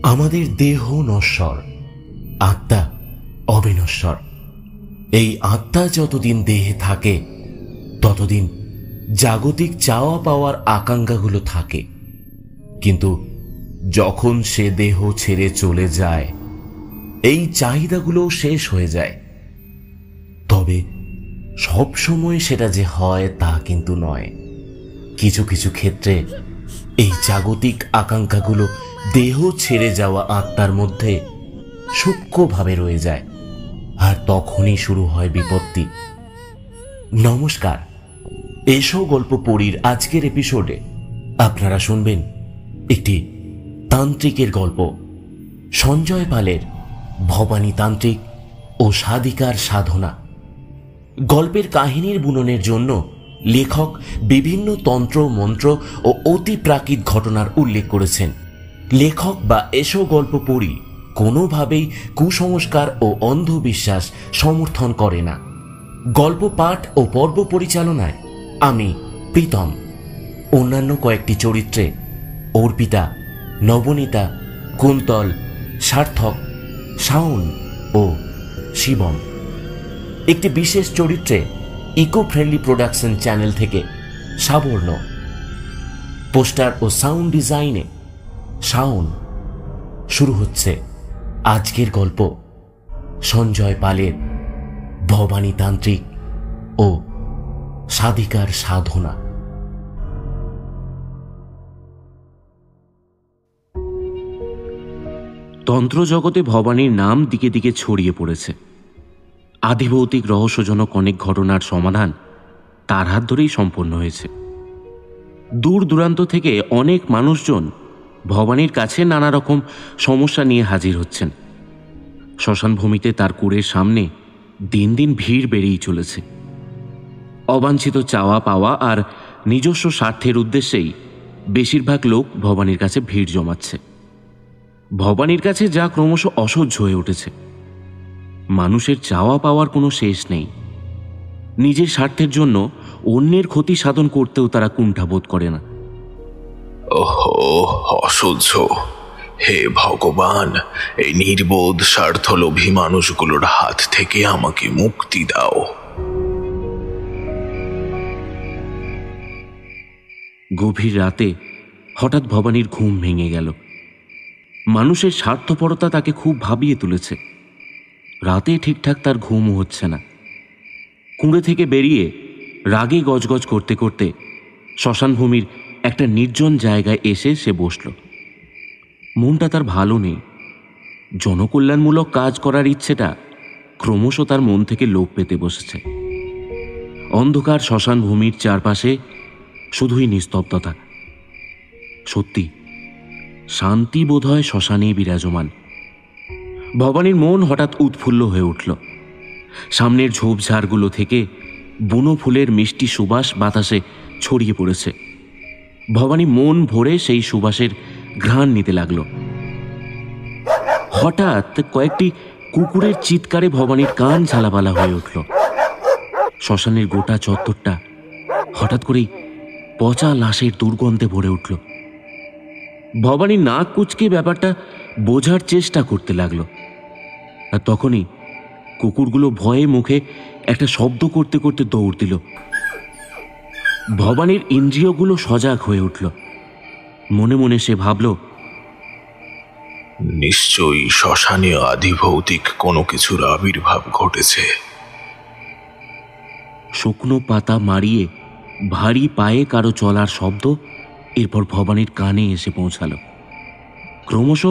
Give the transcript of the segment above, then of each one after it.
আমাদের দেহ নশ্বর, আত্মা অবিনশ্বর। এই আত্মা যতদিন দেহে থাকে ততদিন জাগতিক চাওয়া পাওয়ার আকাঙ্ক্ষাগুলো থাকে, কিন্তু যখন সে দেহ ছেড়ে চলে যায় এই চাহিদাগুলো শেষ হয়ে যায়। তবে সব সময় সেটা যে হয় তা কিন্তু নয়। কিছু কিছু ক্ষেত্রে এই জাগতিক আকাঙ্ক্ষাগুলো দেহ ছেড়ে যাওয়া আত্মার মধ্যে সূক্ষ্মভাবে রয়ে যায়, আর তখনই শুরু হয় বিপত্তি। নমস্কার, এসো গল্প পড়ির আজকের এপিসোডে আপনারা শুনবেন একটি তান্ত্রিকের গল্প, সঞ্জয় পালের ভবানী তান্ত্রিক ও সাধিকার সাধনা। গল্পের কাহিনীর বুননের জন্য লেখক বিভিন্ন তন্ত্র মন্ত্র ও অতি প্রাকৃত ঘটনার উল্লেখ করেছেন। লেখক বা এসো গল্প পড়ি কোনোভাবেই কুসংস্কার ও অন্ধবিশ্বাস সমর্থন করে না। গল্প পাঠ ও পর্ব পরিচালনায় আমি প্রীতম। অন্যান্য কয়েকটি চরিত্রে অর্পিতা, নবনীতা, কুন্তল, সার্থক, শাওন ও শিবম। একটি বিশেষ চরিত্রে ইকো ফ্রেন্ডলি প্রোডাকশন চ্যানেল থেকে সাবর্ণ। পোস্টার ও সাউন্ড ডিজাইনে শাওন। শুরু হচ্ছে আজকের গল্প, সঞ্জয় পালের ভবানী তান্ত্রিক ও সাধিকার সাধনা। তন্ত্র জগতে ভবানীর নাম দিকে দিকে ছড়িয়ে পড়েছে। আদিভৌতিক রহস্যজনক অনেক ঘটনার সমাধান তার হাত ধরেই সম্পন্ন হয়েছে। দূর দূরান্ত থেকে অনেক মানুষজন ভবানীর কাছে নানা রকম সমস্যা নিয়ে হাজির হচ্ছেন। শ্মশান ভূমিতে তার কুড়ের সামনে দিন দিন ভিড় বেড়েই চলেছে। অবাঞ্ছিত চাওয়া পাওয়া আর নিজস্ব স্বার্থের উদ্দেশ্যেই বেশিরভাগ লোক ভবানীর কাছে ভিড় জমাচ্ছে। ভবানীর কাছে যা ক্রমশ অসহ্য হয়ে উঠেছে। মানুষের চাওয়া পাওয়ার কোনো শেষ নেই। নিজের স্বার্থের জন্য অন্যের ক্ষতি সাধন করতেও তারা কুণ্ঠাবোধ করে না। ওহো, অসহ্য! হে ভগবান, এই নির্বোধ স্বার্থলোভী মানুষগুলোর হাত থেকে আমাকে মুক্তি দাও। গভীর রাতে হঠাৎ ভবানীর ঘুম ভেঙে গেল। মানুষের স্বার্থপরতা তাকে খুব ভাবিয়ে তুলেছে। রাতে ঠিকঠাক তার ঘুমও হচ্ছে না। কুঁড়ে থেকে বেরিয়ে রাগে গজগজ করতে করতে শ্মশানভূমির একটা নির্জন জায়গায় এসে সে বসল। মনটা তার ভালো নেই। জনকল্যাণমূলক কাজ করার ইচ্ছেটা ক্রমশ তার মন থেকে লোপ পেতে বসেছে। অন্ধকার শ্মশানভূমির চারপাশে শুধুই নিস্তব্ধতা। সত্যি শান্তি বোধহয় শ্মশানেই বিরাজমান। ভবানীর মন হঠাৎ উৎফুল্ল হয়ে উঠল। সামনের ঝোপঝাড়গুলো থেকে বুনো ফুলের মিষ্টি সুবাস বাতাসে ছড়িয়ে পড়েছে। ভবানী মন ভরে সেই সুবাসের ঘ্রাণ নিতে লাগল। হঠাৎ কয়েকটি কুকুরের চিৎকারে ভবানীর কান ঝালাপালা হয়ে উঠল। শ্মশানের গোটা চত্বরটা হঠাৎ করেই পচা লাশের দুর্গন্ধে ভরে উঠল। ভবানী নাক কুঁচকে ব্যাপারটা বোঝার চেষ্টা করতে লাগলো। আর তখনই কুকুরগুলো ভয়ে মুখে একটা শব্দ করতে করতে দৌড় দিল। ভবানীর ইন্দ্রিয়গুলো সজাগ হয়ে উঠল। মনে মনে সে ভাবল, নিশ্চয়ই শ্মশানে আদিভৌতিক কোনো কিছুর আবির্ভাব ঘটেছে। শুকনো পাতা মারিয়ে ভারী পায়ে কারো চলার শব্দ এরপর ভবানীর কানে এসে পৌঁছালো। ক্রমশ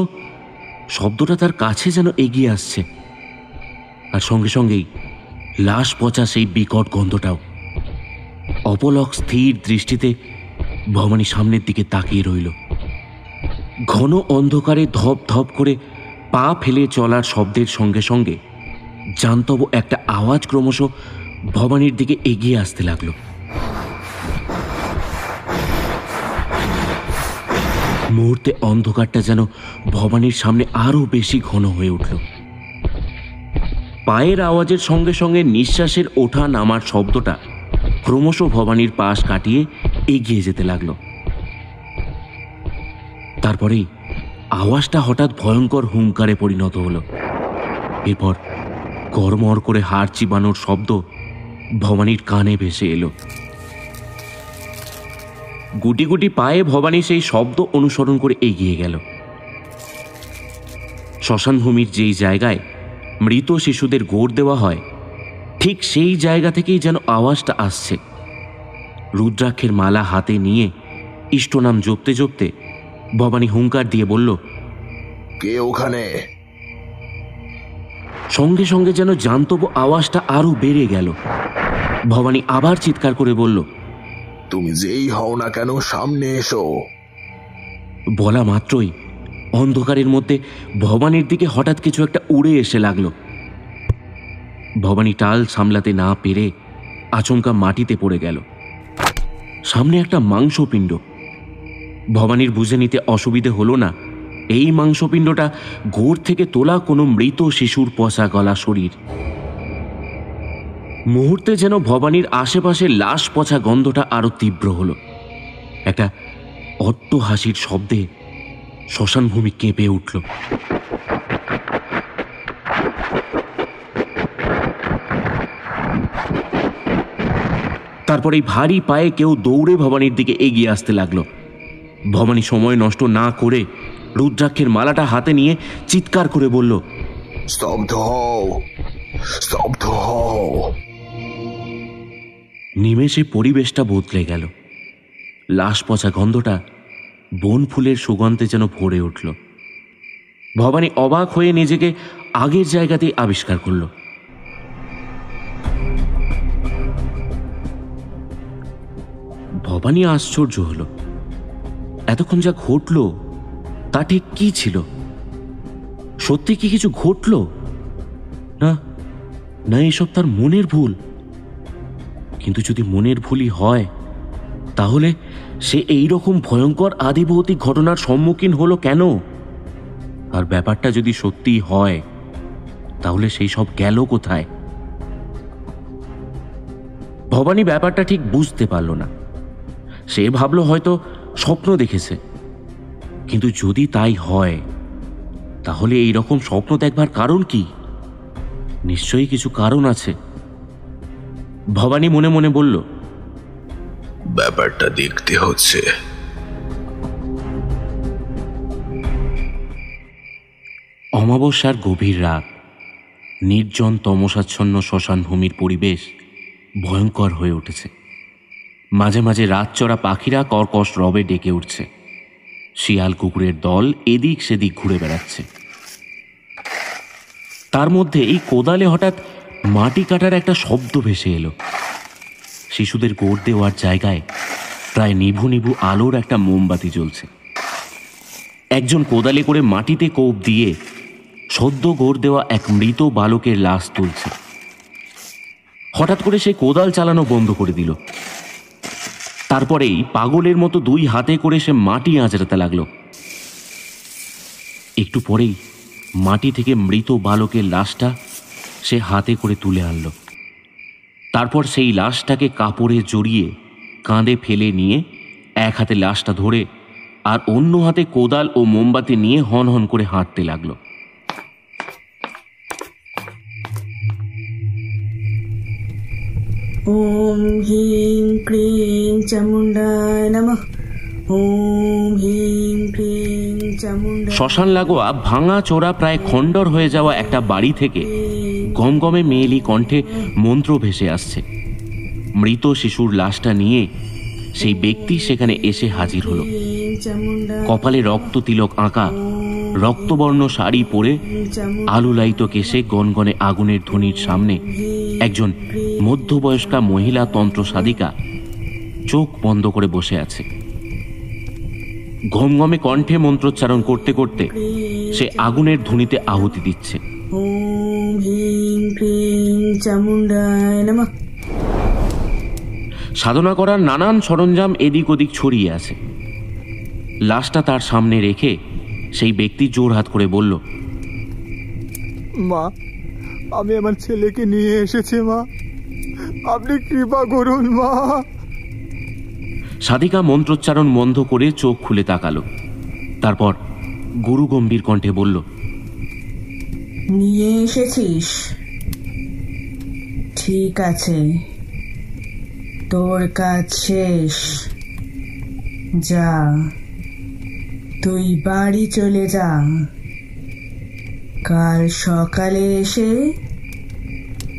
শব্দটা তার কাছে যেন এগিয়ে আসছে, আর সঙ্গে সঙ্গেই লাশ পচা সেই বিকট গন্ধটাও। অপলক স্থির দৃষ্টিতে ভবানী সামনের দিকে তাকিয়ে রইল। ঘন অন্ধকারে ধপ ধপ করে পা ফেলে চলার শব্দের সঙ্গে সঙ্গে জান্তব একটা আওয়াজ ক্রমশ ভবানীর দিকে এগিয়ে আসতে লাগলো। মুহূর্তে অন্ধকারটা যেন ভবানীর সামনে আরো বেশি ঘন হয়ে উঠল। পায়ের আওয়াজের সঙ্গে সঙ্গে নিঃশ্বাসের ওঠা নামার শব্দটা ক্রমশ ভবানীর পাশ কাটিয়ে এগিয়ে যেতে লাগলো। তারপরেই আওয়াজটা হঠাৎ ভয়ঙ্কর হুঙ্কারে পরিণত হলো। এরপর গড়মড় করে হাড় চিবানোর শব্দ ভবানীর কানে ভেসে এলো। গুটি গুটি পায়ে ভবানী সেই শব্দ অনুসরণ করে এগিয়ে গেল। শ্মশানভূমির যেই জায়গায় মৃত শিশুদের গোড় দেওয়া হয়, ঠিক সেই জায়গা থেকেই যেন আওয়াজটা আসছে। রুদ্রাক্ষের মালা হাতে নিয়ে ইষ্টনাম জপতে জপতে ভবানী হুঙ্কার দিয়ে বলল, কে ওখানে? সঙ্গে সঙ্গে যেন জান্তব আওয়াজটা আরো বেড়ে গেল। ভবানী আবার চিৎকার করে বলল, তুমি যেই হও না কেন, সামনে এসো। বলা মাত্রই অন্ধকারের মধ্যে ভবানীর দিকে হঠাৎ কিছু একটা উড়ে এসে লাগলো। ভবানী টাল সামলাতে না পেরে আচমকা মাটিতে পড়ে গেল। সামনে একটা মাংসপিণ্ড। ভবানীর বুঝে নিতে অসুবিধে হলো না এই মাংসপিণ্ডটা গোড় থেকে তোলা কোনো মৃত শিশুর পচা গলা শরীর। মুহূর্তে যেন ভবানীর আশেপাশে লাশ পচা গন্ধটা আরো তীব্র হলো। একটা অট্ট হাসির শব্দে শ্মশানভূমি কেঁপে উঠল। তারপর এই ভারী পায়ে কেউ দৌড়ে ভবানীর দিকে এগিয়ে আসতে লাগলো। ভবানী সময় নষ্ট না করে রুদ্রাক্ষের মালাটা হাতে নিয়ে চিৎকার করে বলল, স্তব্ধ হও, স্তব্ধ হও। নিমেষে পরিবেশটা বদলে গেল। লাশ পচা গন্ধটা বন ফুলের সুগন্ধে যেন ভরে উঠল। ভবানী অবাক হয়ে নিজেকে আগের জায়গাতেই আবিষ্কার করল। ভবানী আশ্চর্য হল, এতক্ষণ যা ঘটল তা ঠিক কি ছিল? সত্যি কি কিছু ঘটল? না না, এসব তার মনের ভুল। কিন্তু যদি মনের ভুলই হয়, তাহলে সে এই রকম ভয়ঙ্কর আদিভৌতিক ঘটনার সম্মুখীন হলো কেন? আর ব্যাপারটা যদি সত্যি হয়, তাহলে সেই সব গেল কোথায়? ভবানী ব্যাপারটা ঠিক বুঝতে পারল না। সে ভাবল হয়তো স্বপ্ন দেখেছে। কিন্তু যদি তাই হয়, তাহলে এই রকম স্বপ্ন দেখবার কারণ কি? নিশ্চয়ই কিছু কারণ আছে। ভবানী মনে মনে বলল, ব্যাপারটা দেখতে হচ্ছে। অমাবস্যার গভীর রাত, নির্জন তমসাচ্ছন্ন শ্মশানভূমির পরিবেশ ভয়ঙ্কর হয়ে উঠেছে। মাঝে মাঝে রাতচরা পাখিরা কর্কশ রবে ডেকে উঠছে। শিয়াল কুকুরের দল এদিক সেদিক ঘুরে বেড়াচ্ছে। তার মধ্যে এই কোদালে হঠাৎ মাটি কাটার একটা শব্দ ভেসে এলো। শিশুদের গোড় দেওয়ার জায়গায় প্রায় নিভু নিভু আলোর একটা মোমবাতি জ্বলছে। একজন কোদালে করে মাটিতে কোপ দিয়ে সদ্য গোড় দেওয়া এক মৃত বালকের লাশ তুলছে। হঠাৎ করে সে কোদাল চালানো বন্ধ করে দিল। তারপরেই পাগলের মতো দুই হাতে করে সে মাটি আঁচড়াতে লাগলো। একটু পরেই মাটি থেকে মৃত বালকের লাশটা সে হাতে করে তুলে আনল। তারপর সেই লাশটাকে কাপড়ে জড়িয়ে কাঁধে ফেলে নিয়ে এক হাতে লাশটা ধরে আর অন্য হাতে কোদাল ও মোমবাতি নিয়ে হন হন করে হাঁটতে লাগলো। ওম হ্রিং ক্রিং চামুণ্ডায় নমঃ। ওম হ্রিং ক্রিং চামুণ্ডায়। শ্মশান লাগোয়া ভাঙা চোরা প্রায় খণ্ডর হয়ে যাওয়া একটা বাড়ি থেকে গমগমে মেয়েলি কণ্ঠে মন্ত্র ভেসে আসছে। মৃত শিশুর লাশটা নিয়ে সেই ব্যক্তি সেখানে এসে হাজির হলো। কপালে রক্ত তিলক আঁকা, রক্তবর্ণ শাড়ি পরে, আলুলায়িত কেশে গনগনে আগুনের ধ্বনির সামনে একজন মধ্যবয়স্কা মহিলা তন্ত্র সাধিকা চোখ বন্ধ করে বসে আছে। ঘমঘমে কণ্ঠে মন্ত্রোচ্চারণ করতে করতে সে আগুনের ধ্বনিতে আহুতি দিচ্ছে। ওম হ্রিং ক্রিং চামুণ্ডায় নমঃ। সাধনা করার নানান সরঞ্জাম এদিক ওদিক ছড়িয়ে আছে। লাশটা তার সামনে রেখে সেই ব্যক্তি জোরহাত করে বলল, মা, আমি আমার ছেলেকে নিয়ে এসেছি মা, আপনি কৃপা করুন মা। সাধিকা মন্ত্রোচ্চারণ বন্ধ করে চোখ খুলে তাকালো। তারপর গুরু গম্ভীর কণ্ঠে বলল, নিয়ে এসেছিস? ঠিক আছে, তোর কাজ শেষ। যা, তুই বাড়ি চলে যা। কাল সকালে এসে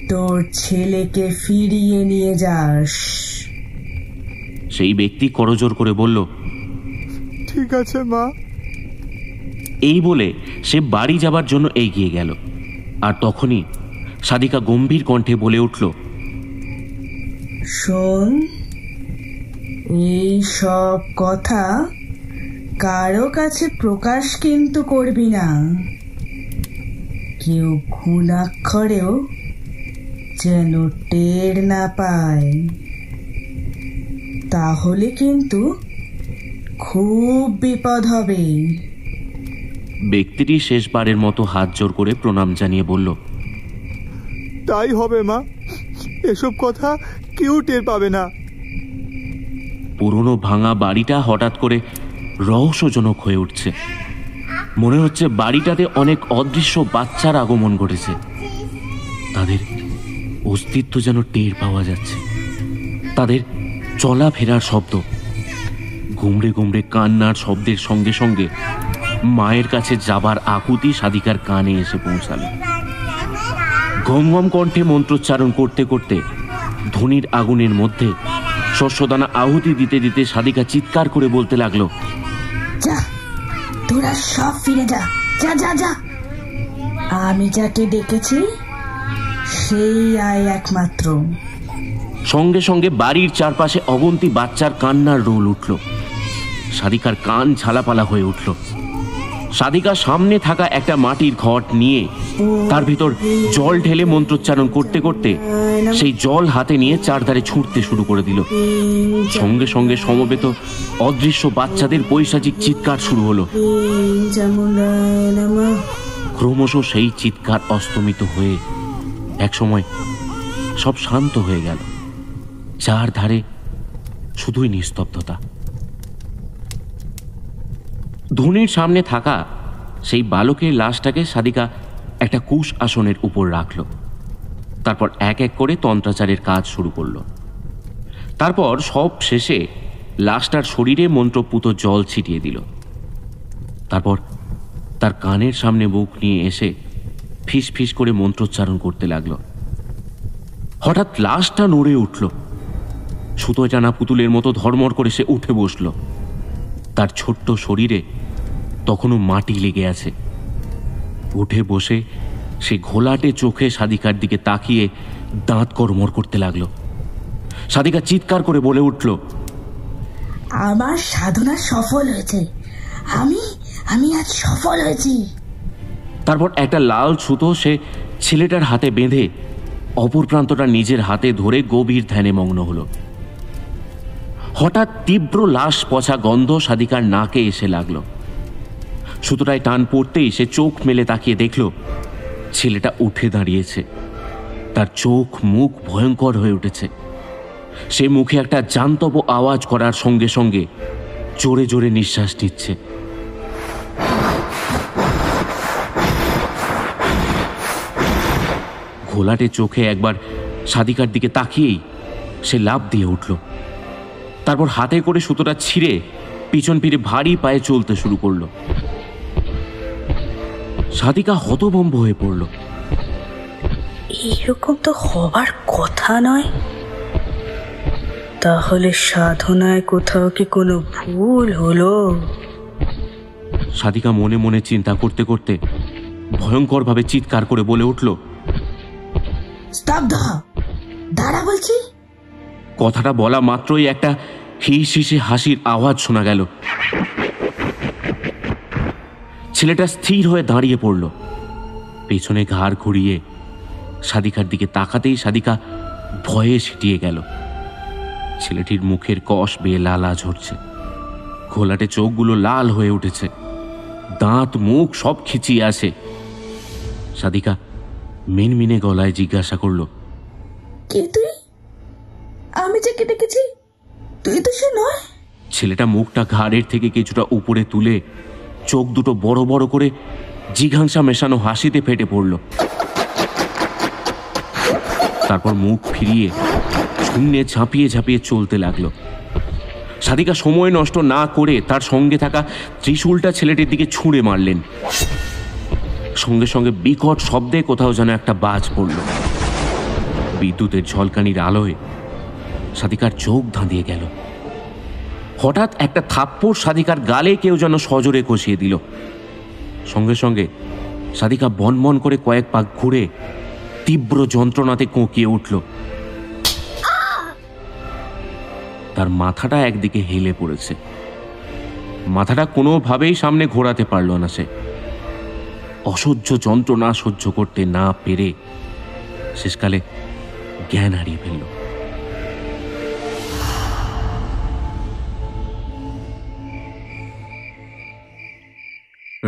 তোর ছেলেকে ফিরিয়ে নিয়ে যাস। সেই ব্যক্তি করজোর করে বলল, ঠিক আছে মা। এই বলে সে বাড়ি যাবার জন্য এগিয়ে গেল। আর তখনই সাদিকা গম্ভীর কণ্ঠে বলে উঠল, শোন, এই সব কথা কারো কাছে প্রকাশ কিন্তু করবি না। কেউ ঘুণাক্ষরেও যেন টের না পায়, তাহলে কিন্তু খুব বিপদ হবে। ব্যক্তিটি শেষবারের মতো হাত জোর করে প্রণাম জানিয়ে বলল, তাই হবে মা, এসব কথা কেউ টের পাবে না। পুরনো ভাঙা বাড়িটা হঠাৎ করে রহস্যজনক হয়ে উঠছে। মনে হচ্ছে বাড়িটাতে অনেক অদৃশ্য বাচ্চার আগমন ঘটেছে। তাদের অস্তিত্ব যেন টের পাওয়া যাচ্ছে। তাদের চলাফেরার শব্দ, গুমড়ে গুমড়ে কান্নার শব্দের সঙ্গে সঙ্গে মায়ের কাছে যাবার আকুতি সাদিকার কানে এসে পৌঁছালো। ঘমঘম কণ্ঠে মন্ত্রোচ্চারণ করতে করতে ধনির আগুনের মধ্যে শস্যদানা আহুতি দিতে দিতে সাদিকা চিৎকার করে বলতে লাগলো, যা, তোরা সব ফিরে যা, যা যা যা। আমি যাকে ডেকেছি সেই আয় একমাত্র। সঙ্গে সঙ্গে বাড়ির চারপাশে অগন্তি বাচ্চার কান্নার রোল উঠল। সাদিকার কান ঝালাপালা হয়ে উঠল। সাদিকা সামনে থাকা একটা মাটির ঘট নিয়ে তার ভিতর জল ঢেলে মন্ত্রোচ্চারণ করতে করতে সেই জল হাতে নিয়ে চারধারে ছুটতে শুরু করে দিল। সঙ্গে সঙ্গে সমবেত অদৃশ্য বাচ্চাদের পৈশাচিক চিৎকার শুরু হলো। ক্রমশ সেই চিৎকার অস্তমিত হয়ে একসময় সব শান্ত হয়ে গেল। চারধারে শুধুই নিস্তব্ধতা। ধনির সামনে থাকা সেই বালকের লাশটাকে সাদিকা একটা কুশ আসনের উপর রাখল। তারপর এক এক করে তন্ত্রাচারের কাজ শুরু করল। তারপর সব শেষে লাশটার শরীরে মন্ত্রপুত জল ছিটিয়ে দিল। তারপর তার কানের সামনে মুখ নিয়ে এসে ফিস ফিস করে মন্ত্রোচ্চারণ করতে লাগলো। হঠাৎ লাশটা নড়ে উঠল। সুতোয় টানা পুতুলের মতো ধর্মর করে সে উঠে বসল। তার ছোট্ট শরীরে তখনও মাটি লেগে আছে। উঠে বসে সে ঘোলাটে চোখে সাদিকার দিকে তাকিয়ে দাঁত কড়মড় করতে লাগলো। সাদিকা চিৎকার করে বলে উঠল, আমার সাধনা সফল হয়েছে, আমি আজ সফল হয়েছি। তারপর একটা লাল সুতো সে ছেলেটার হাতে বেঁধে অপর প্রান্তটা নিজের হাতে ধরে গভীর ধ্যানে মগ্ন হলো। হঠাৎ তীব্র লাশ পচা গন্ধ সাদিকার নাকে এসে লাগলো। সুতোটায় টান পড়তেই সে চোখ মেলে তাকিয়ে দেখল ছেলেটা উঠে দাঁড়িয়েছে। তার চোখ মুখ ভয়ঙ্কর হয়ে উঠেছে। সে মুখে একটা জান্তব আওয়াজ করার সঙ্গে সঙ্গে জোরে জোরে নিঃশ্বাস নিচ্ছে। ঘোলাটে চোখে একবার সাদিকার দিকে তাকিয়েই সে লাফ দিয়ে উঠল। তারপর হাতে করে সুতোটা ছিঁড়ে পিছন ফিরে ভারী পায়ে চলতে শুরু করলো। সাদিকা হতভম্ব হয়ে পড়ল। এরকম তো হবার কথা নয়। তাহলে সাধনায় কোথাও কি কোনো ভুল হলো? সাদিকা মনে মনে চিন্তা করতে করতে ভয়ঙ্করভাবে চিৎকার করে বলে উঠল, স্তব্ধ, দাঁড়া বলছি। কথাটা বলা মাত্রই একটা হিসিসে হাসির আওয়াজ শোনা গেল। ছেলেটা স্থির হয়ে দাঁড়িয়ে পড়ল। পেছনে ঘাড় ঘুরিয়ে সাদিকার দিকে তাকাতেই সাদিকা ভয়ে সিটিয়ে গেল। ছেলেটির মুখের কষ বেয়ে লালা ঝরছে। ঘোলাটে চোখগুলো লাল হয়ে উঠেছে। দাঁত মুখ সব খিচিয়ে আছে। সাদিকা মিনমিনে গলায় জিজ্ঞাসা করল, কে তুই? আমি যাকে ডেকেছি তুই তো সে নয়। ছেলেটা মুখটা ঘাড়ের থেকে কিছুটা উপরে তুলে চোখ দুটো বড় বড় করে জিঘাংসা মেশানো হাসিতে ফেটে পড়ল। তারপর মুখ ফিরিয়ে শূন্যে ঝাঁপিয়ে ঝাঁপিয়ে চলতে লাগলো। সাধিকা সময় নষ্ট না করে তার সঙ্গে থাকা ত্রিশূলটা ছেলেটির দিকে ছুঁড়ে মারলেন। সঙ্গে সঙ্গে বিকট শব্দে কোথাও যেন একটা বাজ পড়ল। বিদ্যুতের ঝলকানির আলোয় সাধিকার চোখ ধাঁধিয়ে গেল। হঠাৎ একটা থাপ্পড় সাধিকার গালে কেউ যেন সজোরে কষিয়ে দিল। সঙ্গে সঙ্গে সাধিকা বনবন করে কয়েক পাক ঘুরে তীব্র যন্ত্রণাতে কোঁকিয়ে উঠল। তার মাথাটা একদিকে হেলে পড়েছে। মাথাটা কোনোভাবেই সামনে ঘোরাতে পারল না সে। অসহ্য যন্ত্রণা সহ্য করতে না পেরে শেষকালে জ্ঞান হারিয়ে ফেলল।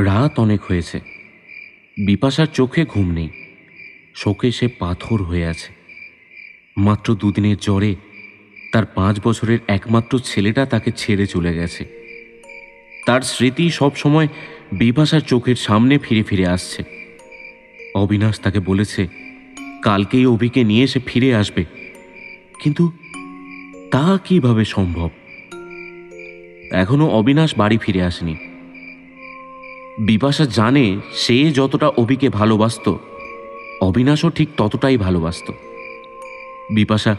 রাত অনেক হয়েছে। বিপাশার চোখে ঘুম নেই, শোকে সে পাথর হয়ে আছে। মাত্র দুদিনের জ্বরে তার 5 বছরের একমাত্র ছেলেটা তাকে ছেড়ে চলে গেছে। তার স্মৃতি সবসময় বিপাশার চোখের সামনে ফিরে ফিরে আসছে। অবিনাশ তাকে বলেছে কালকেই অভিকে নিয়ে সে ফিরে আসবে, কিন্তু তা কিভাবে সম্ভব? এখনো অবিনাশ বাড়ি ফিরে আসেনি। বিপাশা জানে সে যতটা অভিকে ভালোবাসত, অবিনাশও ঠিক ততটাই ভালোবাসত। বিপাশা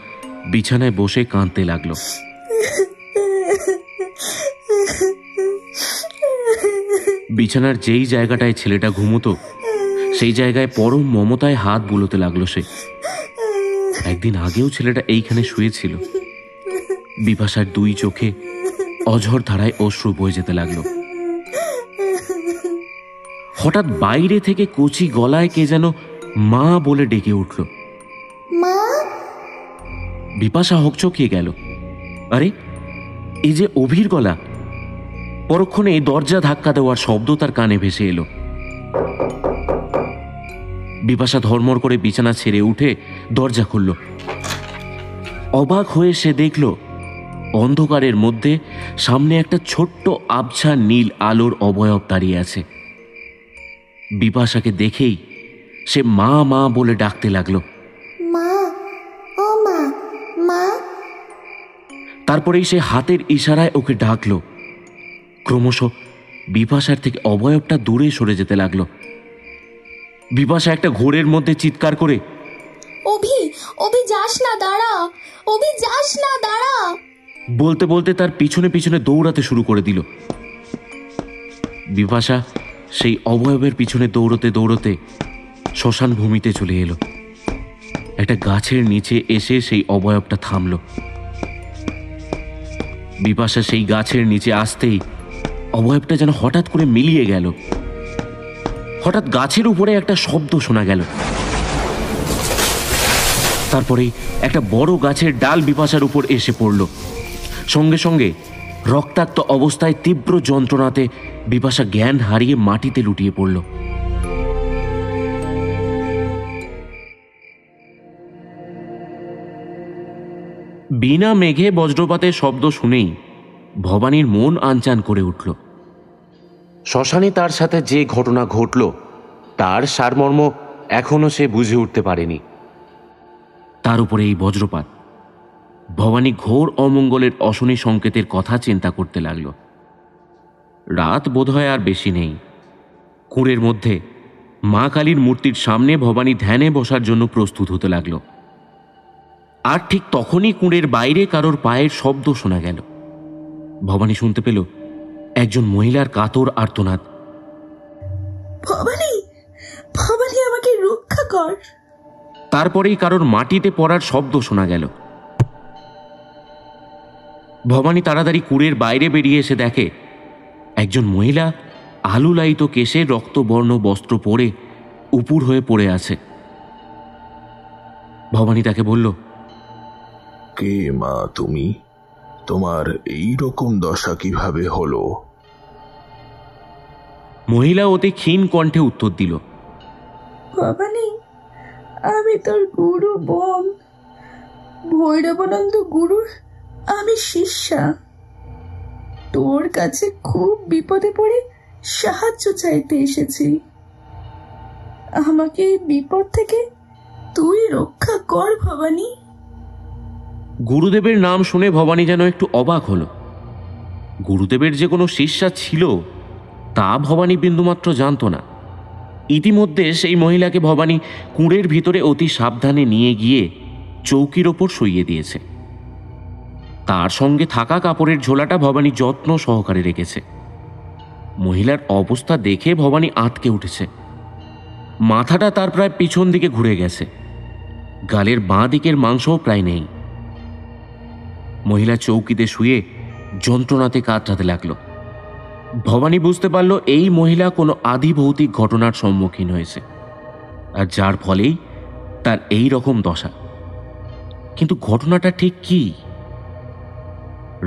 বিছানায় বসে কাঁদতে লাগল। বিছানার যেই জায়গাটায় ছেলেটা ঘুমতো সেই জায়গায় পরম মমতায় হাত বুলোতে লাগলো সে। একদিন আগেও ছেলেটা এইখানে শুয়েছিল। বিপাশার 2 চোখে অঝর ধারায় অশ্রু বয়ে যেতে লাগলো। হঠাৎ বাইরে থেকে কচি গলায় কে যেন মা বলে ডেকে উঠল। মা! বিপাশা হকচকিয়ে গেল। আরে, এই যে অভির গলা! পরক্ষণে দরজা ধাক্কা দেওয়ার শব্দ তার কানে ভেসে এলো। বিপাশা ধর্মর করে বিছানা ছেড়ে উঠে দরজা খুলল। অবাক হয়ে সে দেখল অন্ধকারের মধ্যে সামনে একটা ছোট্ট আবছা নীল আলোর অবয়ব দাঁড়িয়ে আছে। বিপাশাকে দেখেই সে মা মা বলে ডাকতে লাগলো। মা! ও মা! মা! তারপরেই সে হাতের ইশারায় ওকে ডাকলো। ক্রমশ বিপাশার থেকে অবয়বটা দূরে সরে যেতে লাগলো। বিপাশা একটা ঘোরের মধ্যে চিৎকার করে, অভি! অভি যাস না, দাঁড়া! অভি যাস না, দাঁড়া! বলতে বলতে তার পিছনে পিছনে দৌড়াতে শুরু করে দিল। বিপাশা সেই অবয়বের পিছনে দৌড়তে দৌড়তে শ্মশান ভূমিতে চলে এলো। একটা গাছের নিচে এসে সেই অবয়বটা থামল। বিপাশা সেই গাছের নিচে আসতেই অবয়বটা যেন হঠাৎ করে মিলিয়ে গেল। হঠাৎ গাছের উপরে একটা শব্দ শোনা গেল। তারপরেই একটা বড় গাছের ডাল বিপাশার উপর এসে পড়ল। সঙ্গে সঙ্গে রক্তাক্ত অবস্থায় তীব্র যন্ত্রণাতে বিপাশা জ্ঞান হারিয়ে মাটিতে লুটিয়ে পড়ল। বিনা মেঘে বজ্রপাতের শব্দ শুনেই ভবানীর মন আনচান করে উঠল। শ্মশানে তার সাথে যে ঘটনা ঘটল তার সারমর্ম এখনো সে বুঝে উঠতে পারেনি। তার উপরে এই বজ্রপাত। ভবানী ঘোর অমঙ্গলের অশনি সংকেতের কথা চিন্তা করতে লাগল। রাত বোধহয় আর বেশি নেই। কুঁড়ের মধ্যে মা কালীর মূর্তির সামনে ভবানী ধ্যানে বসার জন্য প্রস্তুত হতে লাগল। আর ঠিক তখনই কুঁড়ের বাইরে কারোর পায়ের শব্দ শোনা গেল। ভবানী শুনতে পেল একজন মহিলার কাতর আর্তনাদ। ভবানী! ভবানী, আমাকে রক্ষা কর! তারপরেই কারোর মাটিতে পড়ার শব্দ শোনা গেল। ভবানী তাড়াতাড়ি কুঁড়ের বাইরে বেরিয়ে এসে দেখে একজন মহিলা আলুলায়িত কেশে রক্তবর্ণ বস্ত্র পরে উপুর হয়ে পড়ে আছে। ভবানী তাকে বলল, কে মা তুমি? তোমার এই রকম দশা কিভাবে হলো? মহিলা অতি ক্ষীণ কণ্ঠে উত্তর দিল, ভবানী, আমি তোর গুরু বোন, ভৈরবানন্দ গুরুর আমি শিষ্যা। তোর কাছে খুব বিপদে পড়ে সাহায্য চাইতে এসেছি। আমাকে এই বিপদ থেকে তুই রক্ষা কর ভবানী। গুরুদেবের নাম শুনে ভবানী যেন একটু অবাক হলো। গুরুদেবের যে কোনো শিষ্যা ছিল তা ভবানী বিন্দুমাত্র জানত না। ইতিমধ্যে সেই মহিলাকে ভবানী কুঁড়ের ভিতরে অতি সাবধানে নিয়ে গিয়ে চৌকির ওপর শুইয়ে দিয়েছে। তার সঙ্গে থাকা কাপড়ের ঝোলাটা ভবানী যত্ন সহকারে রেখেছে। মহিলার অবস্থা দেখে ভবানী আঁতকে উঠেছে। মাথাটা তার প্রায় পিছন দিকে ঘুরে গেছে, গালের বাঁ দিকের মাংসও প্রায় নেই। মহিলা চৌকিতে শুয়ে যন্ত্রণাতে কাতরাতে লাগল। ভবানী বুঝতে পারল এই মহিলা কোনো আদি ভৌতিক ঘটনার সম্মুখীন হয়েছে, আর যার ফলেই তার এই রকম দশা। কিন্তু ঘটনাটা ঠিক কি?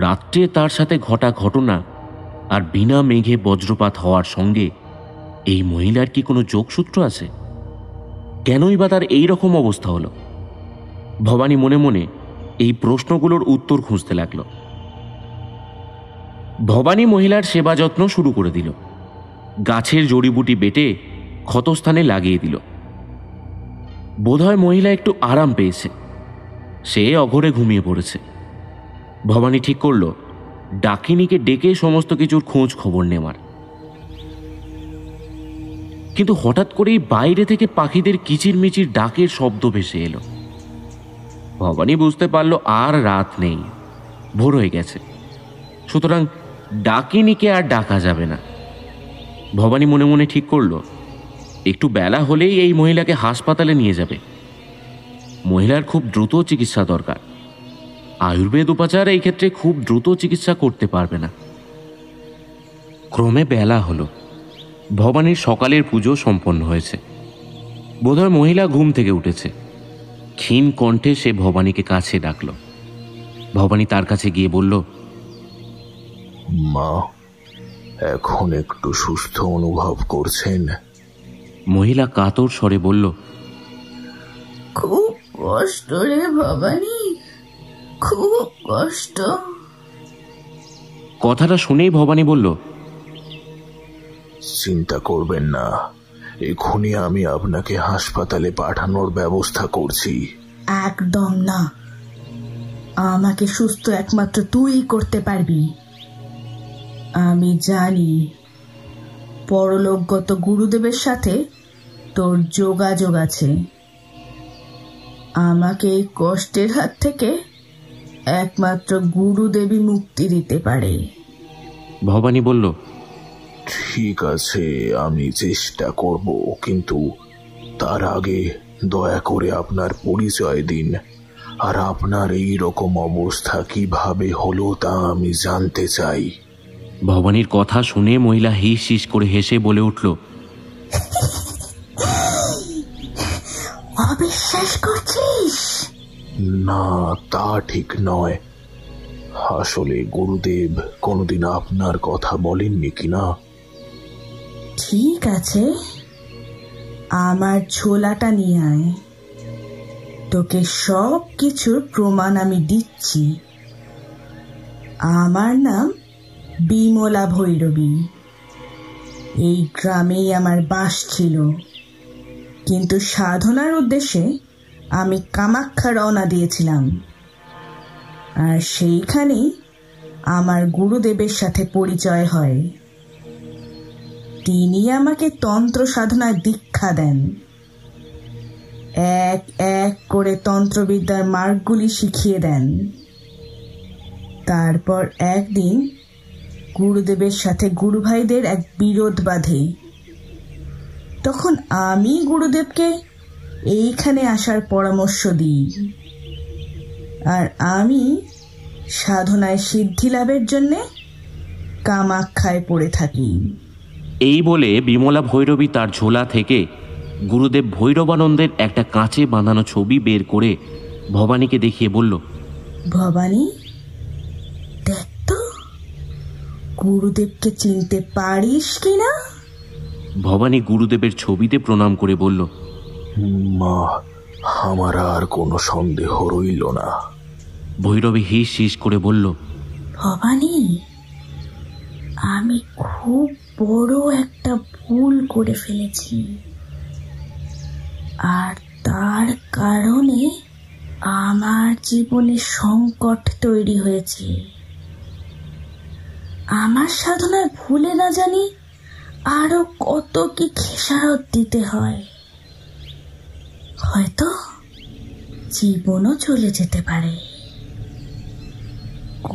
রাত্রে তার সাথে ঘটা ঘটনা আর বিনা মেঘে বজ্রপাত হওয়ার সঙ্গে এই মহিলার কি কোনো যোগসূত্র আছে? কেনই বা তার এই রকম অবস্থা হলো? ভবানী মনে মনে এই প্রশ্নগুলোর উত্তর খুঁজতে লাগল। ভবানী মহিলার সেবা যত্ন শুরু করে দিল। গাছের জড়িবুটি বেটে ক্ষতস্থানে লাগিয়ে দিল। বোধহয় মহিলা একটু আরাম পেয়েছে, সে অঘরে ঘুমিয়ে পড়েছে। ভবানী ঠিক করল ডাকিনীকে ডেকে সমস্ত কিছুর খোঁজ খবর নেওয়ার। কিন্তু হঠাৎ করেই বাইরে থেকে পাখিদের কিচিরমিচির ডাকের শব্দ ভেসে এলো। ভবানী বুঝতে পারল আর রাত নেই, ভোর হয়ে গেছে, সুতরাং ডাকিনীকে আর ডাকা যাবে না। ভবানী মনে মনে ঠিক করল একটু বেলা হলেই এই মহিলাকে হাসপাতালে নিয়ে যাবে। মহিলার খুব দ্রুত চিকিৎসা দরকার। আয়ুর্বেদ উপাচার এই ক্ষেত্রে খুব দ্রুত চিকিৎসা করতে পারবে না। ক্রমে বেলা হলো। ভবানীর সকালের পুজো সম্পন্ন হয়েছে। বোধহয় মহিলা ঘুম থেকে উঠেছে। ক্ষীণ কণ্ঠে সে ভবানীকে কাছে ডাকল। ভবানী তার কাছে গিয়ে বলল, মা, এখন একটু সুস্থ অনুভব করছেন? মহিলা কাতর স্বরে বলল, খুব কষ্ট রে ভবানী, খুব কষ্ট। কথাটা শুনেই ভবানী বলল, চিন্তা করবেন না, এখনই আমি আপনাকে হাসপাতালে পাঠানোর ব্যবস্থা করছি। একদম না, আমাকে সুস্থ একমাত্র তুই করতে পারবি। আমি জানি পরলোকগত গুরুদেবের সাথে তোর যোগাযোগ আছে। আমাকে এই কষ্টের হাত থেকে একমাত্র গুরুদেবী মুক্তি দিতে পারে। ভবানী বলল, ঠিক আছে, আমি চেষ্টা করব, কিন্তু তার আগে দয়া করে আপনার পরিচয় দিন, আর আপনার এই রকম অবস্থা কিভাবে হলো তা আমি জানতে চাই। ভবানীর কথা শুনে মহিলা হিস হিস করে হেসে বলে উঠল, অবিশ্বাস করছিস? না, তা ঠিক নয়। আসলে গুরুদেব কোনোদিন আপনার কথা বলেননি কিনা? ঠিক আছে, আমার ঝোলাটা নিয়ে আয়, তোকে সব কিছুর প্রমাণ আমি দিচ্ছি। আমার নাম বিমলা ভৈরবী। এই গ্রামেই আমার বাস ছিল, কিন্তু সাধনার উদ্দেশ্যে আমি কামাখ্যা রওনা দিয়েছিলাম, আর সেইখানেই আমার গুরুদেবের সাথে পরিচয় হয়। তিনি আমাকে তন্ত্র সাধনায় দীক্ষা দেন। এক এক করে তন্ত্রবিদ্যার মার্গগুলি শিখিয়ে দেন। তারপর একদিন গুরুদেবের সাথে গুরু ভাইদের এক বিরোধ বাধে। তখন আমি গুরুদেবকে এইখানে আসার পরামর্শ দিই, আর আমি সাধনায় সিদ্ধি লাভের জন্য কামাখ্যায় পড়ে থাকি। এই বলে বিমলা ভৈরবী তার ঝোলা থেকে গুরুদেব ভৈরবানন্দের একটা কাঁচে বাঁধানো ছবি বের করে ভবানীকে দেখিয়ে বলল, ভবানী, দেখ তো গুরুদেবকে চিনতে পারিস কিনা? ভবানী গুরুদেবের ছবিতে প্রণাম করে বলল, মা, আমার আর কোনো সন্দেহ রইল না। ভৈরবী হিস হিস করে বলল, ভবানী, আমি খুব বড় একটা ভুল করে ফেলেছি, আর তার কারণে আমার জীবনে সংকট তৈরি হয়েছে। আমার সাধনায় ভুলে না জানি আরো কত কি খেসারত দিতে হয়, হয়তো জীবনও চলে যেতে পারে।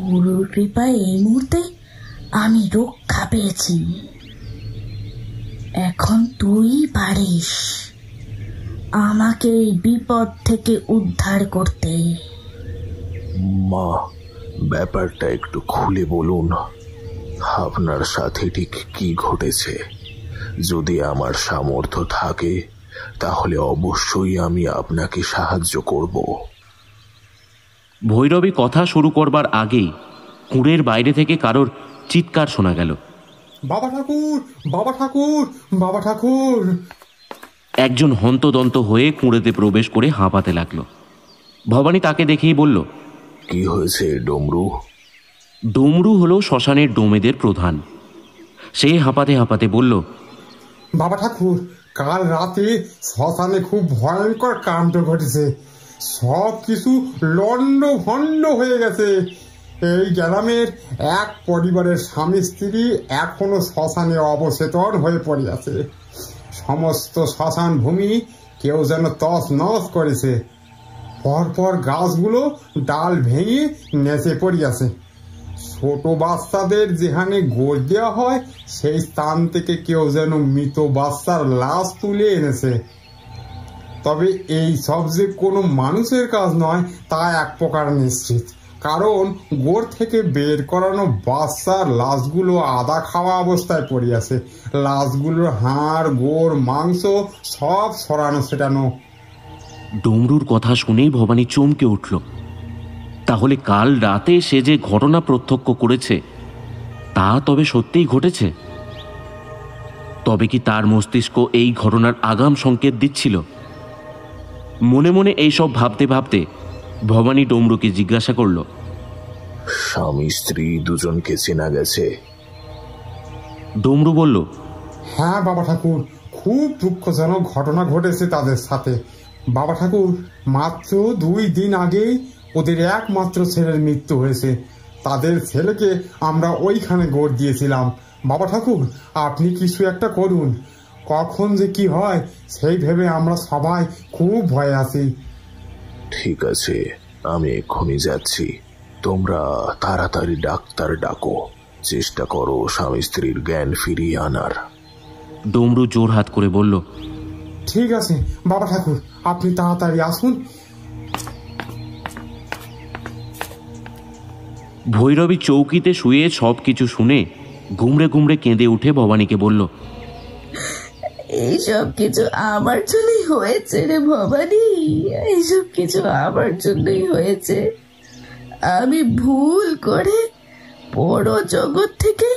গুরুর কৃপায় এই মুহূর্তে আমি রক্ষা পেয়েছি। এখন তুই পারিস আমাকে এই বিপদ থেকে উদ্ধার করতে। মা, ব্যাপারটা একটু খুলে বলুন। আপনার সাথে ঠিক কি ঘটেছে? যদি আমার সামর্থ্য থাকে তাহলে অবশ্যই আমি আপনাকে সাহায্য করব। ভৈরবী কথা শুরু করবার আগেই কুঁড়ের বাইরে থেকে কারোর চিৎকার শোনা গেল, বাবা ঠাকুর, বাবা ঠাকুর, বাবা ঠাকুর। একজন হন্তদন্ত হয়ে কুঁড়েতে প্রবেশ করে হাঁপাতে লাগলো। ভবানী তাকে দেখেই বলল, কি হয়েছে ডমরু? ডমরু হলো শ্মশানের ডোমেদের প্রধান। সে হাঁপাতে হাঁপাতে বলল, বাবা ঠাকুর, কাল রাতে শ্মশানে খুব ভয়ঙ্কর কাণ্ড ঘটেছে। সব কিছু লন্ড ভন্ড হয়ে গেছে। এই গ্রামের এক পরিবারের স্বামী স্ত্রী এখনো শ্মশানে অবচেতন হয়ে পড়ে আছে। সমস্ত শ্মশান ভূমি কেউ যেন তছ নছ করেছে। পরপর গাছগুলো ডাল ভেঙে নেচে পড়িয়াছে। ছোট বাচ্চাদের যেখানে গোড় দেওয়া হয় সেই স্থান থেকে কেউ যেন মৃত বাচ্চার লাশ তুলে এনেছে। তবে এই সব যে কোনো মানুষের কাজ নয় তা এক প্রকার নিশ্চিত, কারণ গোড় থেকে বের করানো বাচ্চার লাশগুলো আদা খাওয়া অবস্থায় পড়িয়াছে। লাশগুলোর হাড়, গোড়, মাংস সব সরানো সেটানো। ডমরুর কথা শুনেই ভবানী চমকে উঠল। তাহলে কাল রাতে সে যে ঘটনা প্রত্যক্ষ করেছে তা তবে সত্যিই ঘটেছে? তবে কি তার মস্তিষ্ক এই ঘটনার আগাম সংকেত দিচ্ছিল? মনে মনে এইসব ভাবতে ভাবতে ভবানী ডমরুকে জিজ্ঞাসা করল, স্বামী স্ত্রী দুজনকে চেনা গেছে? ডমরু বলল, হ্যাঁ বাবা ঠাকুর, খুব দুঃখজনক ঘটনা ঘটেছে তাদের সাথে। বাবা ঠাকুর, মাত্র 2 দিন আগেই ওদের একমাত্র ছেলের মৃত্যু হয়েছে। তাদের ছেলেকে আমরা ওইখানে গোড় দিয়েছিলাম। বাবা ঠাকুর, আপনি কিছু একটা করুন। কখন যে কি হয় সেই ভেবে আমরা সবাই খুব ভয়ে আছি। ঠিক আছে, আমি এক্ষুনি যাচ্ছি। তোমরা তাড়াতাড়ি ডাক্তার ডাকো। চেষ্টা করো স্বামী স্ত্রীর জ্ঞান ফিরিয়ে আনার। ডমরু জোর হাত করে বলল, ঠিক আছে বাবা ঠাকুর, আপনি তাড়াতাড়ি আসুন। ভৈরবী চৌকিতে শুয়ে সবকিছু শুনে ঘুমড়ে ঘুমড়ে কেঁদে উঠে ভবানীকে বলল, এইসব কিছু আমার জন্যই হয়েছে রে ভবানী, এইসব কিছু আমার জন্যই হয়েছে। আমি ভুল করে বড় জগৎ থেকে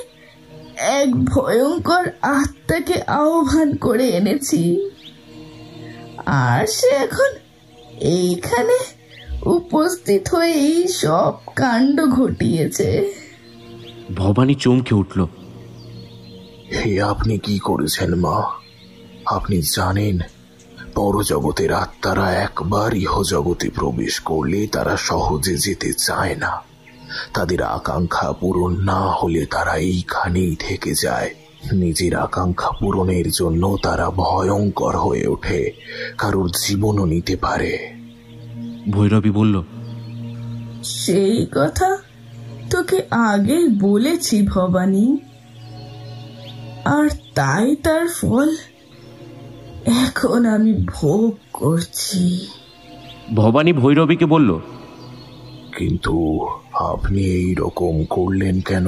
এক ভয়ঙ্কর আত্মাকে আহ্বান করে এনেছি, আর সে এখন এইখানে উপস্থিত হয়ে এই সব কাণ্ড ঘটিয়েছে। ভবানী চমকে উঠল। হে, আপনি কি করেছেন মা? আপনি জানেন পরজগতের আত্মারা একবার ইহজগতে প্রবেশ করলে তারা সহজে যেতে চায় না। তাদের আকাঙ্ক্ষা পূরণ না হলে তারা এইখানেই থেকে যায়। নিজের আকাঙ্ক্ষা পূরণের জন্য তারা ভয়ঙ্কর হয়ে ওঠে, কারোর জীবনও নিতে পারে। ভৈরবী বলল, সেই কথা তোকে আগেই বলেছি ভবানী, আর তাই তার ফল এখন আমি ভোগ করছি। ভবানী ভৈরবীকে বলল, কিন্তু আপনি এই রকম করলেন কেন?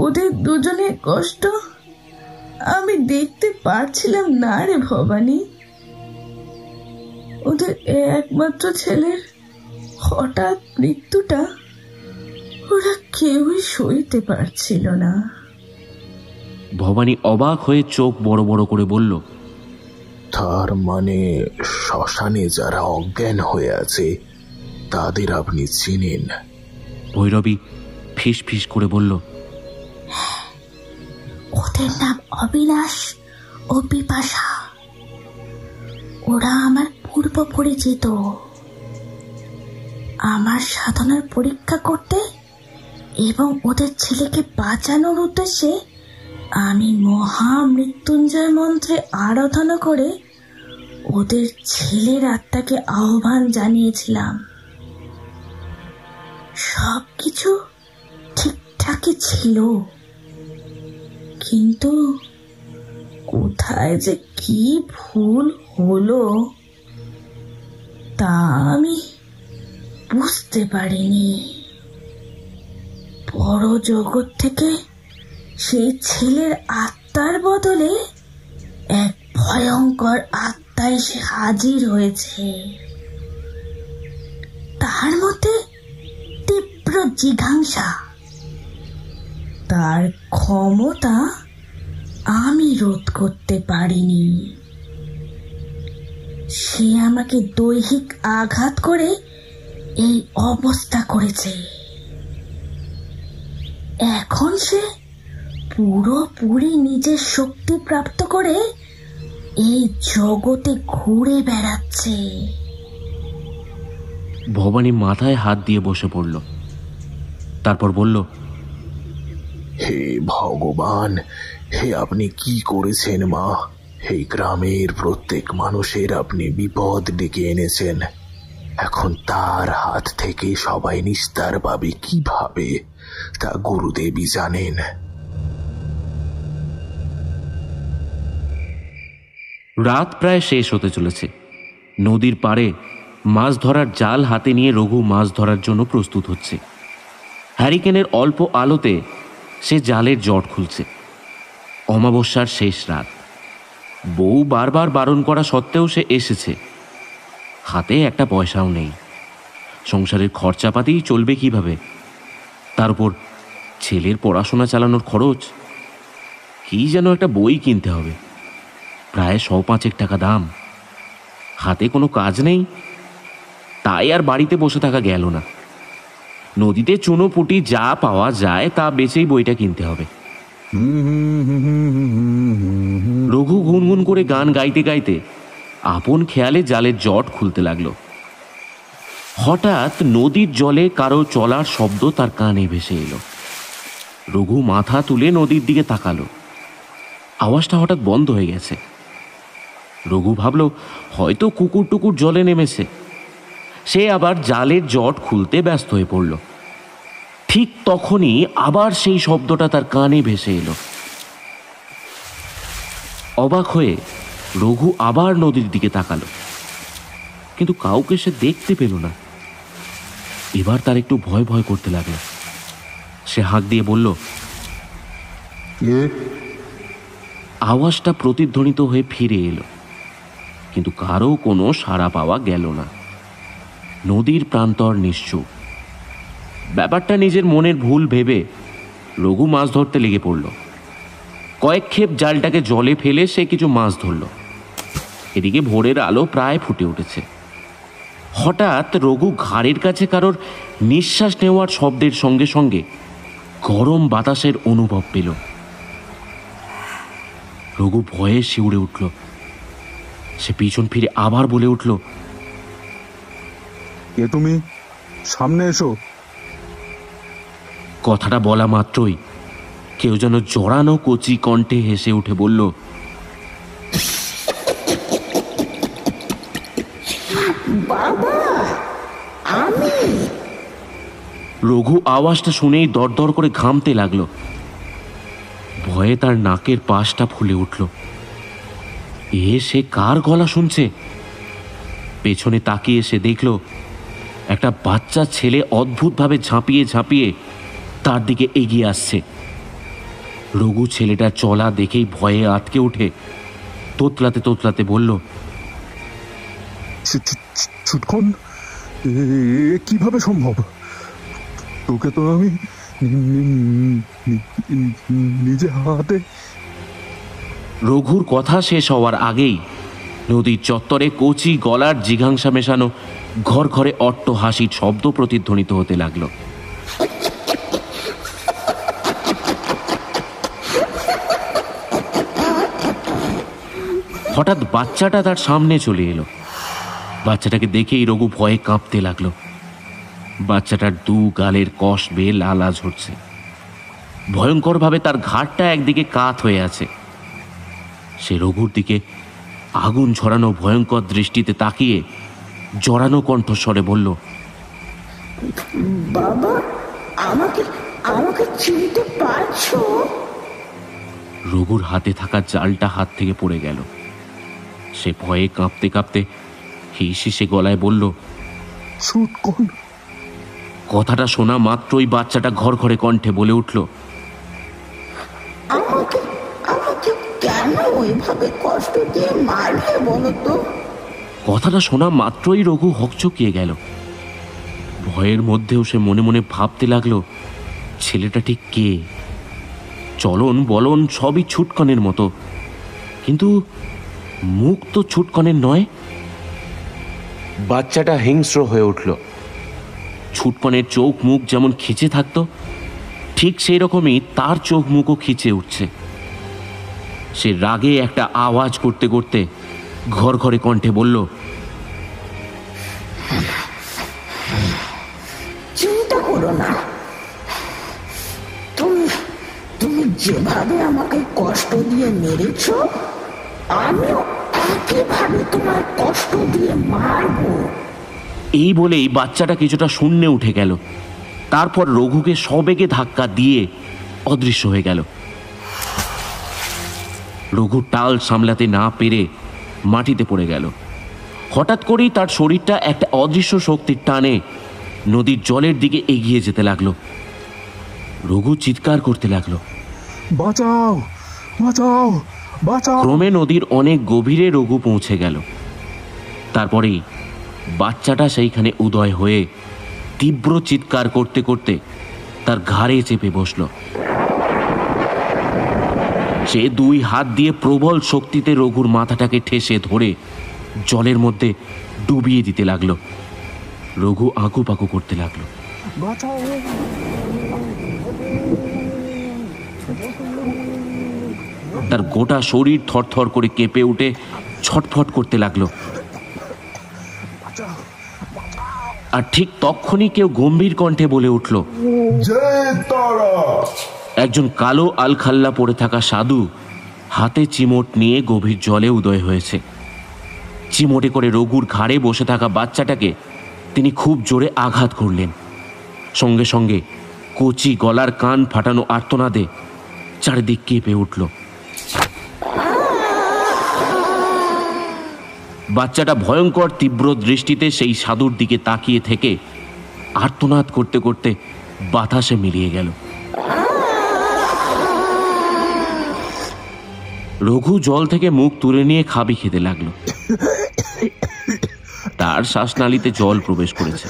ওদের দুজনের কষ্ট আমি দেখতে পারছিলাম না রে ভবানী। ওদের একমাত্র ছেলের হঠাৎ মৃত্যুটা ওরা কেউই সইতে পারছিল না। ভবানী অবাক হয়ে চোখ বড় বড় করে বলল, তার মানে শ্মশানে যারা অজ্ঞান হয়ে আছে তাদের আপনি চিনেন? ভৈরবী ফিস ফিস করে বলল, ওদের নাম অবিনাশ ও বিপাশা। ওরা আমার পূর্ব পরিচিত। আমার সাধনার পরীক্ষা করতে এবং ওদের ছেলেকে বাঁচানোর উদ্দেশ্যে আমি মহামৃত্যুঞ্জয় মন্ত্রে আরাধনা করে ওদের ছেলের আত্মাকে আহ্বান জানিয়েছিলাম। সবকিছু ঠিকঠাকই ছিল, কিন্তু কোথায় যে কি ভুল হলো তা আমি বুঝতে পারিনি। বড় জগৎ থেকে সেই ছেলের আত্মার বদলে এক ভয়ঙ্কর আত্মা এসে হাজির হয়েছে। তার মধ্যে তীব্র জিঘাংসা। তার ক্ষমতা আমি রোধ করতে পারিনি। সে আমাকে দৈহিক আঘাত করে এই অবস্থা করেছে। এখন সে পুরোপুরি নিজের শক্তি প্রাপ্ত করে এই জগতে ঘুরে বেড়াচ্ছে। ভবানী মাথায় হাত দিয়ে বসে পড়ল, তারপর বলল, হে ভগবান, হে আপনি কি করেছেন মা? এই গ্রামের প্রত্যেক মানুষের আপনি বিপদ ডেকে এনেছেন। এখন তার হাত থেকে সবাই নিস্তার পাবে কিভাবে তা গুরুদেবই জানেন। রাত প্রায় শেষ হতে চলেছে। নদীর পাড়ে মাছ ধরার জাল হাতে নিয়ে রঘু মাছ ধরার জন্য প্রস্তুত হচ্ছে। হ্যারিকেনের অল্প আলোতে সে জালের জট খুলছে। অমাবস্যার শেষ রাত। বউ বারবার বারণ করা সত্ত্বেও সে এসেছে। হাতে একটা পয়সাও নেই। সংসারের খরচাপাতি চলবে কিভাবে? তার উপর ছেলের পড়াশোনা চালানোর খরচ। কি যেন একটা বই কিনতে হবে, প্রায় 105 টাকা দাম। হাতে কোনো কাজ নেই, তাই আর বাড়িতে বসে থাকা গেল না। নদীতে চুনো পুটি যা পাওয়া যায় তা বেচেই বইটা কিনতে হবে। রঘু গুনগুন করে গান গাইতে গাইতে আপন খেয়ালে জালের জট খুলতে লাগলো। হঠাৎ নদীর জলে কারো চলার শব্দ তার কানে ভেসে এলো। রঘু মাথা তুলে নদীর দিকে তাকালো। আওয়াজটা হঠাৎ বন্ধ হয়ে গেছে। রঘু ভাবল হয়তো কুকুর টুকুর জলে নেমেছে। সে আবার জালের জট খুলতে ব্যস্ত হয়ে পড়ল। ঠিক তখনই আবার সেই শব্দটা তার কানে ভেসে এলো। অবাক হয়ে রঘু আবার নদীর দিকে তাকালো, কিন্তু কাউকে সে দেখতে পেল না। এবার তার একটু ভয় ভয় করতে লাগলো। সে হাঁক দিয়ে বলল, আওয়াজটা প্রতিধ্বনিত হয়ে ফিরে এলো, কিন্তু কারো কোনো সাড়া পাওয়া গেল না। নদীর প্রান্তর নিশ্চুপ। ব্যাপারটা নিজের মনের ভুল ভেবে রঘু মাছ ধরতে লেগে পড়ল। কয়েক ক্ষেপ জালটাকে জলে ফেলে সে কিছু মাছ ধরল। এদিকে ভোরের আলো প্রায় ফুটে উঠেছে। হঠাৎ রঘু ঘাড়ের কাছে কারোর নিঃশ্বাস নেওয়ার শব্দের সঙ্গে সঙ্গে গরম বাতাসের অনুভব পেল। রঘু ভয়ে শিউরে উঠল। সে পিছন ফিরে আবার বলে উঠল, কে তুমি? সামনে এসো। কথাটা বলা মাত্রই কেউ যেন জড়ানো কচি কণ্ঠে হেসে উঠে বলল, বাবা, আমি। রঘু আওয়াজটা শুনেই দরদর করে ঘামতে লাগলো। ভয়ে তার নাকের পাশটা ফুলে উঠল। সে কার গলা শুনছে? পেছনে তাকিয়ে সে দেখল একটা বাচ্চা ছেলে অদ্ভুতভাবে ঝাঁপিয়ে ঝাঁপিয়ে তার দিকে এগিয়ে আসছে। রঘু ছেলেটার চলা দেখেই ভয়ে আটকে উঠে তোতলাতে তোতলাতে বলল, ছুটকন, কিভাবে সম্ভব? তোকে তো আমি নিজে হাতে। রঘুর কথা শেষ হওয়ার আগেই নদীর চত্বরে কচি গলার জিঘাংসা মেশানো ঘর ঘরে অট্ট হাসির শব্দ প্রতিধ্বনিত হতে লাগলো। হঠাৎ বাচ্চাটা তার সামনে চলে এলো। বাচ্চাটাকে দেখেই রঘু ভয়ে কাঁপতে লাগলো। বাচ্চাটার দু গালের কষ বেয়ে লালা ঝরছে। ভয়ঙ্করভাবে তার ঘাড়টা একদিকে কাত হয়ে আছে। সে রঘুর দিকে আগুন ঝরানো ভয়ঙ্কর দৃষ্টিতে তাকিয়ে জড়ানো কণ্ঠস্বরে বলল, বাবা, আমাকে আমাকে চিনতে পারছো? রঘুর হাতে থাকা জালটা হাত থেকে পড়ে গেল। সে ভয়ে কাঁপতে কাঁপতে হিসিসে গলায় বলল, ছুটকন। কথাটা শোনা মাত্রই বাচ্চাটা ঘর ঘরে কণ্ঠে বলে উঠল, আমাকে আমাকে কেন ওইভাবে কষ্ট দিয়ে মারলে বলো তো? কথাটা শোনা মাত্রই রঘু হকচকিয়ে গেল। ভয়ের মধ্যেও সে মনে মনে ভাবতে লাগলো, ছেলেটা ঠিক কে? চলন বলন সবই ছুটকনের মতো, কিন্তু মুখ তো ছুটকনের নয়। বাচ্চাটা হিংস্র হয়ে উঠল। ছুটকনের চোখ মুখ যেমন খিচে থাকতো, ঠিক সেই রকমই তার চোখ মুখও খিচে উঠছে। সে রাগে একটা আওয়াজ করতে করতে ঘর ঘরে কণ্ঠে বলল, চিন্তা করো না, তুমি যেভাবে আমাকে কষ্ট দিয়ে মেরেছ, আমিও একইভাবে তোমার কষ্ট দিয়ে মারবো। এই বলেই বাচ্চাটা কিছুটা শূন্যে উঠে গেল। তারপর রঘুকে সবেগে ধাক্কা দিয়ে অদৃশ্য হয়ে গেল। রঘু টাল সামলাতে না পেরে মাটিতে পড়ে গেল। হঠাৎ করেই তার শরীরটা একটা অদৃশ্য শক্তির টানে নদীর জলের দিকে এগিয়ে যেতে লাগলো। রঘু চিৎকার করতে লাগলো, বাঁচাও, বাঁচাও, বাঁচাও। ক্রমে নদীর অনেক গভীরে রঘু পৌঁছে গেল। তারপরেই বাচ্চাটা সেইখানে উদয় হয়ে তীব্র চিৎকার করতে করতে তার ঘাড়ে চেপে বসল। সে দুই হাত দিয়ে প্রবল শক্তিতে রঘুর মাথাটাকে ঠেসে ধরে জলের মধ্যে ডুবিয়ে দিতে লাগলো। রঘু আঁকুপাকু করতে লাগলো। বাঁচাও। তার গোটা শরীর থরথর করে কেঁপে উঠে ছটফট করতে লাগলো। আর ঠিক তখনই কেউ গম্ভীর কণ্ঠে বলে উঠল, একজন কালো আলখাল্লা পরে থাকা সাধু হাতে চিমট নিয়ে গভীর জলে উদয় হয়েছে। চিমটে করে রঘুর ঘাড়ে বসে থাকা বাচ্চাটাকে তিনি খুব জোরে আঘাত করলেন। সঙ্গে সঙ্গে কচি গলার কান ফাটানো আর্তনাদে চারিদিক কেঁপে উঠল। বাচ্চাটা ভয়ঙ্কর তীব্র দৃষ্টিতে সেই সাধুর দিকে তাকিয়ে থেকে আর্তনাদ করতে করতে বাতাসে মিলিয়ে গেল। রঘু জল থেকে মুখ তুলে নিয়ে খাবি খেতে লাগলো। তার শ্বাসনালীতে জল প্রবেশ করেছে।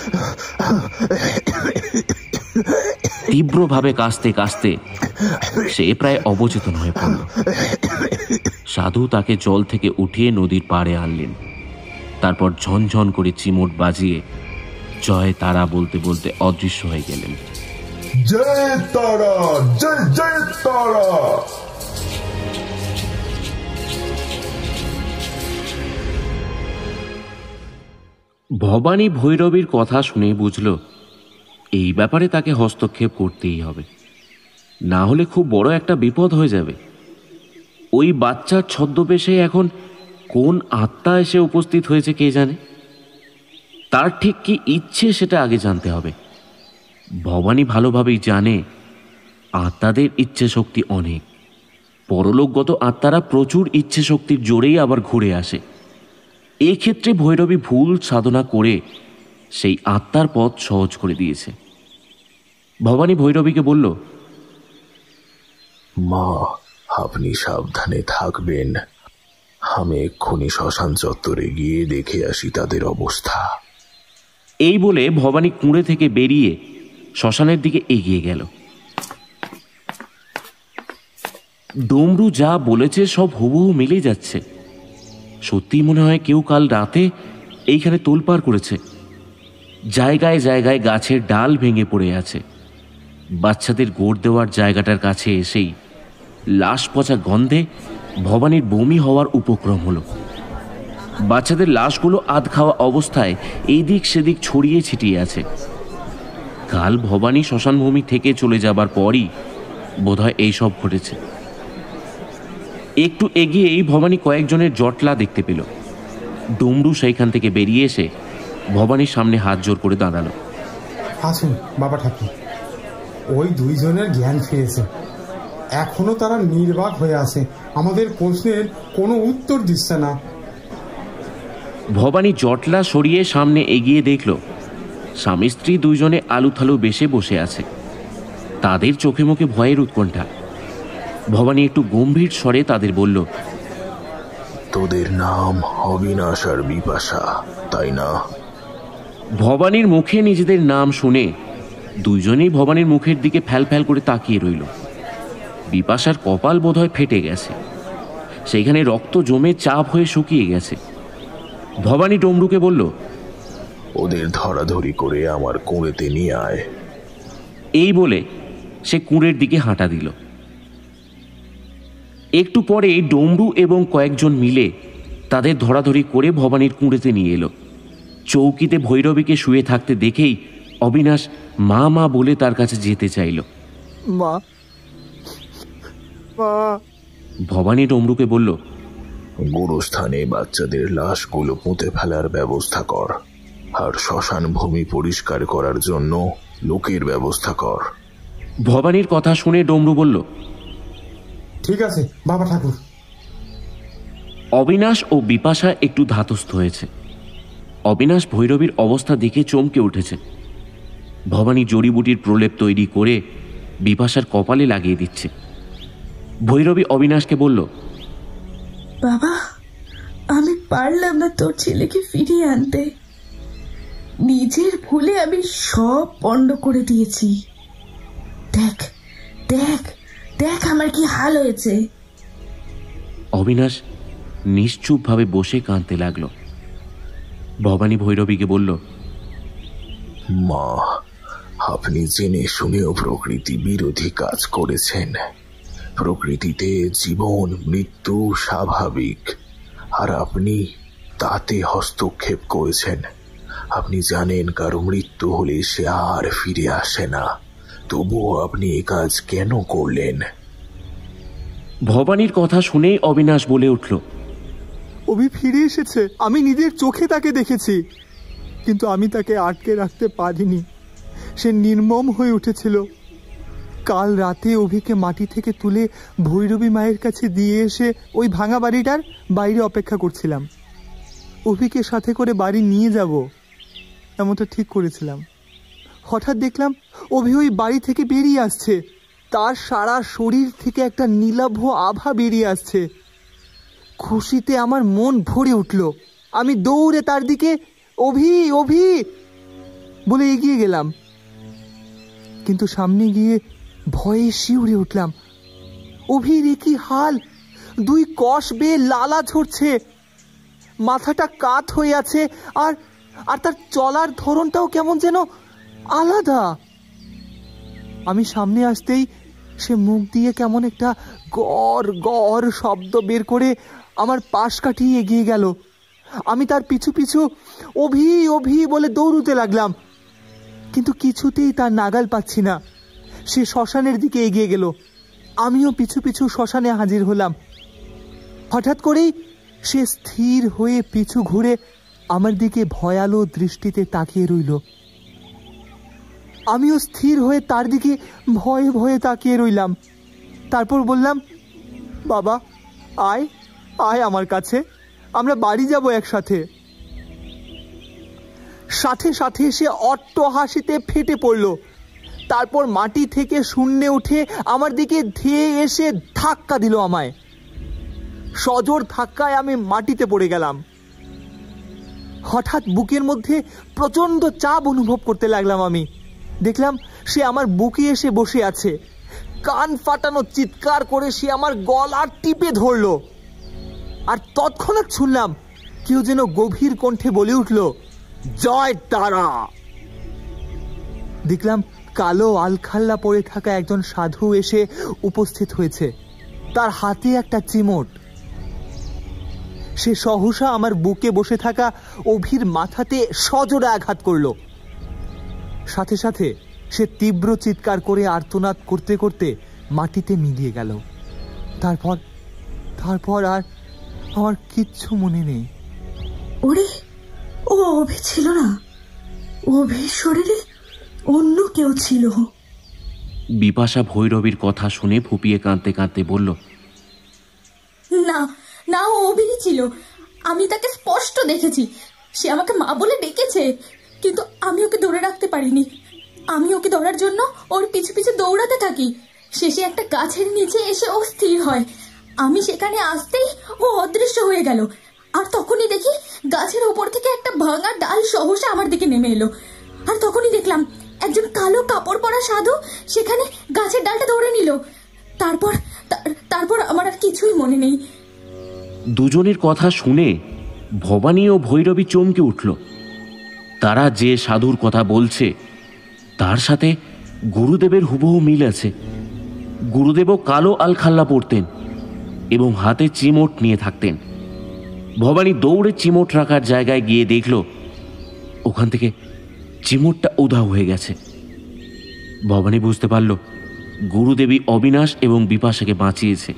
তীব্রভাবে কাশতে কাশতে সে প্রায় অবচেতন হয়ে পড়ল। সাধু তাকে জল থেকে উঠিয়ে নদীর পাড়ে আনলেন। তারপর ঝনঝন করে চিমট বাজিয়ে জয় তারা বলতে বলতে অদৃশ্য হয়ে গেলেন। জয় তারা, জয় জয় তারা। ভবানী ভৈরবীর কথা শুনে বুঝল এই ব্যাপারে তাকে হস্তক্ষেপ করতেই হবে, না হলে খুব বড় একটা বিপদ হয়ে যাবে। ওই বাচ্চার ছদ্মবেশে এখন কোন আত্মা এসে উপস্থিত হয়েছে কে জানে। তার ঠিক কি ইচ্ছে সেটা আগে জানতে হবে। ভবানী ভালোভাবেই জানে আত্মাদের ইচ্ছে শক্তি অনেক। পরলোকগত আত্মারা প্রচুর ইচ্ছে শক্তির জোরেই আবার ঘুরে আসে। এক্ষেত্রে ভৈরবী ভুল সাধনা করে সেই আত্মার পথ সহজ করে দিয়েছে। ভবানী ভৈরবীকে বলল, মা, আপনি সাবধানে থাকবেন। আমি এক্ষুনি শ্মশান চত্বরে গিয়ে দেখে আসি তাদের অবস্থা। এই বলে ভবানী কুঁড়ে থেকে বেরিয়ে শ্মশানের দিকে এগিয়ে গেল। ডমরু যা বলেছে সব হুবহু মিলে যাচ্ছে। সত্যিই মনে হয় কেউ কাল রাতে এইখানে তোলপাড় করেছে। জায়গায় জায়গায় গাছের ডাল ভেঙে পড়ে আছে। বাচ্চাদের গোড় দেওয়ার জায়গাটার কাছে এসেই লাশ পচা গন্ধে ভবানীর বমি হওয়ার উপক্রম হলো। বাচ্চাদের লাশগুলো আধ খাওয়া অবস্থায় এই দিক সেদিক ছড়িয়ে ছিটিয়ে আছে। কাল ভবানী শ্মশানভূমি থেকে চলে যাবার পরই বোধহয় এইসব ঘটেছে। একটু এগিয়েই ভবানী কয়েকজনের জটলা দেখতে পেল। ডমরু সেইখান থেকে বেরিয়ে এসে ভবানীর সামনে হাত জোর করে দাঁড়ালো। আসুন বাবা ঠাকুর, ওই দুইজনের জ্ঞান ফিরেছে, এখনো তারা নির্বাক হয়ে আছে, আমাদের প্রশ্নের কোনো উত্তর দিচ্ছে না। ভবানী জটলা সরিয়ে সামনে এগিয়ে দেখল স্বামী স্ত্রী দুইজনে আলুথালু বেশে বসে আছে। তাদের চোখে মুখে ভয়ের উৎকণ্ঠা। ভবানী একটু গম্ভীর স্বরে তাদের বলল, তোদের নাম অবিনাশ আর বিপাশা, তাই না? ভবানীর মুখে নিজেদের নাম শুনে দুইজনেই ভবানীর মুখের দিকে ফ্যাল ফ্যাল করে তাকিয়ে রইল। বিপাশার কপাল বোধহয় ফেটে গেছে, সেইখানে রক্ত জমে চাপ হয়ে শুকিয়ে গেছে। ভবানী ডমরুকে বলল, ওদের ধরাধরি করে আমার কুঁড়েতে নিয়ে আয়। এই বলে সে কুঁড়ের দিকে হাঁটা দিল। একটু পরে ডমরু এবং কয়েকজন মিলে তাদের ধরাধরি করে ভবানীর কুঁড়েতে নিয়ে এলো। চৌকিতে ভৈরবীকে শুয়ে থাকতে দেখেই অবিনাশ মা মা বলে তার কাছে যেতে চাইল। মা, মা। ভবানী ডমরুকে বলল, গোরস্থানে বাচ্চাদের লাশগুলো পুঁতে ফেলার ব্যবস্থা কর, আর শ্মশান ভূমি পরিষ্কার করার জন্য লোকের ব্যবস্থা কর। ভবানীর কথা শুনে ডমরু বলল, ঠিক আছে বাবা ঠাকুর। অবিনাশ ও বিপাশা একটু ধাতস্থ হয়েছে। অবিনাশ ভৈরবীর অবস্থা দেখে চমকে উঠেছে। ভবানী জড়িবুটির প্রলেপ তৈরি করে বিপাশার কপালে লাগিয়ে দিচ্ছে। ভৈরবী অবিনাশকে বলল, বাবা, আমি পারলাম না তোর ছেলেকে ফিরিয়ে আনতে। নিজের ভুলে আমি সব পণ্ড করে দিয়েছি। দেখ দেখ দেখ আমার কি হাল হয়েছে। অবিনাশ নিশ্চুপভাবে বসে কাঁদতে লাগল। ভবানী ভৈরবীকে বলল, মা, আপনি জেনে শুনেও প্রকৃতি বিরোধী কাজ করেছেন। প্রকৃতিতে জীবন মৃত্যু স্বাভাবিক, আর আপনি তাতে হস্তক্ষেপ করেছেন। আপনি জানেন কারো মৃত্যু হলে সে আর ফিরে আসে না, তবুও আপনি এ কাজ কেন করলেন? ভবানীর কথা শুনেই অবিনাশ বলে উঠল, অভি ফিরে এসেছে, আমি নিজের চোখে তাকে দেখেছি, কিন্তু আমি তাকে আটকে রাখতে পারিনি। সে নির্মম হয়ে উঠেছিল। কাল রাতে অভিকে মাটি থেকে তুলে ভৈরবী মায়ের কাছে দিয়ে এসে ওই ভাঙা বাড়িটার বাইরে অপেক্ষা করছিলাম। অভিকে সাথে করে বাড়ি নিয়ে যাব এমনটা ঠিক করেছিলাম। হঠাৎ দেখলাম অভি ওই বাড়ি থেকে বেরিয়ে আসছে। তার সারা শরীর থেকে একটা নীলাভ আভা বেরিয়ে আসছে। খুশিতে আমার মন ভরে উঠল। আমি দৌড়ে তার দিকে অভি অভি বলে এগিয়ে গেলাম, কিন্তু সামনে গিয়ে ভয়ে শিউরে উঠলাম। অভির কি হাল! দুই কষ বেয়ে লালা ঝরছে, মাথাটা কাত হয়ে আছে, আর আর তার চলার ধরনটাও কেমন যেন আলাদা। আমি সামনে আসতেই সে মুখ দিয়ে কেমন একটা গড় গড় শব্দ বের করে আমার পাশ কাটিয়ে এগিয়ে গেল। আমি তার পিছু পিছু অভি অভি বলে দৌড়ুতে লাগলাম, কিন্তু কিছুতেই তার নাগাল পাচ্ছি না। সে শ্মশানের দিকে এগিয়ে গেল, আমিও পিছু পিছু শ্মশানে হাজির হলাম। হঠাৎ করেই সে স্থির হয়ে পিছু ঘুরে আমার দিকে ভয়ালো দৃষ্টিতে তাকিয়ে রইল। আমিও স্থির হয়ে তার দিকে ভয়ে ভয়ে তাকিয়ে রইলাম। তারপর বললাম, বাবা আয় আয় আমার কাছে, আমরা বাড়ি যাব একসাথে। সাথে সাথে সে অট্ট হাসিতে ফেটে পড়ল। তারপর মাটি থেকে শূন্যে উঠে আমার দিকে ধেয়ে এসে ধাক্কা দিল আমায়। সজোর ধাক্কায় আমি মাটিতে পড়ে গেলাম। হঠাৎ বুকের মধ্যে প্রচন্ড চাপ অনুভব করতে লাগলাম। আমি দেখলাম সে আমার বুকে এসে বসে আছে। কান ফাটানো চিৎকার করে সে আমার গলা টিপে ধরল, আর তৎক্ষণাৎ শুনলাম কেউ যেন গভীর কণ্ঠে বলে উঠল, জয় তারা। দেখলাম কালো আলখাল্লা পরে থাকা একজন সাধু এসে উপস্থিত হয়েছে। তার হাতে একটা চিমট। সে সহসা আমার বুকে বসে থাকা অভির মাথাতে সজোরে আঘাত করল। সাথে সাথে সে তীব্র চিৎকার করে আর্তনাদ করতে করতে মাটিতে মিলিয়ে গেল। তারপর আর আমার কিচ্ছু মনে নেই। ওরে, ও অভি ছিল না, অভির শরীরে অন্য কেউ ছিল। বিপাশা ভৈরবীর কথা শুনে ফুপিয়ে কাঁদতে কাঁদতে বলল, না না, ও অভি ছিল। আমি তাকে স্পষ্ট দেখেছি। সে আমাকে মা বলে ডেকেছে, কিন্তু আমি ওকে ধরে রাখতে পারিনি। আমি ওকে ধরার জন্য ওর পিছু পিছু দৌড়াতে থাকি। শেষে একটা গাছের নিচে এসে ও স্থির হয়। আমি সেখানে আসতেই ও অদৃশ্য হয়ে গেল। আর তখনই দেখি গাছের ওপর থেকে একটা ভাঙা ডাল সহসা আমার দিকে নেমে এলো। আর তখনই দেখলাম একজন কালো কাপড় পরা সাধু সেখানে গাছের ডালটা ধরে নিল। তারপর আমার আর কিছুই মনে নেই। দুজনের কথা শুনে ভবানী ও ভৈরবী চমকে উঠল। তারা যে সাধুর কথা বলছে তার সাথে গুরুদেবের হুবহু মিল আছে। গুরুদেবও কালো আলখাল্লা পরতেন এবং হাতে চিমট নিয়ে থাকতেন। ভবানী দৌড়ে চিমট রাখার জায়গায় গিয়ে দেখল ওখান থেকে চিমটটা উধাও হয়ে গেছে। ভবানী বুঝতে পারল গুরুদেবী অবিনাশ এবং বিপাশাকে বাঁচিয়েছে।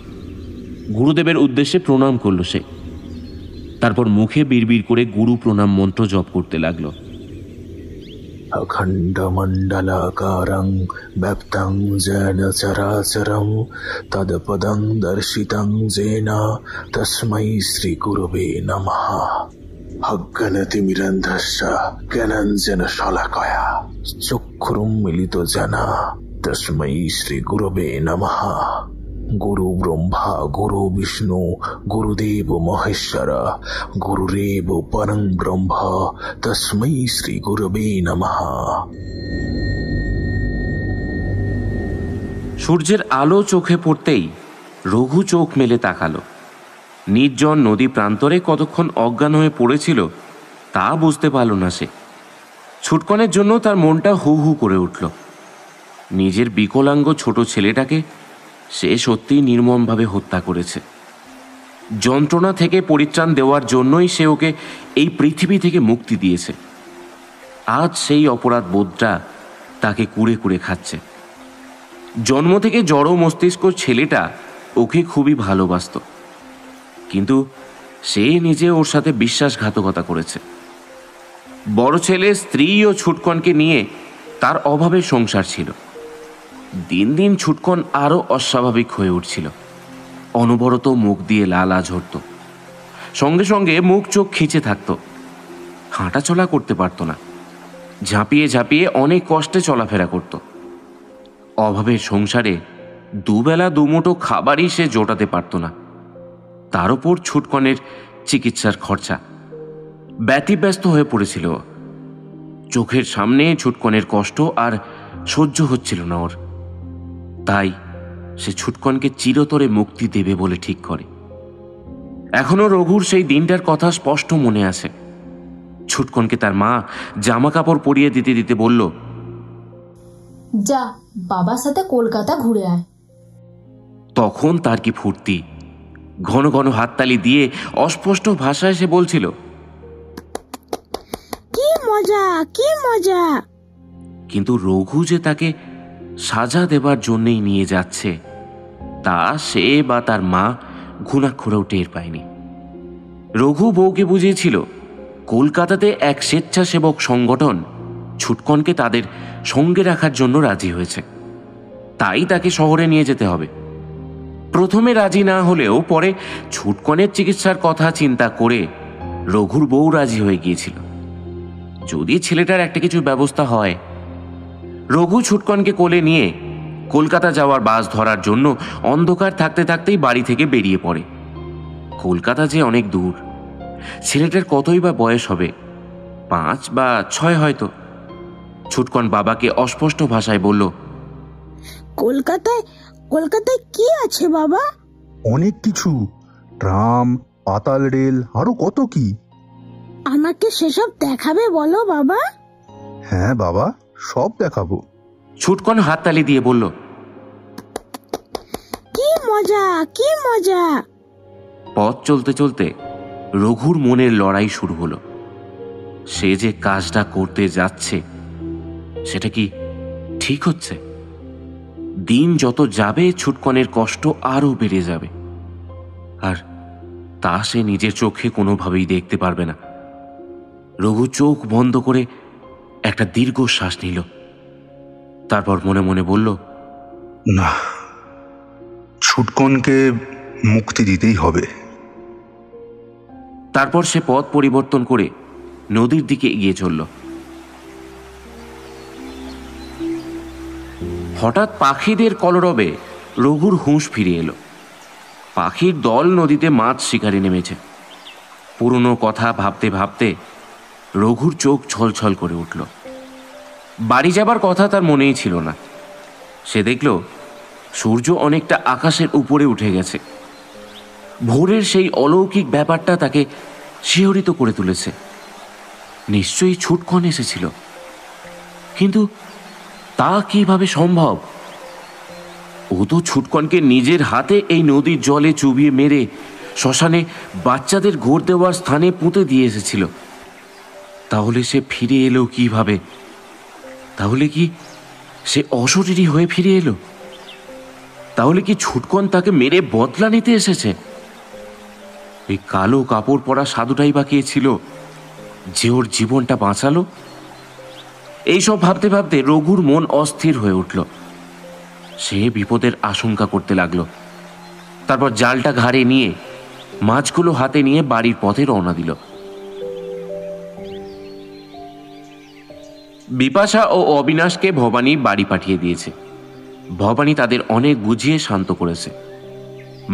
গুরুদেবের উদ্দেশ্যে প্রণাম করল সে। তারপর মুখে বিড়বিড় করে গুরু প্রণাম মন্ত্র জপ করতে লাগল। अखंड मंडलाकारं व्याप्तं येन चराचरं तत्पदं दर्शितं येन तस्मै श्री गुरवे नमः। अज्ञानतिमिरन्धस्य ज्ञानाञ्जन शलाकया चक्षुरुन्मीलितं येन तस्मै श्री गुरवे नमः। गुरु ब्रह्मा गुरु विष्णु गुरुदेव महेश्वर गुरुरेव परं ब्रह्म तस्मै श्री गुरवे नमः। সূর্যের আলো চোখে পড়তেই রঘু চোখ মেলে তাকালো। নির্জন নদী প্রান্তরে কতক্ষণ অজ্ঞান হয়ে পড়েছিল তা বুঝতে পারল না সে। ছুটকনের জন্য তার মনটা হু হু করে উঠল। নিজের বিকলাঙ্গ ছোট ছেলেটাকে সে সত্যিই নির্মমভাবে হত্যা করেছে। যন্ত্রণা থেকে পরিত্রাণ দেওয়ার জন্যই সে ওকে এই পৃথিবী থেকে মুক্তি দিয়েছে। আজ সেই অপরাধ বোধটা তাকে কুড়ে কুড়ে খাচ্ছে। জন্ম থেকে জড় মস্তিষ্ক ছেলেটা ওকে খুবই ভালোবাসত, কিন্তু সে নিজে ওর সাথে বিশ্বাসঘাতকতা করেছে। বড় ছেলে স্ত্রী ও ছুটকনকে নিয়ে তার অভাবের সংসার ছিল। দিন দিন ছুটকন আরো অস্বাভাবিক হয়ে উঠছিল। অনবরত মুখ দিয়ে লালা ঝরত, সঙ্গে সঙ্গে মুখ চোখ খিচে থাকত। হাঁটাচলা করতে পারত না, ঝাঁপিয়ে ঝাঁপিয়ে অনেক কষ্টে চলাফেরা করত। অভাবের সংসারে দুবেলা দুমুঠো খাবারই সে জোটাতে পারত না। তার উপর ছুটকনের চিকিৎসার খরচা। ব্যতিব্যস্ত হয়ে পড়েছিল। চোখের সামনে ছুটকনের কষ্ট আর সহ্য হচ্ছিল না ওর। তাই সে ছুটকনকে চিরতরে মুক্তি দেবে বলে ঠিক করে। এখনো রঘুর সেই দিনটার কথা স্পষ্ট মনে আছে। ছুটকনকে তার মা জামা কাপড় পরিয়ে দিতে দিতে বলল, যা বাবার সাথে কলকাতা ঘুরে আয়। তখন তার কি ফুর্তি! ঘন ঘন হাততালি দিয়ে অস্পষ্ট ভাষায় সে বলছিল, কি মজা কি মজা। কিন্তু রঘু যে তাকে সাজা দেবার জন্যই নিয়ে যাচ্ছে তা সে বা তার মা ঘুণাক্ষরেও টের পায়নি। রঘু বউকে বুঝিয়েছিল কলকাতাতে এক স্বেচ্ছাসেবক সংগঠন ছুটকনকে তাদের সঙ্গে রাখার জন্য রাজি হয়েছে, তাই তাকে শহরে নিয়ে যেতে হবে। প্রথমে রাজি না হলেও পরে ছুটকনের চিকিৎসার কথা চিন্তা করে রঘুর বউ রাজি হয়ে গিয়েছিল। যদি ছেলেটার একটা কিছু ব্যবস্থা হয়। রঘু ছুটকনকে কোলে নিয়ে কলকাতা যাওয়ার বাস ধরার জন্য অন্ধকার থাকতে থাকতেই বাড়ি থেকে বেরিয়ে পড়ে। কলকাতা যে অনেক দূর। ছেলেটার কতই বা বয়স হবে, 5 বা 6 হয়তো। ছুটকন বাবাকে অস্পষ্ট ভাষায় বলল, কলকাতায় কলকাতায় কি আছে বাবা? অনেক কিছু, ট্রাম, পাতাল রেল, আরো কত কি। আমাকে সেসব দেখাবে বলো বাবা। হ্যাঁ বাবা, সব দেখাবো। ছুটকন হাততালি দিয়ে বলল, কি মজা কি মজা। পথ চলতে চলতে রঘুর মনের লড়াই শুরু হলো। সে যে কাজটা করতে যাচ্ছে সেটা কি ঠিক হচ্ছে? দিন যত যাবে ছুটকনের কষ্ট আরো বেড়ে যাবে, আর তা সে নিজের চোখে কোনোভাবেই দেখতে পারবে না। রঘু চোখ বন্ধ করে একটা দীর্ঘশ্বাস নিল। তারপর মনে মনে বলল, না, ছুটকনকে মুক্তি দিতেই হবে। তারপর সে পথ পরিবর্তন করে নদীর দিকে এগিয়ে চলল। হঠাৎ পাখিদের কলরবে রঘুর হুঁশ ফিরে এলো। পাখির দল নদীতে মাছ শিকারে নেমেছে। পুরনো কথা ভাবতে ভাবতে রঘুর চোখ ছলছল করে উঠল। বাড়ি যাবার কথা তার মনেই ছিল না। সে দেখল সূর্য অনেকটা আকাশের উপরে উঠে গেছে। ভোরের সেই অলৌকিক ব্যাপারটা তাকে শিহরিত করে তুলেছে। নিশ্চয়ই ছুটকন এসেছিল, কিন্তু তা কিভাবে সম্ভব? ও তো ছুটকনকে নিজের হাতে এই নদীর জলে চুবিয়ে মেরে শ্মশানে বাচ্চাদের ঘোর দেওয়ার স্থানে পুঁতে দিয়ে এসেছিল। তাহলে সে ফিরে এলো কিভাবে? তাহলে কি সে অশরীরী হয়ে ফিরে এলো? তাহলে কি ছুটকন তাকে মেরে বদলা নিতে এসেছে? এই কালো কাপড় পরা সাধুটাই বা কে ছিল যে ওর জীবনটা বাঁচালো? এইসব ভাবতে ভাবতে রঘুর মন অস্থির হয়ে উঠল। সে বিপদের আশঙ্কা করতে লাগলো। তারপর জালটা ঘাড়ে নিয়ে মাছগুলো হাতে নিয়ে বাড়ির পথে রওনা দিল। বিপাশা ও অবিনাশকে ভবানী বাড়ি পাঠিয়ে দিয়েছে। ভবানী তাদের অনেক বুঝিয়ে শান্ত করেছে।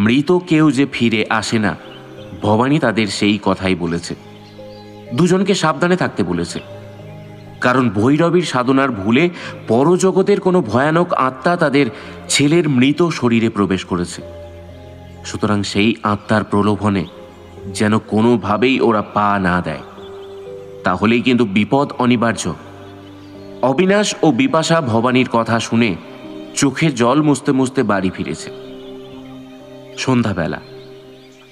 মৃত কেউ যে ফিরে আসে না, ভবানী তাদের সেই কথাই বলেছে। দুজনকে সাবধানে থাকতে বলেছে, কারণ ভৈরবীর সাধনার ভুলে পরজগতের কোনো ভয়ানক আত্মা তাদের ছেলের মৃত শরীরে প্রবেশ করেছে। সুতরাং সেই আত্মার প্রলোভনে যেন কোনোভাবেই ওরা পা না দেয়, তাহলেই কিন্তু বিপদ অনিবার্য। অবিনাশ ও বিপাশা ভবানীর কথা শুনে চোখের জল মুছতে মুছতে বাড়ি ফিরেছে। সন্ধ্যাবেলা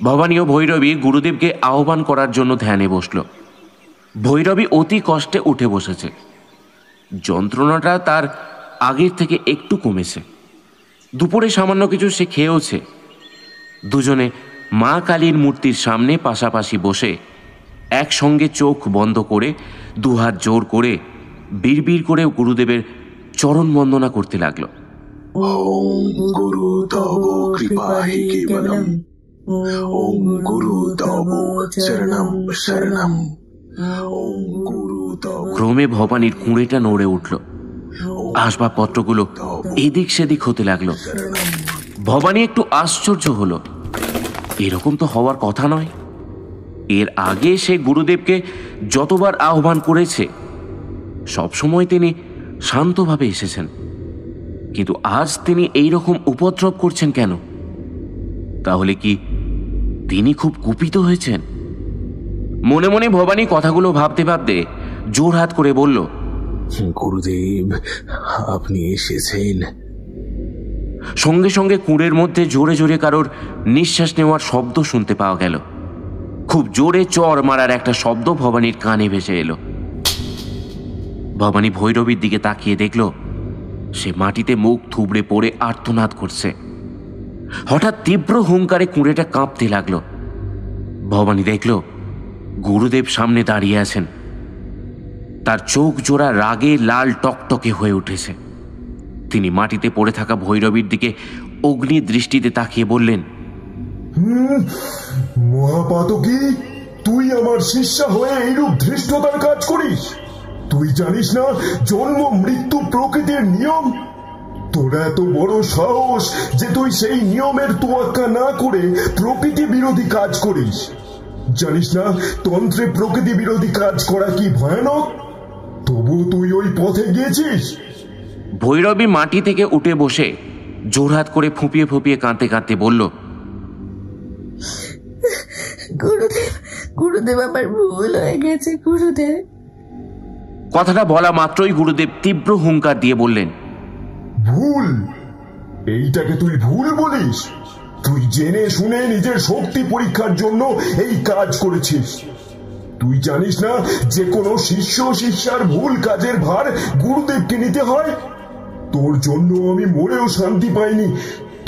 ভবানী ও ভৈরবী গুরুদেবকে আহ্বান করার জন্য ধ্যানে বসল। ভৈরবী অতি কষ্টে উঠে বসেছে। যন্ত্রণাটা তার আগের থেকে একটু কমেছে। দুপুরে সামান্য কিছু সে খেয়েওছে। দুজনে মা কালীর মূর্তির সামনে পাশাপাশি বসে একসঙ্গে চোখ বন্ধ করে দুহাত জোর করে বিড়বিড় করে গুরুদেবের চরণ বন্দনা করতে লাগলো। ওম গুরু তব কৃপাহি কেবলম, ওম গুরু তব চরণম শরণম, ওম গুরু তব। ক্রমে ভবানীর কুঁড়েটা নড়ে উঠল। আসবাবপত্রগুলো এদিক সেদিক হতে লাগলো। ভবানী একটু আশ্চর্য হলো। এরকম তো হওয়ার কথা নয়। এর আগে সে গুরুদেবকে যতবার আহ্বান করেছে সবসময় তিনি শান্তভাবে এসেছেন, কিন্তু আজ তিনি এই রকম উপদ্রব করছেন কেন? তাহলে কি তিনি খুব কুপিত হয়েছেন? মনে মনে ভবানী কথাগুলো ভাবতে ভাবতে জোরহাত করে বলল, গুরুদেব, আপনি এসেছেন। সঙ্গে সঙ্গে কুঁড়ের মধ্যে জোরে জোরে কারোর নিঃশ্বাস নেওয়ার শব্দ শুনতে পাওয়া গেল। খুব জোরে চড় মারার একটা শব্দ ভবানীর কানে ভেসে এলো। ভবানী ভৈরবীর দিকে তাকিয়ে দেখল সে মাটিতে মুখ থুবড়ে পড়ে আর্তনাদ করছে। হঠাৎ তীব্র হুঙ্কারে কুঁড়েটা কাঁপতে লাগলো। ভবানী দেখল গুরুদেব সামনে দাঁড়িয়ে আছেন। তার চোখ জোড়া রাগে লাল টকটকে হয়ে উঠেছে। তিনি মাটিতে পড়ে থাকা ভৈরবীর দিকে অগ্নি দৃষ্টিতে তাকিয়ে বললেন, মহাপাতকী, তুই আমার শিষ্যা হয়ে এইরূপ ধৃষ্টতার কাজ করিস? তুই জানিস না জন্ম মৃত্যু প্রকৃতির নিয়ম? তোরা এত বড় সাহস যে তুই সেই নিয়মের তোয়াক্কা না করে প্রকৃতি বিরোধী কাজ করিস? জানিস না তন্ত্রে প্রকৃতি বিরোধী কাজ করা কি ভয়ানক? তবু তুই ওই পথে গিয়েছিস। ভৈরবী মাটি থেকে উঠে বসে জোরহাত করে ফুঁপিয়ে ফুঁপিয়ে কাঁদতে কাঁদতে বলল, গুরুদেব, গুরুদেব, আমার ভুল হয়ে গেছে গুরুদেব। কথাটা বলা মাত্রই গুরুদেব তীব্র হুঙ্কার দিয়ে বললেন, ভুল? এইটাকে তুই ভুল বলিস? তুই জেনে শুনে নিজের শক্তি পরীক্ষার জন্য এই কাজ করেছিস। তুই জানিস না যে কোনো শিষ্য শিষ্যার ভুল কাজের ভার গুরুদেবকে নিতে হয়? তোর জন্য আমি মরেও শান্তি পাইনি।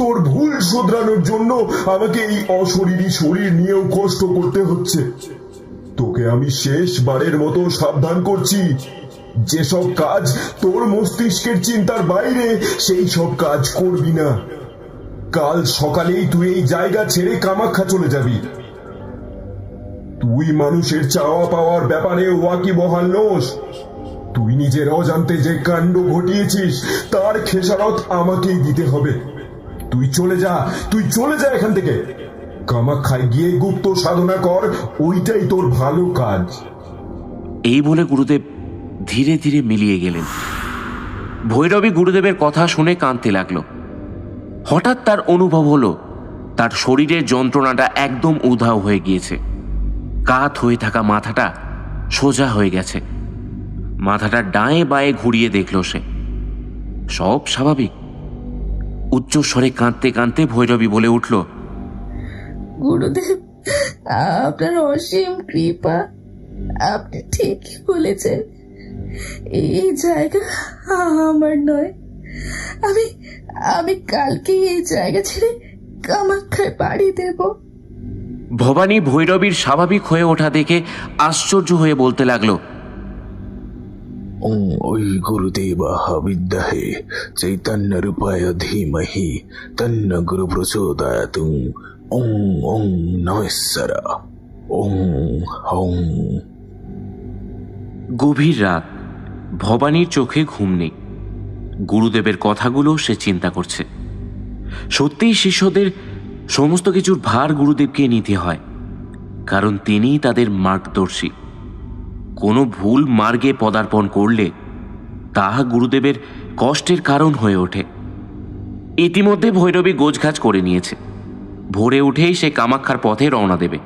তোর ভুল শোধরানোর জন্য আমাকে এই অশরীরী শরীর নিয়েও কষ্ট করতে হচ্ছে। তোকে আমি শেষবারের মতো সাবধান করছি, যেসব কাজ তোর মস্তিষ্কের চিন্তার বাইরে সেই সব কাজ করবি না। কাল সকালেই তুই এই জায়গা ছেড়ে কামাখ্যা চলে যাবি। তুই মানুষের চাওয়া পাওয়ার ব্যাপারে ওয়াকিবহাল নোস। তুই নিজের অজান্তে যে কাণ্ড ঘটিয়েছিস তার খেসারত আমাকেই দিতে হবে। তুই চলে যা এখান থেকে। কামাখ্যায় গিয়ে গুপ্ত সাধনা কর, ওইটাই তোর ভালো কাজ। এই বলে গুরুদেব ধীরে ধীরে মিলিয়ে গেলেন। ভৈরবী গুরুদেবের কথা শুনে কাঁদতে লাগলো। হঠাৎ তার অনুভব হলো তার শরীরের যন্ত্রণাটা একদম উধাও হয়ে গিয়েছে। কাত হয়ে থাকা মাথাটা সোজা হয়ে গেছে। মাথাটা ডায়ে বায়ে ঘুরিয়ে দেখল সে, সব স্বাভাবিক। উচ্চস্বরে কাঁদতে কাঁদতে ভৈরবী বলে উঠল, গুরুদেব, আপনার অসীম কৃপা। আপনি ঠিকই বলেছেন, এই জায়গা আমার নয়। আমি কালকে এই জায়গা ছেড়ে কামাখ্যায় পাড়ি দেব। ভবানী ভৈরবীর স্বাভাবিক হয়ে ওঠা দেখে আশ্চর্য হয়ে বলতে লাগলো, ওই গুরুদেবাহ বিদ্মহে চৈতন্য রূপায় ধীমহি তন্ন গুরু প্রচোদয়াৎ। ওং ওং নমঃ ওং ওং। গভীর রাত, ভবানীর চোখে ঘুম নেই। গুরুদেবের কথাগুলো সে চিন্তা করছে। সত্যিই শিষ্যদের সমস্ত কিছুর ভার গুরুদেবকে নিতে হয়, কারণ তিনিই তাদের মার্গদর্শী। কোনো ভুল মার্গে পদার্পণ করলে তাহা গুরুদেবের কষ্টের কারণ হয়ে ওঠে। ইতিমধ্যে ভৈরবী গোছগাছ করে নিয়েছে। ভোরে উঠেই সে কামাখ্যার পথে রওনা দেবে।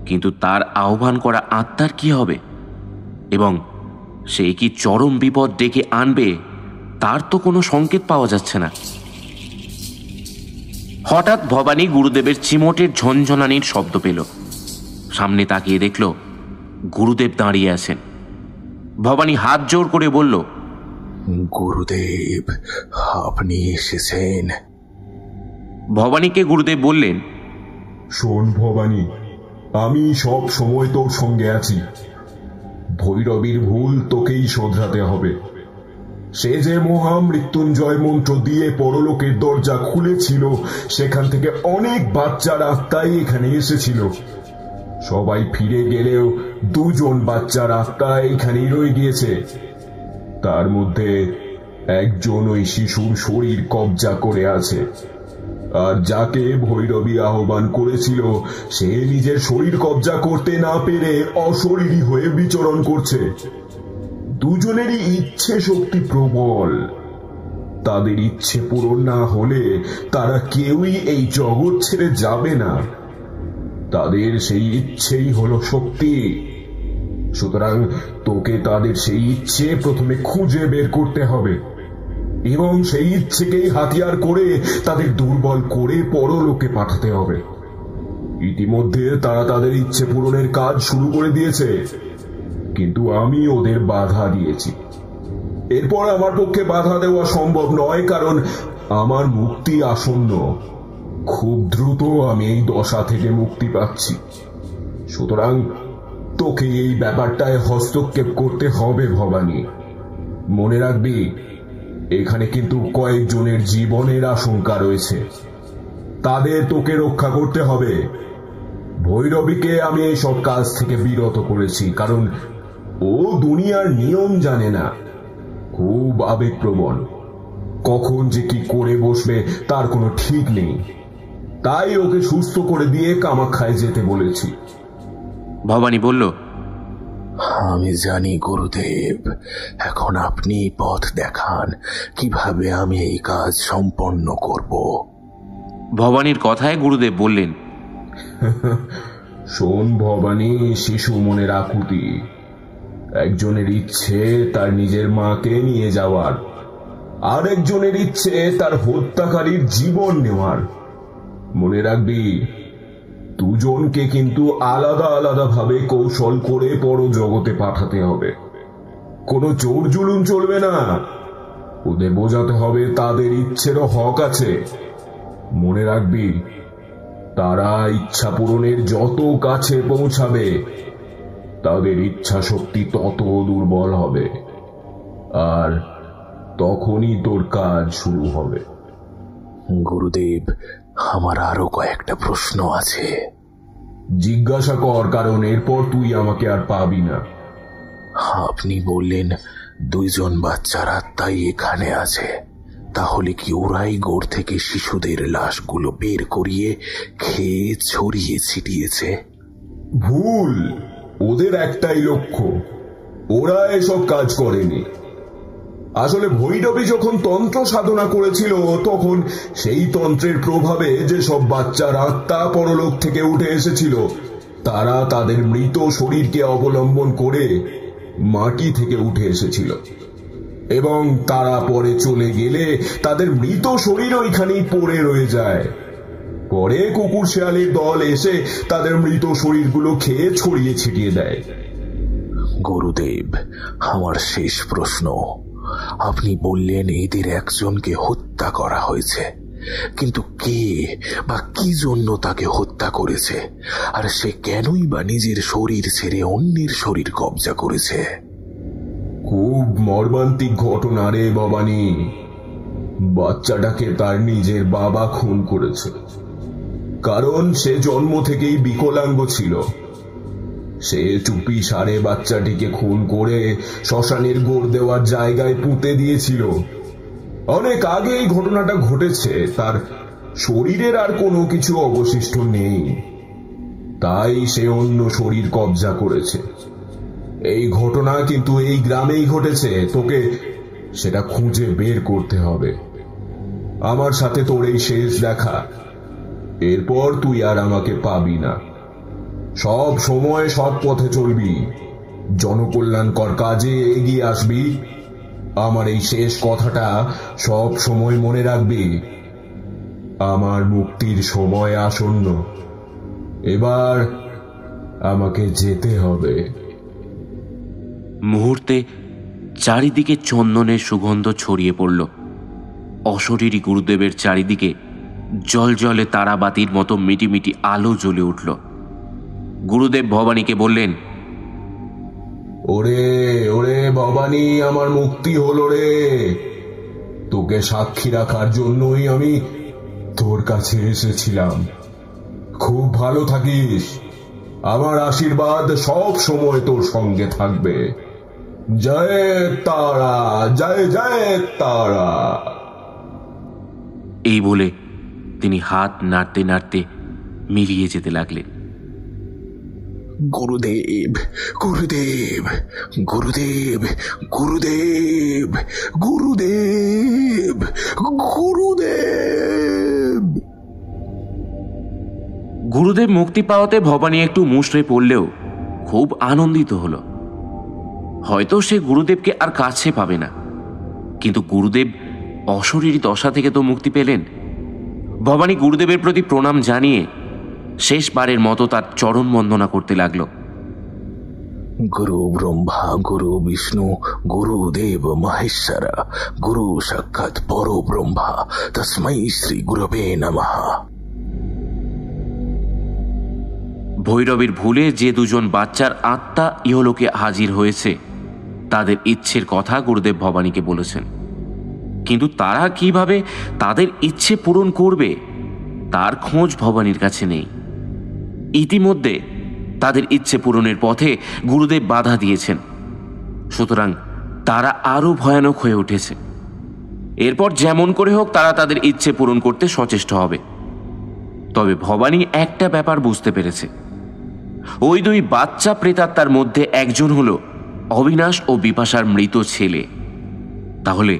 কিন্তু তার আহ্বান করা আত্মার কি হবে এবং সে কি চরম বিপদ ডেকে আনবে তার তো কোনো সংকেত পাওয়া যাচ্ছে না। হঠাৎ ভবানী গুরুদেবের চিমটের ঝনঝনানির শব্দ পেল। সামনে তাকিয়ে দেখল গুরুদেব দাঁড়িয়ে আছেন। ভবানী হাত জোর করে বলল, গুরুদেব, আপনি এসেছেন। ভবানীকে গুরুদেব বললেন, শোন ভবানী, আমি সব সময় তোর সঙ্গে আছি। ভৈরবীর ভুল তোকেই শোধরাতে হবে। সে যে মহামৃত্যুঞ্জয় মন্ত্র দিয়ে পরলোকের দরজা খুলেছিল, সেখান থেকে অনেক বাচ্চার আত্মাই এখানে এসেছিল। সবাই ফিরে গেলেও 2 জন বাচ্চার আত্মা এখানেই রয়ে গিয়েছে। তার মধ্যে একজন ওই শিশুর শরীর কবজা করে আছে, আর যাকে ভৈরবী আহ্বান করেছিল সে নিজের শরীর কবজা করতে না পেরে অশরীরী হয়ে বিচরণ করছে। দুজনেরই ইচ্ছে শক্তি প্রবল। তাদের ইচ্ছে পূরণ না হলে তারা কেউই এই জগৎ ছেড়ে যাবে না। তাদের সেই ইচ্ছেই হলো শক্তি। সুতরাং তোকে তাদের সেই ইচ্ছে প্রথমে খুঁজে বের করতে হবে এবং সেই ইচ্ছেকেই হাতিয়ার করে তাদের দুর্বল করে পরলোকে পাঠাতে হবে। ইতিমধ্যে তারা তাদের ইচ্ছে পূরণের কাজ শুরু করে দিয়েছে, কিন্তু আমি ওদের বাধা দিয়েছি। এরপর আমার পক্ষে বাধা দেওয়া সম্ভব নয়, কারণ আমার মুক্তি আসন্ন। খুব দ্রুত আমি এই দশা থেকে মুক্তি পাচ্ছি। সুতরাং তোকে এই ব্যাপারটায় হস্তক্ষেপ করতে হবে ভবানী। মনে রাখবি, এখানে কিন্তু কয়েকজনের জীবনের আশঙ্কা রয়েছে। তাদের তোকে রক্ষা করতে হবে। ভৈরবীকে আমি এই সব কাজ থেকে বিরত করেছি, কারণ ও দুনিয়ার নিয়ম জানে না। খুব আবেগপ্রবণ, কখন যে কি করে বসবে তার কোনো ঠিক নেই। তাই ওকে সুস্থ করে দিয়ে কামাখ্যায় যেতে বলেছি। ভবানী বলল, আমি জানি গুরুদেব, এখন আপনি পথ দেখান কিভাবে আমি এই কাজ সম্পন্ন করব। ভবানীর কথায় গুরুদেব বললেন, শোন ভবানী, শিশু মনের আকুতি। একজনের ইচ্ছে তার নিজের মাকে নিয়ে যাওয়ার, আর একজনের ইচ্ছে তার হত্যাকারীর জীবন নেওয়ার। মনে রাখবি, দুজনকে কিন্তু আলাদা আলাদা ভাবে কৌশল করে বড় জগতে পাঠাতে হবে। কোনো জোর জুলুম চলবে না। ওদের বোঝাতে হবে তাদের ইচ্ছেরও হক আছে। মনে রাখবি, তারা ইচ্ছা পূরণের যত কাছে পৌঁছাবে তাদের ইচ্ছা শক্তি তত দুর্বল হবে, আর তখনই তোর কাজ শুরু হবে। গুরুদেব, আমার আরো কয়েকটা প্রশ্ন আছে। জিজ্ঞাসা কর, কারণ এরপর তুই আমাকে আর পাবি না। আপনি বললেন 2 জন বাচ্চার আত্মাই এখানে আছে, তাহলে কি ওরাই গোড় থেকে শিশুদের লাশগুলো বের করিয়ে খেয়ে ছড়িয়ে ছিটিয়েছে? ভুল। ওদের একটাই লক্ষ্য, ওরা এসব কাজ করেনি। আসলে ভৈরবী যখন তন্ত্র সাধনা করেছিল, তখন সেই তন্ত্রের প্রভাবে যেসব বাচ্চার আত্মা পরলোক থেকে উঠে এসেছিল, তারা তাদের মৃত শরীরকে অবলম্বন করে মাটি থেকে উঠে এসেছিল, এবং তারা পরে চলে গেলে তাদের মৃত শরীর ওইখানেই পড়ে রয়ে যায়। পরে কুকুর শেয়ালের দল এসে তাদের মৃত শরীরগুলো খেয়ে ছড়িয়ে ছিটিয়ে দেয়। গুরুদেব, আমার শেষ প্রশ্ন। আপনি বললেন এদের একজনকে হত্যা করা হয়েছে, কিন্তু কে বা কি জন্য তাকে হত্যা করেছে, আর সে কেনই বা নিজের শরীর ছেড়ে অন্যের শরীর কবজা করেছে? খুব মর্মান্তিক ঘটনা রে ভবানী। বাচ্চাটাকে তার নিজের বাবা খুন করেছে, কারণ সে জন্ম থেকেই বিকলাঙ্গ ছিল। সে চুপি সারে বাচ্চাটিকে খুন করে শ্মশানের গোড় দেওয়ার জায়গায় পুঁতে দিয়েছিল। অনেক আগে এই ঘটনাটা ঘটেছে, তার শরীরের আর কোনো কিছু অবশিষ্ট নেই, তাই সে অন্য শরীর কবজা করেছে। এই ঘটনা কিন্তু এই গ্রামেই ঘটেছে, তোকে সেটা খুঁজে বের করতে হবে। আমার সাথে তোর এই শেষ দেখা, এরপর তুই আর আমাকে পাবি না। সব সময় সৎ পথে চলবি, জনকল্যাণকর কাজে এগিয়ে আসবি। আমার এই শেষ কথাটা সব সময় মনে রাখবি। আমার মুক্তির সময় আসন্ন, এবার আমাকে যেতে হবে। মুহূর্তে চারিদিকে চন্দনের সুগন্ধ ছড়িয়ে পড়ল। অশরীরী গুরুদেবের চারিদিকে জলজলে তারাবাতির মতো মিটিমিটি আলো জ্বলে উঠল। গুরুদেব ভবানীকে বললেন, ওরে ওরে ভবানী, আমার মুক্তি হলো রে। তোকে সাক্ষী রাখার জন্যই আমি তোর কাছে এসেছিলাম। খুব ভালো থাকিস। আমার আশীর্বাদ সব সময় তোর সঙ্গে থাকবে। জয় তারা, জয় জয় তারা। এই বলে তিনি হাত নাড়তে নাড়তে মিলিয়ে যেতে লাগলেন। গুরুদেব, গুরুদেব, গুরুদেব, গুরুদেব, গুরুদেব, গুরুদেব। গুরুদেব মুক্তি পাওয়াতে ভবানী একটু মুষড়ে পড়লেও খুব আনন্দিত হল। হয়তো সে গুরুদেবকে আর কাছে পাবে না, কিন্তু গুরুদেব অশরীরী দশা থেকে তো মুক্তি পেলেন। ভবানী গুরুদেবের প্রতি প্রণাম জানিয়ে শেষবারের মতো তার চরণ বন্দনা করতে লাগল। গুরু ব্রহ্মা, গুরু বিষ্ণু, গুরুদেব মহেশ্বর, গুরু সাক্ষাৎ পরব্রহ্মা, তস্मै শ্রী গুরবে নমঃ। ভৈরবীর ভুলে যে 2 জন বাচ্চার আত্মা ইহলোকে হাজির হয়েছে, তাদের ইচ্ছের কথা গুরুদেব ভবানীকে বলেছেন, কিন্তু তারা কিভাবে তাদের ইচ্ছে পূরণ করবে তার খোঁজ ভবানীর কাছে নেই। ইতিমধ্যে তাদের ইচ্ছে পূরণের পথে গুরুদেব বাধা দিয়েছেন, সুতরাং তারা আরো ভয়ানক হয়ে উঠেছে। এরপর যেমন করে হোক তারা তাদের ইচ্ছে পূরণ করতে সচেষ্ট হবে। তবে ভবানী একটা ব্যাপার বুঝতে পেরেছে, ওই 2 বাচ্চা প্রেতাত্মার মধ্যে একজন হলো অবিনাশ ও বিপাশার মৃত ছেলে। তাহলে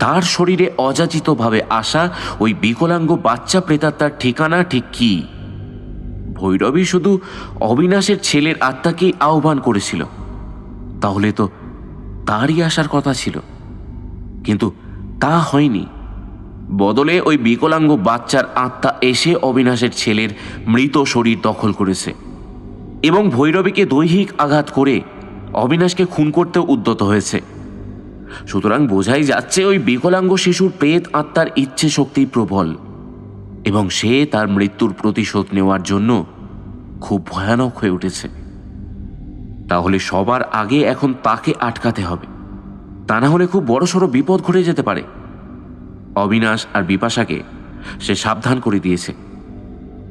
তার শরীরে অযাচিতভাবে আসা ওই বিকলাঙ্গ বাচ্চা প্রেতাত্মার ঠিকানা ঠিক কি? ভৈরবী শুধু অবিনাশের ছেলের আত্মাকেই আহ্বান করেছিল, তাহলে তো তারই আসার কথা ছিল, কিন্তু তা হয়নি। বদলে ওই বিকলাঙ্গ বাচ্চার আত্মা এসে অবিনাশের ছেলের মৃত শরীর দখল করেছে এবং ভৈরবীকে দৈহিক আঘাত করে অবিনাশকে খুন করতেও উদ্যত হয়েছে। সুতরাং বোঝাই যাচ্ছে ওই বিকলাঙ্গ শিশুর প্রেত আত্মার ইচ্ছে শক্তি প্রবল এবং সে তার মৃত্যুর প্রতিশোধ নেওয়ার জন্য খুব ভয়ানক হয়ে উঠেছে। তাহলে সবার আগে এখন তাকে আটকাতে হবে, তা না হলে খুব বড়সড় বিপদ ঘটে যেতে পারে। অবিনাশ আর বিপাশাকে সে সাবধান করে দিয়েছে।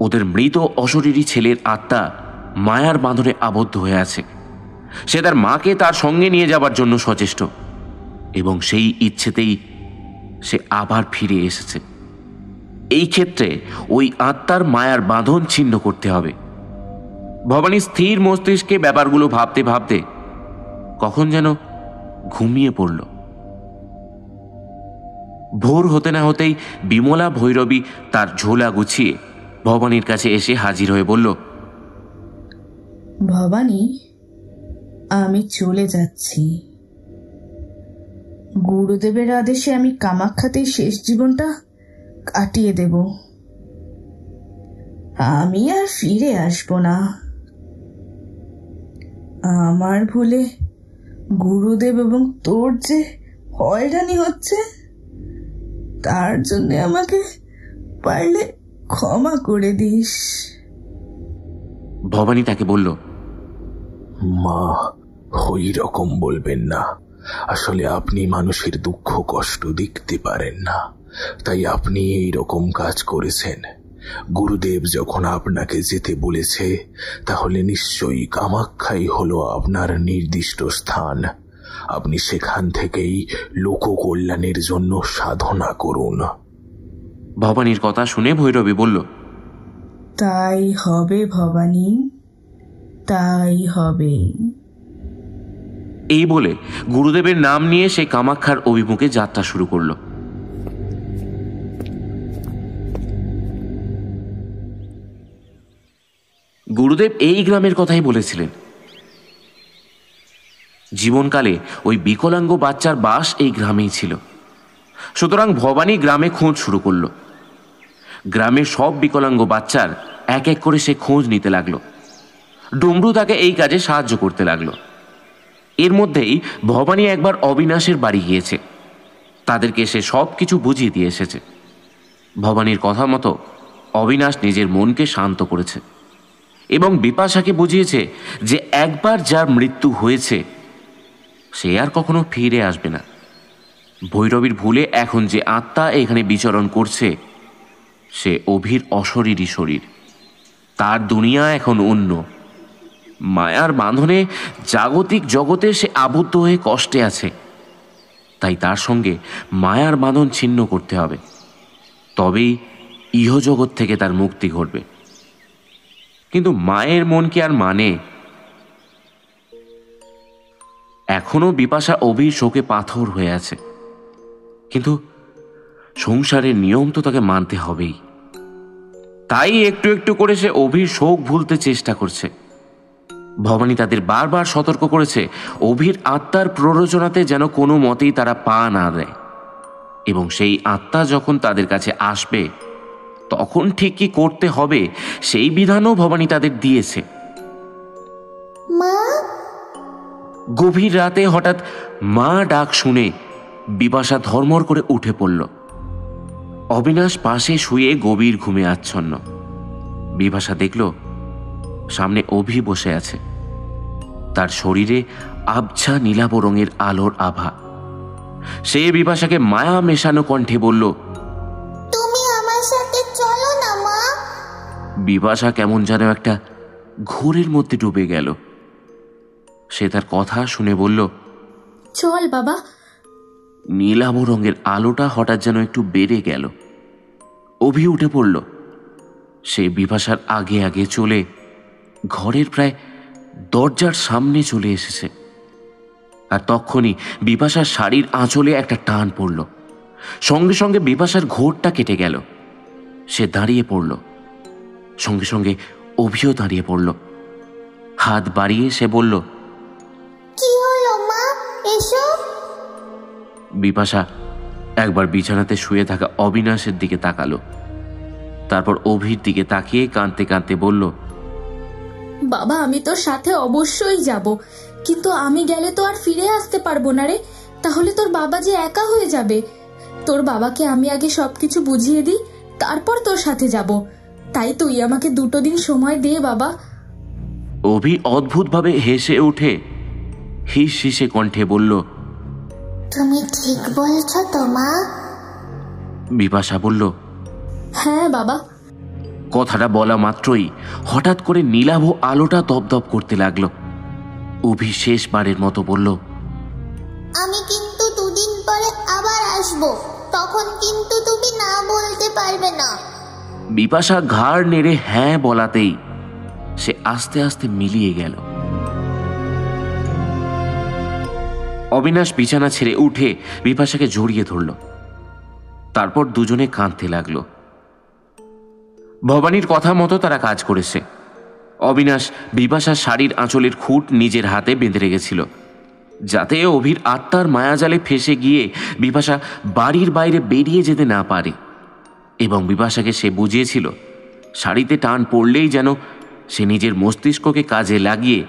ওদের মৃত অশরীরী ছেলের আত্মা মায়ার বাঁধনে আবদ্ধ হয়ে আছে। সে তার মাকে তার সঙ্গে নিয়ে যাবার জন্য সচেষ্ট এবং সেই ইচ্ছেতেই সে আবার ফিরে এসেছে। এই ক্ষেত্রে ওই আত্মার মায়ার বাঁধন ছিন্ন করতে হবে। ভবানী স্থির মস্তিষ্কে ব্যাপারগুলো ভাবতে ভাবতে কখন যেন ঘুমিয়ে পড়ল। ভোর হতে না হতেই বিমলা ভৈরবী তার ঝোলা গুছিয়ে ভবানীর কাছে এসে হাজির হয়ে বলল, ভবানী, আমি চলে যাচ্ছি। গুরুদেবের আদেশে আমি কামাখ্যাতেই শেষ জীবনটা কাটিয়ে দেব। আমি আর ফিরে আসব না। আমার ভুলে গুরুদেব এবং তোর যে হয়রানি হচ্ছে, তার জন্য আমাকে পারলে ক্ষমা করে দিস। ভবানী তাকে বলল, মা, ওই রকম বলবেন না। আসলে আপনি মানুষের দুঃখ কষ্ট দেখতে পারেন না, তাই আপনি এই রকম কাজ করেছেন। গুরুদেব যখন আপনাকে যেতে বলেছে, তাহলে নিশ্চয়ই কামাখ্যাই হলো আপনার নির্দিষ্ট স্থান। আপনি সেখান থেকেই লোককল্যাণের জন্য সাধনা করুন। ভবানীর কথা শুনে ভৈরবী বলল, তাই হবে ভবানী, তাই হবে। এই বলে গুরুদেবের নাম নিয়ে সে কামাখ্যার অভিমুখে যাত্রা শুরু করল। গুরুদেব এই গ্রামের কথাই বলেছিলেন। জীবনকালে ওই বিকলাঙ্গ বাচ্চার বাস এই গ্রামেই ছিল। সুতরাং ভবানী গ্রামে খোঁজ শুরু করল। গ্রামের সব বিকলাঙ্গ বাচ্চার এক এক করে সে খোঁজ নিতে লাগলো। ডুমরু তাকে এই কাজে সাহায্য করতে লাগলো। এর মধ্যেই ভবানী একবার অবিনাশের বাড়ি গিয়েছে। তাদেরকে সে সব কিছু বুঝিয়ে দিয়ে এসেছে। ভবানীর কথা মতো অবিনাশ নিজের মনকে শান্ত করেছে এবং বিপাশাকে বুঝিয়েছে যে একবার যার মৃত্যু হয়েছে সে আর কখনো ফিরে আসবে না। ভৈরবীর ভুলে এখন যে আত্মা এখানে বিচরণ করছে সে অভির অশরীরী শরীর। তার দুনিয়া এখন অন্য। মায়ার বাঁধনে জাগতিক জগতে সে আবদ্ধ হয়ে কষ্টে আছে। তাই তার সঙ্গে মায়ার বাঁধন ছিন্ন করতে হবে, তবেই ইহজগৎ থেকে তার মুক্তি ঘটবে। কিন্তু মায়ের মন কি আর মানে? এখনো বিপাশা অভির শোকে পাথর হয়ে আছে, কিন্তু সংসারের নিয়ম তো তাকে মানতে হবেই। তাই একটু একটু করে সে অভির শোক ভুলতে চেষ্টা করছে। ভবানী তাদের বারবার সতর্ক করেছে অভির আত্মার প্ররোচনাতে যেন কোনো মতেই তারা পা না দেয়, এবং সেই আত্মা যখন তাদের কাছে আসবে তখন ঠিক কি করতে হবে সেই বিধানও ভবানী তাদের দিয়েছে। গভীর রাতে হঠাৎ মা ডাক শুনে বিপাশা ধর্মর করে উঠে পড়ল। অবিনাশ পাশে শুয়ে গভীর ঘুমে আচ্ছন্ন। বিপাশা দেখল সামনে অভি বসে আছে। তার শরীরে আবছা নীলাভ রঙের আলোর আভা। সে বিপাশাকে মায়া মেশানো কণ্ঠে বলল, তুমি আমার সাথে চলো না মা। বিপাশা কেমন যেন একটা ঘোরের মধ্যে ডুবে গেল। সে তার কথা শুনে বলল, চল বাবা। নীলাভ রঙের আলোটা হঠাৎ যেন একটু বেড়ে গেল। অভি উঠে পড়ল। সে বিপাশার আগে আগে চলে ঘরের প্রায় দরজার সামনে চলে এসেছে। আর তখনই বিপাশার শাড়ির আঁচলে একটা টান পড়ল। সঙ্গে সঙ্গে বিপাশার ঘোরটা কেটে গেল। সে দাঁড়িয়ে পড়ল। সঙ্গে সঙ্গে অভিও দাঁড়িয়ে পড়ল। হাত বাড়িয়ে সে বলল, কি হলো মা, এসো। বিপাশা একবার বিছানাতে শুয়ে থাকা অবিনাশের দিকে তাকালো, তারপর অভির দিকে তাকিয়ে কাঁদতে কাঁদতে বলল, বাবা আমি তোর সাথে অবশ্যই যাব, কিন্তু আমি গেলে তো আর ফিরে আসতে পারবো না রে। তাহলে তোর বাবা যে একা হয়ে যাবে। তোর বাবাকে আমি আগে সবকিছু বুঝিয়ে দিই, তারপর তোর সাথে যাব। তাই তুই আমাকে 2 দিন সময় দে বাবা। অভি অদ্ভুতভাবে হেসে উঠে হিস হিসে কণ্ঠে বলল, তুমি ঠিক বলছো তো মা? বিপাশা বলল, হ্যাঁ বাবা। কথাটা বলা মাত্রই হঠাৎ করে নীলাভ আলোটা দপদপ করতে লাগলো। অভি শেষবারের মতো বলল, আমি কিন্তু 2 দিন পরে আবার আসবো, তখন কিন্তু তুমি না বলতে পারবে না। বিপাশা ঘাড় নেড়ে হ্যাঁ বলাতেই সে আস্তে আস্তে মিলিয়ে গেল। অবিনাশ বিছানা ছেড়ে উঠে বিপাশাকে জড়িয়ে ধরল, তারপর দুজনে কাঁদতে লাগলো। ভবানীর কথা মতো তারা কাজ করেছে। অবিনাশ বিপাশার শাড়ির আঁচলের খুঁট নিজের হাতে বেঁধে রেখেছিল, যাতে অভির আত্মার মায়াজালে ফেসে গিয়ে বিপাশা বাড়ির বাইরে বেরিয়ে যেতে না পারে। এবং বিপাশাকে সে বুঝিয়েছিল শাড়িতে টান পড়লেই যেন সে নিজের মস্তিষ্ককে কাজে লাগিয়ে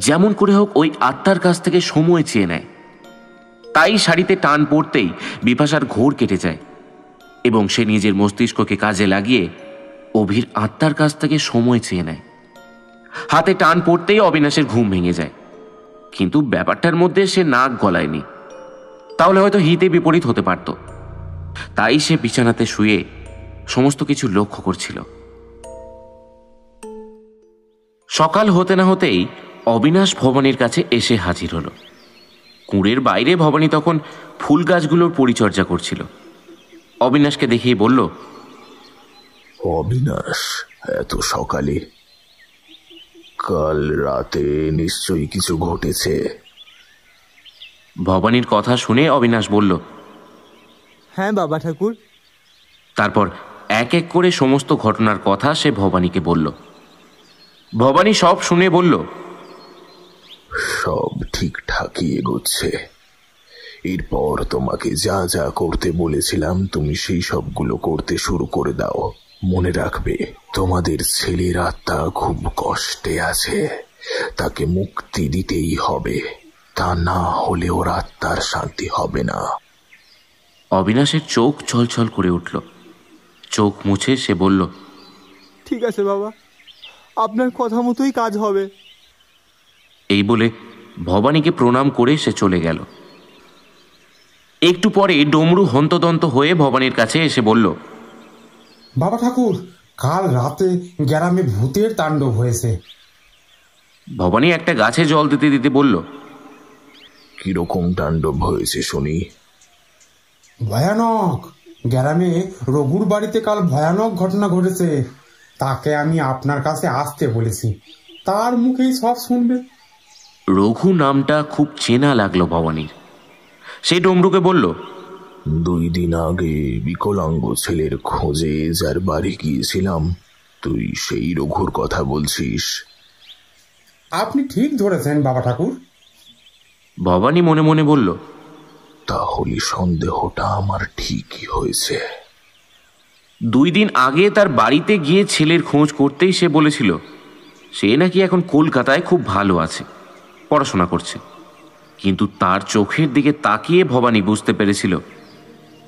যেমন করে হোক ওই আত্মার কাছ থেকে সময় চেয়ে নেয়। তাই শাড়িতে টান পড়তেই বিপাশার ঘোর কেটে যায় এবং সে নিজের মস্তিষ্ককে কাজে লাগিয়ে অভির আত্মার কাছ থেকে সময় চেয়ে নেয়। হাতে টান পড়তেই অবিনাশের ঘুম ভেঙে যায়, কিন্তু ব্যাপারটার মধ্যে সে নাক গলায়নি, তাহলে হয়তো হিতে বিপরীত হতে পারত। তাই সে বিছানাতে শুয়ে সমস্ত কিছু লক্ষ্য করছিল। সকাল হতে না হতেই অবিনাশ ভবানীর কাছে এসে হাজির হলো। কুঁড়ের বাইরে ভবানী তখন ফুল গাছগুলোর পরিচর্যা করছিল। অবিনাশকে দেখেই বলল, অবিনাশ, এত সকালে? কাল রাতে নিশ্চয়ই কিছু ঘটেছে। ভবানীর কথা শুনে অবিনাশ বলল, হ্যাঁ বাবা ঠাকুর। তারপর এক এক করে সমস্ত ঘটনার কথা সে ভবানীকে বলল। ভবানী সব শুনে বলল, সব ঠিকঠাকই এগোচ্ছে। এরপর তোমাকে যা যা করতে বলেছিলাম তুমি সেই সবগুলো করতে শুরু করে দাও। মনে রাখবে, তোমাদের ছেলের আত্মা খুব কষ্টে আছে, তাকে মুক্তি দিতেই হবে, তা না হলে ওর আত্মার শান্তি হবে না। অবিনাশের চোখ ছলছল করে উঠল। চোখ মুছে সে বলল, ঠিক আছে বাবা, আপনার কথা মতোই কাজ হবে। এই বলে ভবানীকে প্রণাম করে সে চলে গেল। একটু পরে ডমরু হন্তদন্ত হয়ে ভবানীর কাছে এসে বলল, বাবা ঠাকুর, কাল রাতে গ্রামে ভূতের তাণ্ডব হয়েছে। ভবানী একটা গাছে জল দিতে দিতে বলল, কিরকম তাণ্ডব হয়েছে শুনি? ভয়ানক। গ্রামে রঘুর বাড়িতে কাল ভয়ানক ঘটনা ঘটেছে। তাকে আমি আপনার কাছে আসতে বলেছি, তার মুখেই সব শুনবে। রঘু নামটা খুব চেনা লাগলো ভবানীর। সেই ডমরুকে বলল, 2 দিন আগে বিকলাঙ্গ ছেলের খোঁজে যার বাড়ি গিয়েছিলাম, তুই সেই রঘুর কথা বলছিস? আপনি ঠিক ধরেছেন বাবা ঠাকুর। ভবানী মনে মনে বলল, তাহলে সন্দেহটা আমার ঠিকই হয়েছে। 2 দিন আগে তার বাড়িতে গিয়ে ছেলের খোঁজ করতেই সে বলেছিল সে নাকি এখন কলকাতায় খুব ভালো আছে, পড়াশোনা করছে। কিন্তু তার চোখের দিকে তাকিয়ে ভবানী বুঝতে পেরেছিল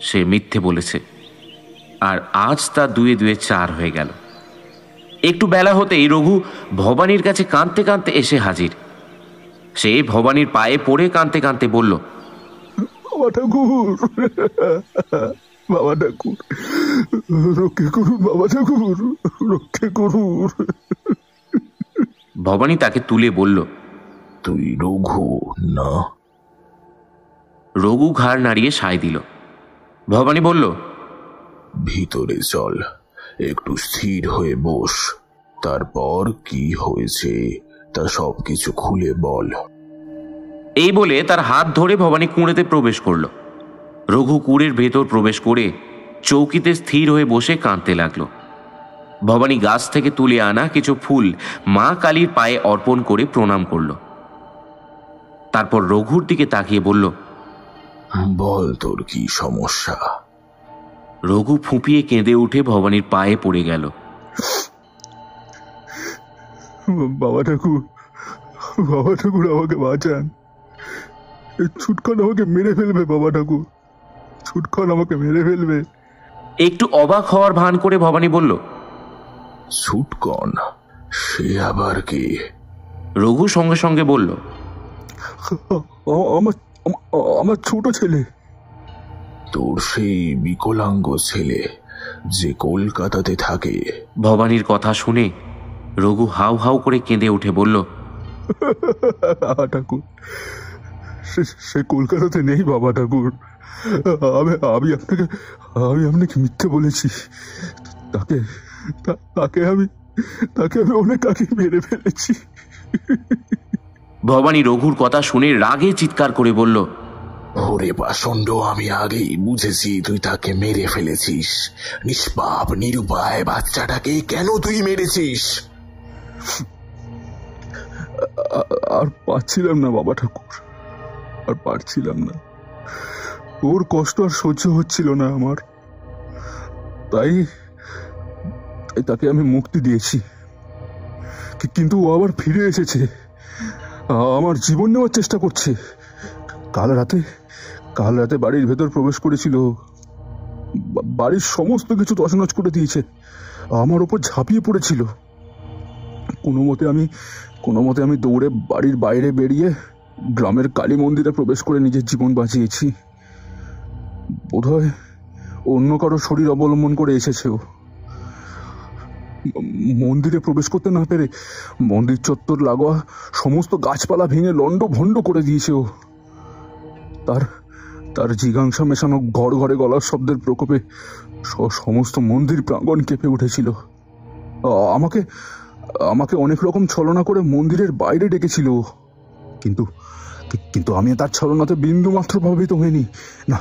সে মিথ্যে বলেছে। আর আজ তা 2 2 4 হয়ে গেল। একটু বেলা হতেই রঘু ভবানীর কাছে কাঁদতে কাঁদতে এসে হাজির। সে ভবানীর পায়ে পড়ে কাঁদতে কাঁদতে বলল, বাবা ঠাকুর, বাবা ঠাকুর, রক্ষে করুন, বাবা ঠাকুর, রক্ষে করুন। ভবানী তাকে তুলে বলল, তুই রঘু না? রঘু ঘাড় নাড়িয়ে সায় দিল। ভবানী বলল, ভিতরে চল, একটু স্থির হয়ে বস, তারপর কি হয়েছে তা সবকিছু খুলে বল। এই বলে তার হাত ধরে ভবানী কুঁড়েতে প্রবেশ করল। রঘু কুঁড়ের ভেতর প্রবেশ করে চৌকিতে স্থির হয়ে বসে কাঁদতে লাগল। ভবানী গাছ থেকে তুলে আনা কিছু ফুল মা কালীর পায়ে অর্পণ করে প্রণাম করল। তারপর রঘুর দিকে তাকিয়ে বলল, বল তোর কি সমস্যা। রঘু ফুঁপিয়ে কেঁদে উঠে ভবানীর পায়ে পড়ে গেল। বাবা ঠাকুর, বাবা ঠাকুর আমাকে বাঁচান, ছুটখান আমাকে মেরে ফেলবে, বাবা ঠাকুর ছুটখান আমাকে মেরে ফেলবে। একটু অবাক হওয়ার ভান করে ভবানী বলল, ছুটকন সে আবার কি? রঘু সঙ্গে সঙ্গে বলল, আমার ছোট ছেলে। তোর সেই বিকলাঙ্গ ছেলে যে কলকাতাতে থাকে? ভবানীর কথা শুনে রঘু হাউ হাউ করে কেঁদে উঠে বলল, ঠাকুর সে কলকাতাতে নেই বাবা ঠাকুর। আমি আপনাকে মিথ্যে বলেছি। তাকে আমি অনেক আগে মেরে ফেলেছি। ভবানী রঘুর কথা শুনে রাগে চিৎকার করে বলল, ওরে পাষণ্ড, আমি আগেই বুঝেছি তুই তাকে মেরে ফেলেছিস। নিষ্পাপ নিরুপায় বাচ্চাটাকে কেন তুই মেরেছিস? আর পারছিলাম না বাবা ঠাকুর, আর পারছিলাম না। ওর কষ্ট আর সহ্য হচ্ছিল না আমার, তাই তাকে আমি মুক্তি দিয়েছি। কিন্তু ও আবার ফিরে এসেছে, আমার জীবন নেওয়ার চেষ্টা করছে। কাল রাতে বাড়ির ভেতর প্রবেশ করেছিল, বাড়ির সমস্ত কিছু তছনছ করে দিয়েছে, আমার উপর ঝাঁপিয়ে পড়েছিল। কোনো মতে আমি দৌড়ে বাড়ির বাইরে বেরিয়ে গ্রামের কালী মন্দিরে প্রবেশ করে নিজের জীবন বাঁচিয়েছি। বোধহয় অন্য কারো শরীর অবলম্বন করে এসেছে ও। মন্দিরে প্রবেশ করতে না পেরে মন্দির চত্বর লাগোয়া সমস্ত গাছপালা ভেঙে লন্ড ভন্ড করে দিয়েছে ও। তার জিঘাংসা মেশানো ঘর ঘরে গলার শব্দের প্রকোপে সমস্ত মন্দির প্রাঙ্গণ কেঁপে উঠেছিল। আমাকে অনেক রকম ছলনা করে মন্দিরের বাইরে ডেকেছিল, কিন্তু আমি তার ছলনাতে বিন্দু মাত্র প্রভাবিত হইনি। না,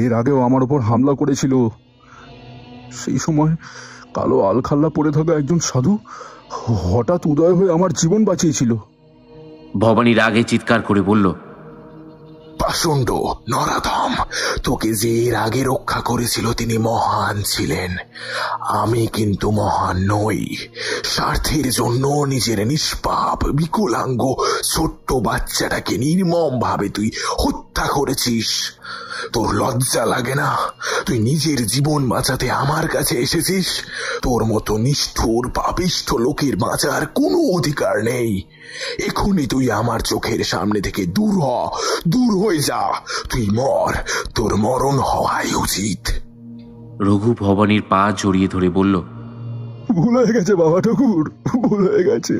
এর আগেও আমার উপর হামলা করেছিল। সেই সময় কালো আলখাল্লা পরে থাকা একজন সাধু হঠাৎ উদয় হয়ে আমার জীবন বাঁচিয়েছিল। ভবানী রাগে চিৎকার করে বলল, পাষণ্ড নরাধম, তোকে যে এর আগে রক্ষা করেছিল তিনি মহান ছিলেন। আমি কিন্তু মহান নই। স্বার্থের জন্য নিজের নিষ্পাপ বিকলাঙ্গ ছোট্ট বাচ্চাটাকে নির্মম ভাবে তুই হত্যা করেছিস। তোর লজ্জা লাগে না? তুই নিজের জীবন বাঁচাতে আমার কাছে এসেছিস। তোর মতো নিষ্ঠুর পাপিষ্ঠ লোকের বাঁচার কোনো অধিকার নেই। এখনই তুই আমার চোখের সামনে থেকে দূর হয়ে যা। তুই মর, তোর মরণ হওয়াই উচিত। রঘু ভবানীর পা জড়িয়ে ধরে বলল, ভুল হয়ে গেছে বাবা ঠাকুর, ভুল হয়ে গেছে।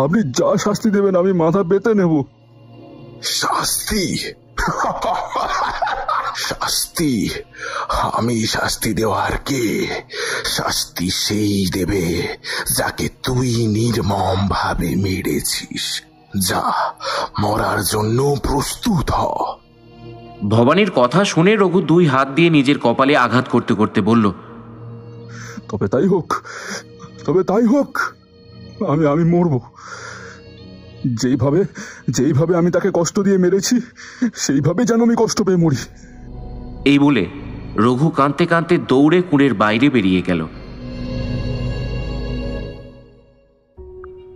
আপনি যা শাস্তি দেবেন আমি মাথা পেতে নেব। শাস্তি? শাস্তি? আমি শাস্তি দেওয়ার কে? শাস্তি সেই দেবে যাকে তুই নির্মম ভাবে মেরেছিস। যা, মরার জন্য প্রস্তুত হ। ভবানীর কথা শুনে রঘু দুই হাত দিয়ে নিজের কপালে আঘাত করতে করতে বলল, তবে তাই হোক, আমি মরব। যেইভাবে আমি তাকে কষ্ট দিয়ে মেরেছি সেইভাবে যেন আমি কষ্ট পেয়ে মরি। এই বলে রঘু কাঁদতে কাঁদতে দৌড়ে কুঁড়ের বাইরে বেরিয়ে গেল।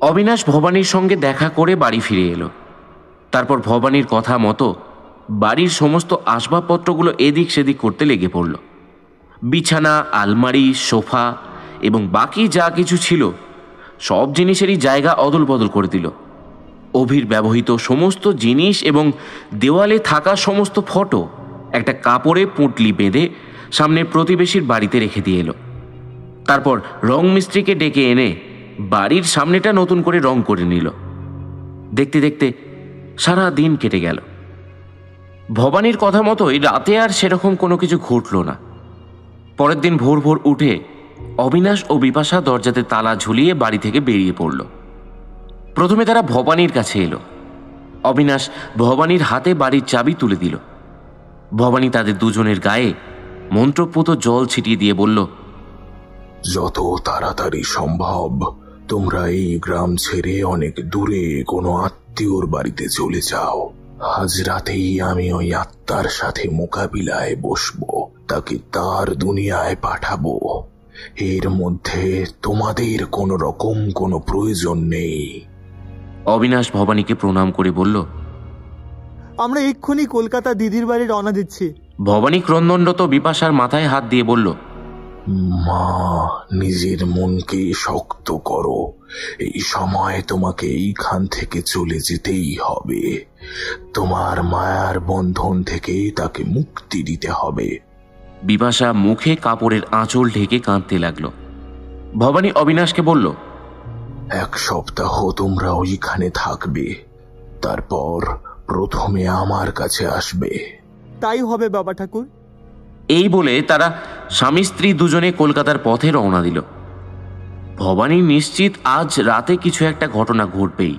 অবিনাশ ভবানীর সঙ্গে দেখা করে বাড়ি ফিরে এলো। তারপর ভবানীর কথা মতো বাড়ির সমস্ত আসবাবপত্রগুলো এদিক সেদিক করতে লেগে পড়ল। বিছানা, আলমারি, সোফা এবং বাকি যা কিছু ছিল সব জিনিসেরই জায়গা অদল বদল করে দিল। অভির ব্যবহৃত সমস্ত জিনিস এবং দেওয়ালে থাকা সমস্ত ফটো একটা কাপড়ে পুঁটলি বেঁধে সামনের প্রতিবেশীর বাড়িতে রেখে দিয়ে এলো। তারপর রং মিস্ত্রিকে ডেকে এনে বাড়ির সামনেটা নতুন করে রং করে নিল। দেখতে দেখতে সারা দিন কেটে গেল। ভবানীর কথা মতোই রাতে আর সেরকম কোনো কিছু ঘটল না। পরের দিন ভোর ভোর উঠে অবিনাশ ও বিপাশা দরজাতে তালা ঝুলিয়ে বাড়ি থেকে বেরিয়ে পড়ল। প্রথমে তারা ভবানীর কাছে এলো। অবিনাশ ভবানীর হাতে বাড়ির চাবি তুলে দিল। ভবানী তাদের দুজনের গায়ে মন্ত্রপুত জল ছিটিয়ে দিয়ে বলল, যত তাড়াতাড়ি সম্ভব তোমরা এই গ্রাম ছেড়ে অনেক দূরে কোনো আত্মীয়র বাড়িতে চলে যাও। আজ রাতেই আমি ওই আত্মার সাথে মোকাবিলায় বসবো, তাকে তার দুনিয়ায় পাঠাবো। এর মধ্যে তোমাদের কোনো রকম কোনো প্রয়োজন নেই। অবিনাশ ভবানীকে প্রণাম করে বলল, আমরা এক্ষুনি কলকাতা দিদির বাড়ি রওনা দিচ্ছি। ভবানী ক্রন্দনরত বিপাশার মাথায় হাত দিয়ে বলল, মা, নিজের মনকে শক্ত করো। এই সময় তোমাকে এইখান থেকে চলে যেতেই হবে। তোমার মায়ার বন্ধন থেকে তাকে মুক্তি দিতে হবে। বিপাশা মুখে কাপড়ের আঁচল ঢেকে কাঁদতে লাগলো। ভবানী অবিনাশকে বলল, 1 সপ্তাহ তোমরা ওইখানে থাকবে, তারপর প্রথমে আমার কাছে আসবে। তাই হবে বাবা ঠাকুর। এই বলে তারা স্বামী স্ত্রী দুজনে কলকাতার পথে রওনা দিল। ভবানী নিশ্চিত আজ রাতে কিছু একটা ঘটনা ঘটবেই।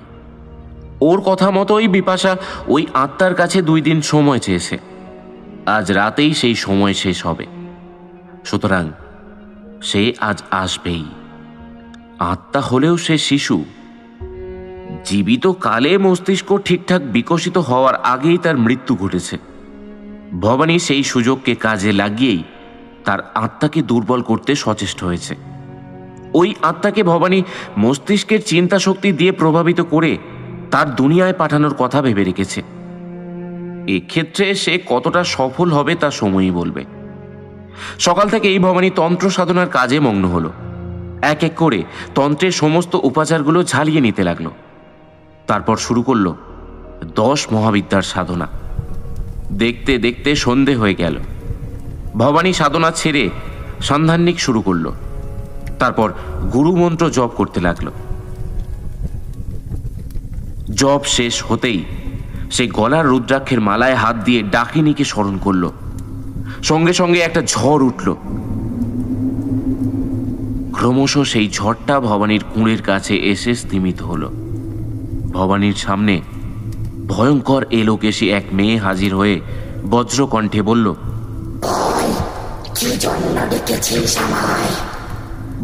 ওর কথা মতোই বিপাশা ওই আত্মার কাছে 2 দিন সময় চেয়েছে। আজ রাতেই সেই সময় শেষ হবে, সুতরাং সে আজ আসবেই। আত্মা হলেও সে শিশু। জীবিত কালে মস্তিষ্ক ঠিকঠাক বিকশিত হওয়ার আগেই তার মৃত্যু ঘটেছে। ভবানী সেই সুযোগকে কাজে লাগিয়েই তার আত্মাকে দুর্বল করতে সচেষ্ট হয়েছে। ওই আত্মাকে ভবানী মস্তিষ্কের চিন্তা শক্তি দিয়ে প্রভাবিত করে তার দুনিয়ায় পাঠানোর কথা ভেবে রেখেছে। এক্ষেত্রে সে কতটা সফল হবে তা সময়ই বলবে। সকাল থেকে এই ভবানী তন্ত্র সাধনার কাজে মগ্ন হলো। এক এক করে তন্ত্রের সমস্ত উপাচারগুলো ঝালিয়ে নিতে লাগলো। তারপর শুরু করলো 10 মহাবিদ্যার সাধনা। দেখতে দেখতে সন্ধে হয়ে গেল। ভবানী সাধনা ছেড়ে সন্ধানিক শুরু করলো। তারপর গুরু মন্ত্র জপ করতে লাগলো। জপ শেষ হতেই সে গলার রুদ্রাক্ষের মালায় হাত দিয়ে ডাকিনীকে স্মরণ করল। সঙ্গে সঙ্গে একটা ঝড় উঠল। ক্রমশ সেই ঝড়টা ভবানীর কুঁড়ের কাছে এসে স্থিমিত হলো। ভবানীর সামনে ভয়ঙ্কর এলোকেশী এক মেয়ে হাজির হয়ে বজ্রকণ্ঠে বলল,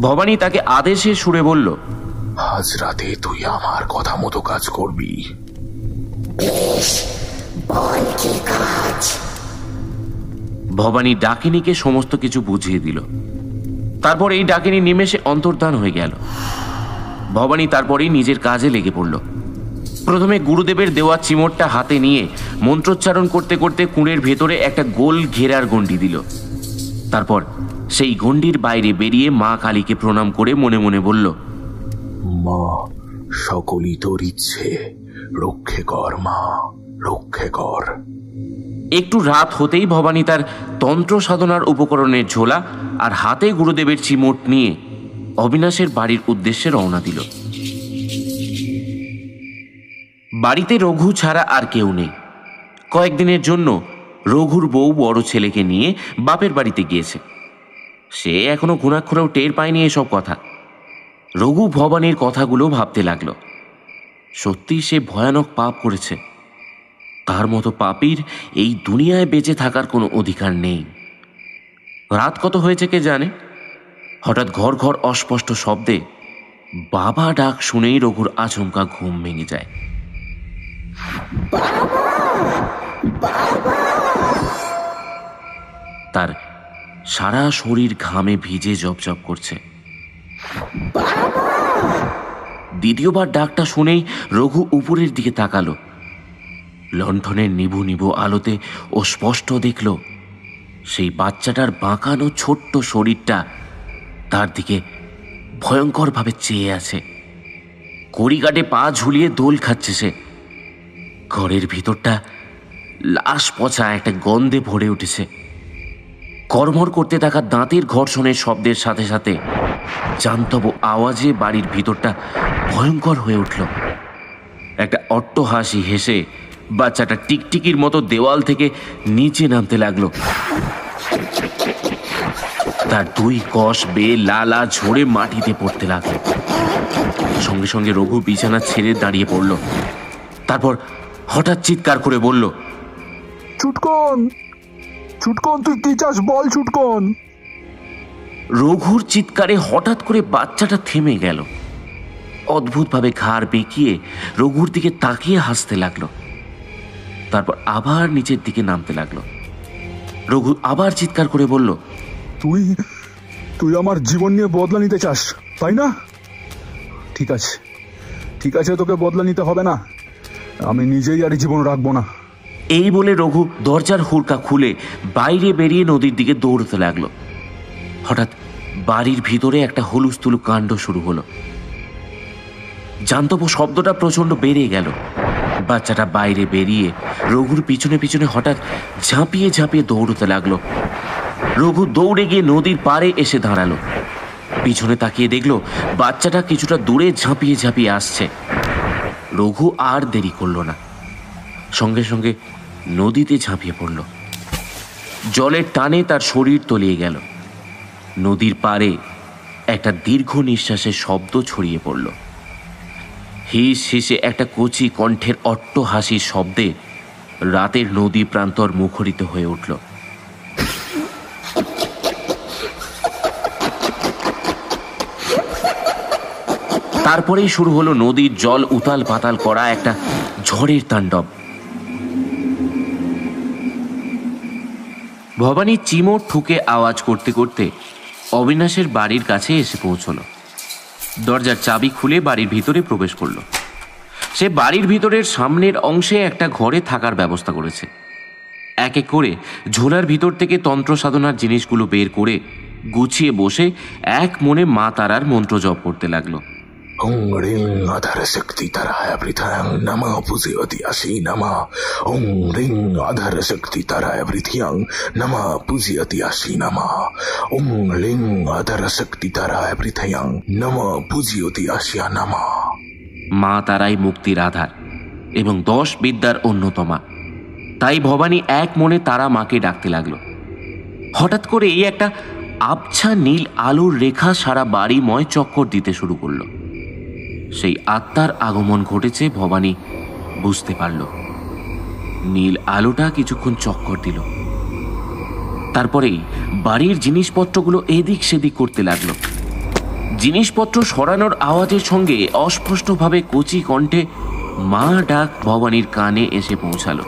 ভবানী তাকে আদেশে সুরে বলল, আজ রাতে তুই আমার কথা মতো কাজ করবি। ভবানী ডাকিনীকে সমস্ত কিছু বুঝিয়ে দিল। তারপর এই ডাকিনী নিমেষে অন্তর্ধান হয়ে গেল। ভবানী তারপরেই নিজের কাজে লেগে পড়ল। প্রথমে গুরুদেবের দেওয়া চিমটটা হাতে নিয়ে মন্ত্রোচ্চারণ করতে করতে কুঁড়ের ভেতরে একটা গোল ঘেরার গণ্ডি দিল। তারপর সেই গণ্ডির বাইরে বেরিয়ে মা কালীকে প্রণাম করে মনে মনে বলল, মা, সকলই তোর ইচ্ছে, রক্ষে কর মা, রক্ষে কর। একটু রাত হতেই ভবানী তার তন্ত্র সাধনার উপকরণের ঝোলা আর হাতে গুরুদেবের চিমট নিয়ে অবিনাশের বাড়ির উদ্দেশ্যে রওনা দিল। বাড়িতে রঘু ছাড়া আর কেউ নেই। কয়েকদিনের জন্য রঘুর বউ বড় ছেলেকে নিয়ে বাপের বাড়িতে গিয়েছে। সে এখনো ঘুণাক্ষরেও টের পায়নি এসব কথা। রঘু ভবানীর কথাগুলো ভাবতে লাগলো। সত্যি সে ভয়ানক পাপ করেছে। তার মতো পাপীর এই দুনিয়ায় বেঁচে থাকার কোনো অধিকার নেই। রাত কত হয়েছে কে জানে। হঠাৎ ঘর ঘর অস্পষ্ট শব্দে বাবা ডাক শুনেই রঘুর আচমকা ঘুম ভেঙে যায়। তার সারা শরীর ঘামে ভিজে জপজপ করছে। দ্বিতীয়বার ডাকটা শুনেই রঘু উপরের দিকে তাকালো। লণ্ঠনের নিভু নিভু আলোতে ও স্পষ্ট দেখল সেই বাচ্চাটার বাঁকানো ছোট্ট শরীরটা তার দিকে ভয়ঙ্করভাবে চেয়ে আছে। কড়িকাটে পা ঝুলিয়ে দোল খাচ্ছে সে। ঘরের ভিতরটা লাশ পচা একটা গন্ধে ভরে উঠেছে। কর্মর করতে থাকা দাঁতের ঘর্ষণের শব্দের সাথে সাথে জান্তব আওয়াজে বাড়ির ভিতরটা ভয়ঙ্কর হয়ে উঠল। একটা অট্টহাসি হেসে বাচ্চাটা টিকটিকির মতো দেওয়াল থেকে নিচে নামতে লাগলো। তার 2 কষ বেয়ে লালা ঝরে মাটিতে পড়তে লাগলো। সঙ্গে সঙ্গে রঘু বিছানা ছেড়ে দাঁড়িয়ে পড়ল। তারপর হঠাৎ চিৎকার করে বলল, ছুটকন, ছুটকন, তুই কি চাস বল ছুটকন। রঘুর চিৎকারে হঠাৎ করে বাচ্চাটা থেমে গেল। অদ্ভুতভাবে ঘাড় বেঁকিয়ে রঘুর দিকে তাকিয়ে হাসতে লাগলো। তারপর আবার নিচের দিকে নামতে লাগলো। রঘু আবার চিৎকার করে বলল, তুই তুই আমার জীবন নিয়ে বদলা নিতে চাস, তাই না? ঠিক আছে, ঠিক আছে, তোকে বদলা নিতে হবে না। আমি নিজেই আর জীবন রাখবো না। এই বলে রঘু দরজার হুড়কা খুলে বাইরে বেরিয়ে নদীর দিকে দৌড়তে লাগলো। হঠাৎ বাড়ির ভিতরে একটা হুলুস্থুলু কাণ্ড শুরু হলো। জান্তব শব্দটা প্রচন্ড বেড়ে গেল। বাচ্চাটা বাইরে বেরিয়ে রঘুর পিছনে পিছনে হঠাৎ ঝাঁপিয়ে ঝাঁপিয়ে দৌড়তে লাগলো। রঘু দৌড়ে গিয়ে নদীর পাড়ে এসে দাঁড়ালো। পিছনে তাকিয়ে দেখলো বাচ্চাটা কিছুটা দূরে ঝাঁপিয়ে ঝাঁপিয়ে আসছে। রঘু আর দেরি করলো না, সঙ্গে সঙ্গে নদীতে ঝাঁপিয়ে পড়ল। জলের টানে তার শরীর তলিয়ে গেল। নদীর পাড়ে একটা দীর্ঘ নিঃশ্বাসের শব্দ ছড়িয়ে পড়ল। হিস হিসে একটা কচি কণ্ঠের অট্ট হাসির শব্দে রাতের নদী প্রান্তর মুখরিত হয়ে উঠল। তারপরেই শুরু হলো নদীর জল উতাল পাতাল করা একটা ঝড়ের তাণ্ডব। ভবানী চিমোট ঠুকে আওয়াজ করতে করতে অবিনাশের বাড়ির কাছে এসে পৌঁছল। দরজার চাবি খুলে বাড়ির ভিতরে প্রবেশ করলো। সে বাড়ির ভিতরের সামনের অংশে একটা ঘরে থাকার ব্যবস্থা করেছে। এক এক করে ঝোলার ভিতর থেকে তন্ত্র সাধনার জিনিসগুলো বের করে গুছিয়ে বসে এক মনে মা তারার মন্ত্র জপ করতে লাগলো। ওং রিং আধার শক্তি তারায় পৃথ্যাং নমঃ পূজয়তি আসি নমঃ। ওং রিং আধার শক্তি তারায় পৃথ্যাং নমঃ পূজয়তি আসি নমঃ। ওং লিং আধার শক্তি তারায় পৃথ্যাং নমঃ পূজয়তি আসিয়া নমঃ। মা তারাই মুক্তির আধার এবং 10 বিদ্যার অন্যতমা, তাই ভবানী এক মনে তারা মাকে ডাকতে লাগলো। হঠাৎ করে এই একটা আবছা নীল আলোর রেখা সারা বাড়িময় চক্কর দিতে শুরু করলো। সেই আত্মার আগমন ঘটেছে ভবানী বুঝতে পারল। নীল আলোটা কিছুক্ষণ চক্কর দিল, তারপরেই বাড়ির জিনিসপত্রগুলো এদিক সেদিক করতে লাগলো। জিনিসপত্র সরানোর আওয়াজের সঙ্গে অস্পষ্টভাবে কচি কণ্ঠে মা ডাক ভবানীর কানে এসে পৌঁছালো।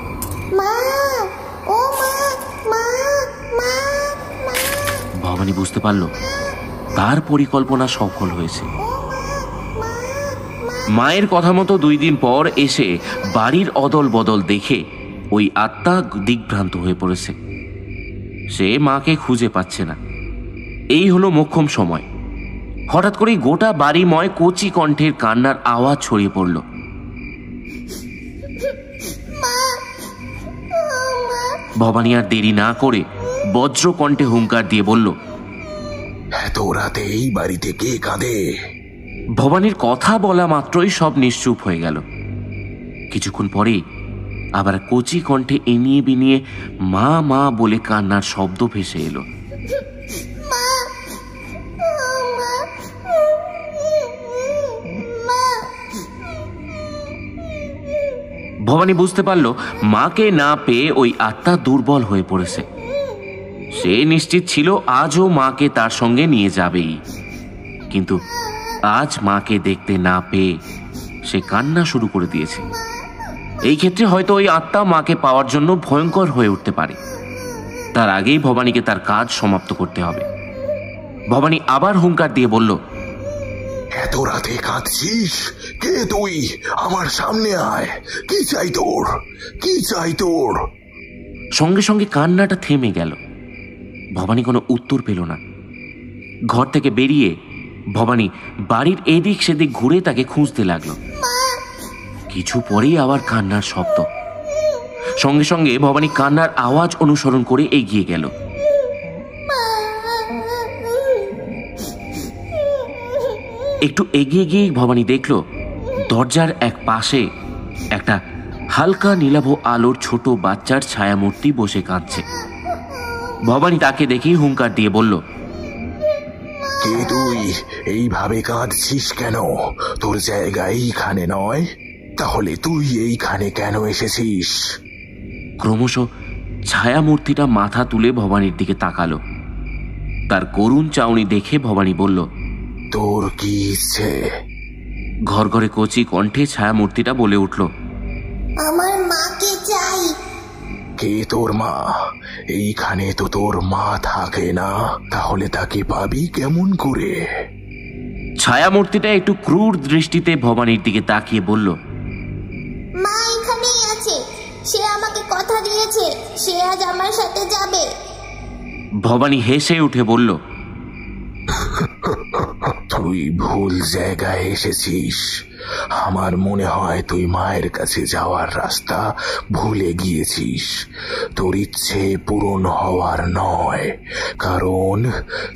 ভবানী বুঝতে পারল তার পরিকল্পনা সফল হয়েছে। মায়ের কথা মতো 2 দিন পর এসে বাড়ির অদল বদল দেখে ওই আত্মা দিগ্ভ্রান্ত হয়ে পড়েছে। সে মাকে খুঁজে পাচ্ছে না। এই হলো মোক্ষম সময়। হঠাৎ করেই গোটা বাড়িময় কচি কণ্ঠের কান্নার আওয়াজ ছড়িয়ে পড়ল। ভবানী আর দেরি না করে বজ্র কণ্ঠে হুঙ্কার দিয়ে বলল, এত রাতে এই বাড়িতে কে কাঁদে? ভবানীর কথা বলা মাত্রই সব নিশ্চুপ হয়ে গেল। কিছুক্ষণ পরেই আবার কচি কণ্ঠে এনিয়ে বিনিয়ে মা মা বলে কান্নার শব্দ ভেসে এলো। ভবানী বুঝতে পারল মাকে না পেয়ে ওই আত্মা দুর্বল হয়ে পড়েছে। সে নিশ্চিত ছিল আজও মাকে তার সঙ্গে নিয়ে যাবেই, কিন্তু আজ মাকে দেখতে না পেয়ে সে কান্না শুরু করে দিয়েছে। এই ক্ষেত্রে হয়তো ওই আত্মা মাকে পাওয়ার জন্য ভয়ঙ্কর হয়ে উঠতে পারে। তার আগেই ভবানীকে তার কাজ সমাপ্ত করতে হবে। ভবানী আবার হুঙ্কার দিয়ে বলল, এত রাতে কাঁদছিস? কে তুই? আমার সামনে আয়। কি চাই তোর? কি চাই তোর? সঙ্গে সঙ্গে কান্নাটা থেমে গেল। ভবানী কোনো উত্তর পেল না। ঘর থেকে বেরিয়ে ভবানী বাড়ির এদিক সেদিক ঘুরে তাকে খুঁজতে লাগলো। কিছু পরেই আবার কান্নার শব্দ। সঙ্গে সঙ্গে ভবানী কান্নার আওয়াজ অনুসরণ করে এগিয়ে গেল। একটু এগিয়ে গিয়ে ভবানী দেখল দরজার এক পাশে একটা হালকা নীলাভ আলোর ছোট বাচ্চার ছায়ামূর্তি বসে কাঁদছে। ভবানী তাকে দেখেই হুঙ্কার দিয়ে বলল, কে তুই? এইভাবে কাঁদছিস কেন? তোর জায়গা এইখানে নয়। তাহলে তুই এইখানে কেন এসেছিস? ক্রমশ ছায়ামূর্তিটা মাথা তুলে ভবানীর দিকে তাকালো। তার করুণ চাউনি দেখে ভবানী বলল, তোর কি ইচ্ছে? ঘর ঘরে কচি কণ্ঠে ছায়ামূর্তিটা বলে উঠল, আমার মাকে চাই। কে তোর মা? এইখানে তো তোর মা থাকে না, তাহলে তাকে পাবি কেমন করে? ছায়ামূর্তিটা একটু ক্রূর দৃষ্টিতে ভবানীর দিকে তাকিয়ে বলল, মা এখানেই আছে, সে আমাকে কথা দিয়েছে সে আজ আমার সাথে যাবে। ভবানী হেসে উঠে বলল, তুই ভুল জায়গায় এসেছিস। আমার মনে হয় তুই মায়ের কাছে যাওয়ার রাস্তা ভুলে গিয়েছিস। তোর ইচ্ছে পূরণ হওয়ার নয়, কারণ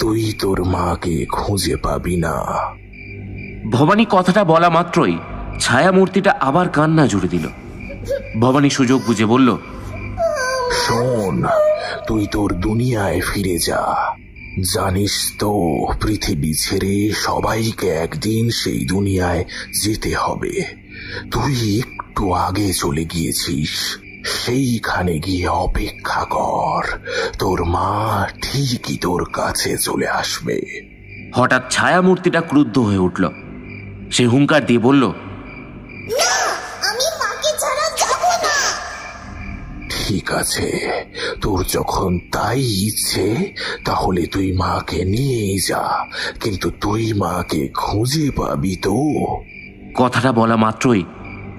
তুই তোর মাকে খুঁজে পাবি না। ভবানী কথাটা বলা মাত্রই ছায়ামূর্তিটা আবার কান্না জুড়ে দিল। ভবানী সুযোগ বুঝে বলল, শোন, তুই তোর দুনিয়ায় ফিরে যা। জানিস তো, পৃথিবী ছেড়ে সবাইকে একদিন সেই দুনিয়ায় যেতে হবে। তুই একটু আগে চলে গিয়েছিস, সেইখানে গিয়ে অপেক্ষা কর, তোর মা ঠিকই তোর কাছে চলে আসবে। হঠাৎ ছায়ামূর্তিটা ক্রুদ্ধ হয়ে উঠল। সে হুঙ্কার দিয়ে বলল, না, আমি মাকে ছাড়া যাব না। ঠিক আছে, তোর যখন তাই ইচ্ছে তাহলে তুই মাকে নিয়েই যা, কিন্তু তুই মাকে খুঁজে পাবি তো? কথাটা বলা মাত্রই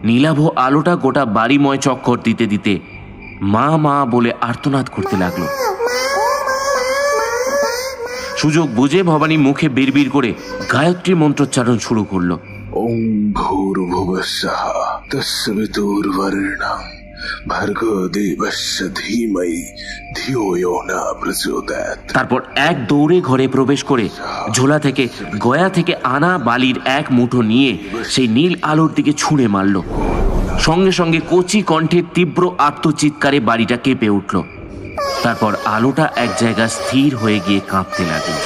নীলাভ আলোটা গোটা বাড়িময় চক্কর দিতে দিতে মা মা বলে আর্তনাদ করতে লাগলো। সুযোগ বুঝে ভবানী মুখে বিড়বিড় করে গায়ত্রী মন্ত্রোচ্চারণ শুরু করলো। ওম ভূর্ভুবস্সঃ তস্সবিতুর্বরেণ্যং ভর্গো দেবস্য ধীমহি ধিয়ো যো ন প্রচোদয়াৎ। তারপর এক দৌড়ে ঘরে প্রবেশ করে ঝোলা থেকে গয়া থেকে আনা বালির এক মুঠো নিয়ে সেই নীল আলোর দিকে ছুঁড়ে মারল। সঙ্গে সঙ্গে কচি কণ্ঠে তীব্র আর্তচিৎকারে বাড়িটা কেঁপে উঠল। তারপর আলোটা এক জায়গায় স্থির হয়ে গিয়ে কাঁপতে লাগলো।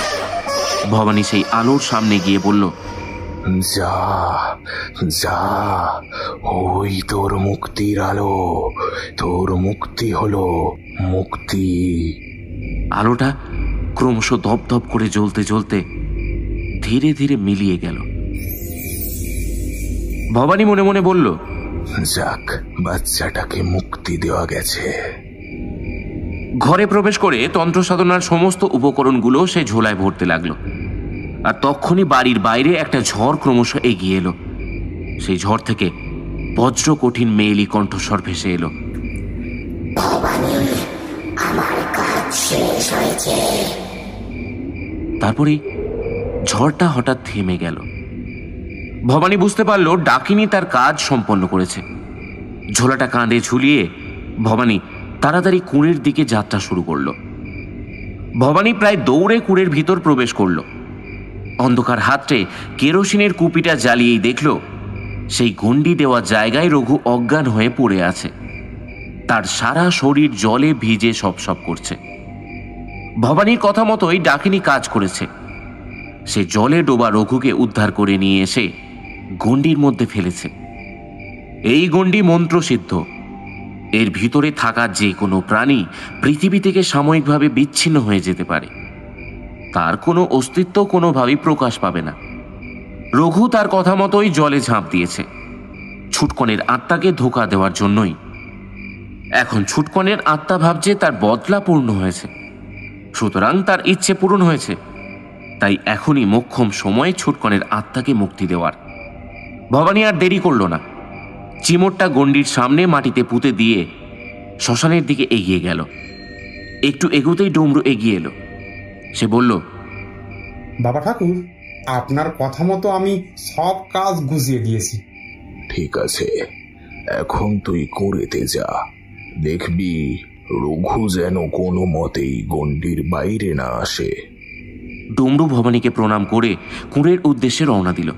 ভবানী সেই আলোর সামনে গিয়ে বলল, যা যা, ওই তোর মুক্তির আলো, তোর মুক্তি হলো মুক্তি। আলোটা ক্রমশ ধপধপ করে জ্বলতে জ্বলতে ধীরে ধীরে মিলিয়ে গেল। ভবানী মনে মনে বলল, যাক, বাচ্চাটাকে মুক্তি দেওয়া গেছে। ঘরে প্রবেশ করে তন্ত্র সাধনার সমস্ত উপকরণগুলো সে ঝোলায় ভরতে লাগলো। আর তখনই বাড়ির বাইরে একটা ঝড় ক্রমশ এগিয়ে এলো। সেই ঝড় থেকে বজ্র কঠিন মেয়েলি কণ্ঠস্বর ভেসে এলো, তারপরে ঝড়টা হঠাৎ থেমে গেল। ভবানী বুঝতে পারল ডাকিনী তার কাজ সম্পন্ন করেছে। ঝোলাটা কাঁধে ঝুলিয়ে ভবানী তাড়াতাড়ি কুঁড়ের দিকে যাত্রা শুরু করলো। ভবানী প্রায় দৌড়ে কুঁড়ের ভিতর প্রবেশ করলো। অন্ধকার হাতড়ে কেরোসিনের কুপিটা জ্বালিয়েই দেখল সেই গণ্ডি দেওয়া জায়গায় রঘু অজ্ঞান হয়ে পড়ে আছে। তার সারা শরীর জলে ভিজে সপসপ করছে। ভবানীর কথা মতোই ডাকিনী কাজ করেছে। সে জলে ডোবা রঘুকে উদ্ধার করে নিয়ে এসে গণ্ডির মধ্যে ফেলেছে। এই গণ্ডি মন্ত্রসিদ্ধ। এর ভিতরে থাকা যে কোনো প্রাণী পৃথিবী থেকে সাময়িকভাবে বিচ্ছিন্ন হয়ে যেতে পারে। তার কোনো অস্তিত্ব কোনোভাবেই প্রকাশ পাবে না। রঘু তার কথা মতোই জলে ঝাঁপ দিয়েছে, ছুটকনের আত্মাকে ধোঁকা দেওয়ার জন্যই। এখন ছুটকনের আত্মা ভাবছে তার বদলা পূর্ণ হয়েছে, সুতরাং তার ইচ্ছে পূরণ হয়েছে। তাই এখনই মোক্ষম সময় ছুটকনের আত্মাকে মুক্তি দেওয়ার। ভবানী আর দেরি করল না। চিমটটা গণ্ডির সামনে মাটিতে পুঁতে দিয়ে শ্মশানের দিকে এগিয়ে গেল। একটু এগোতেই ডমরু এগিয়ে এলো। সে বলল, বাবা ঠাকুর, আপনার কথা মতো আমি সব কাজ গুছিয়ে দিয়েছি। ঠিক আছে, এখন তুই কুঁড়েতে যা। দেখবি রঘু যেন কোনো মতেই গণ্ডির বাইরে না আসে। ডমরু ভবানীকে প্রণাম করে কুঁড়ের উদ্দেশ্যে রওনা দিল।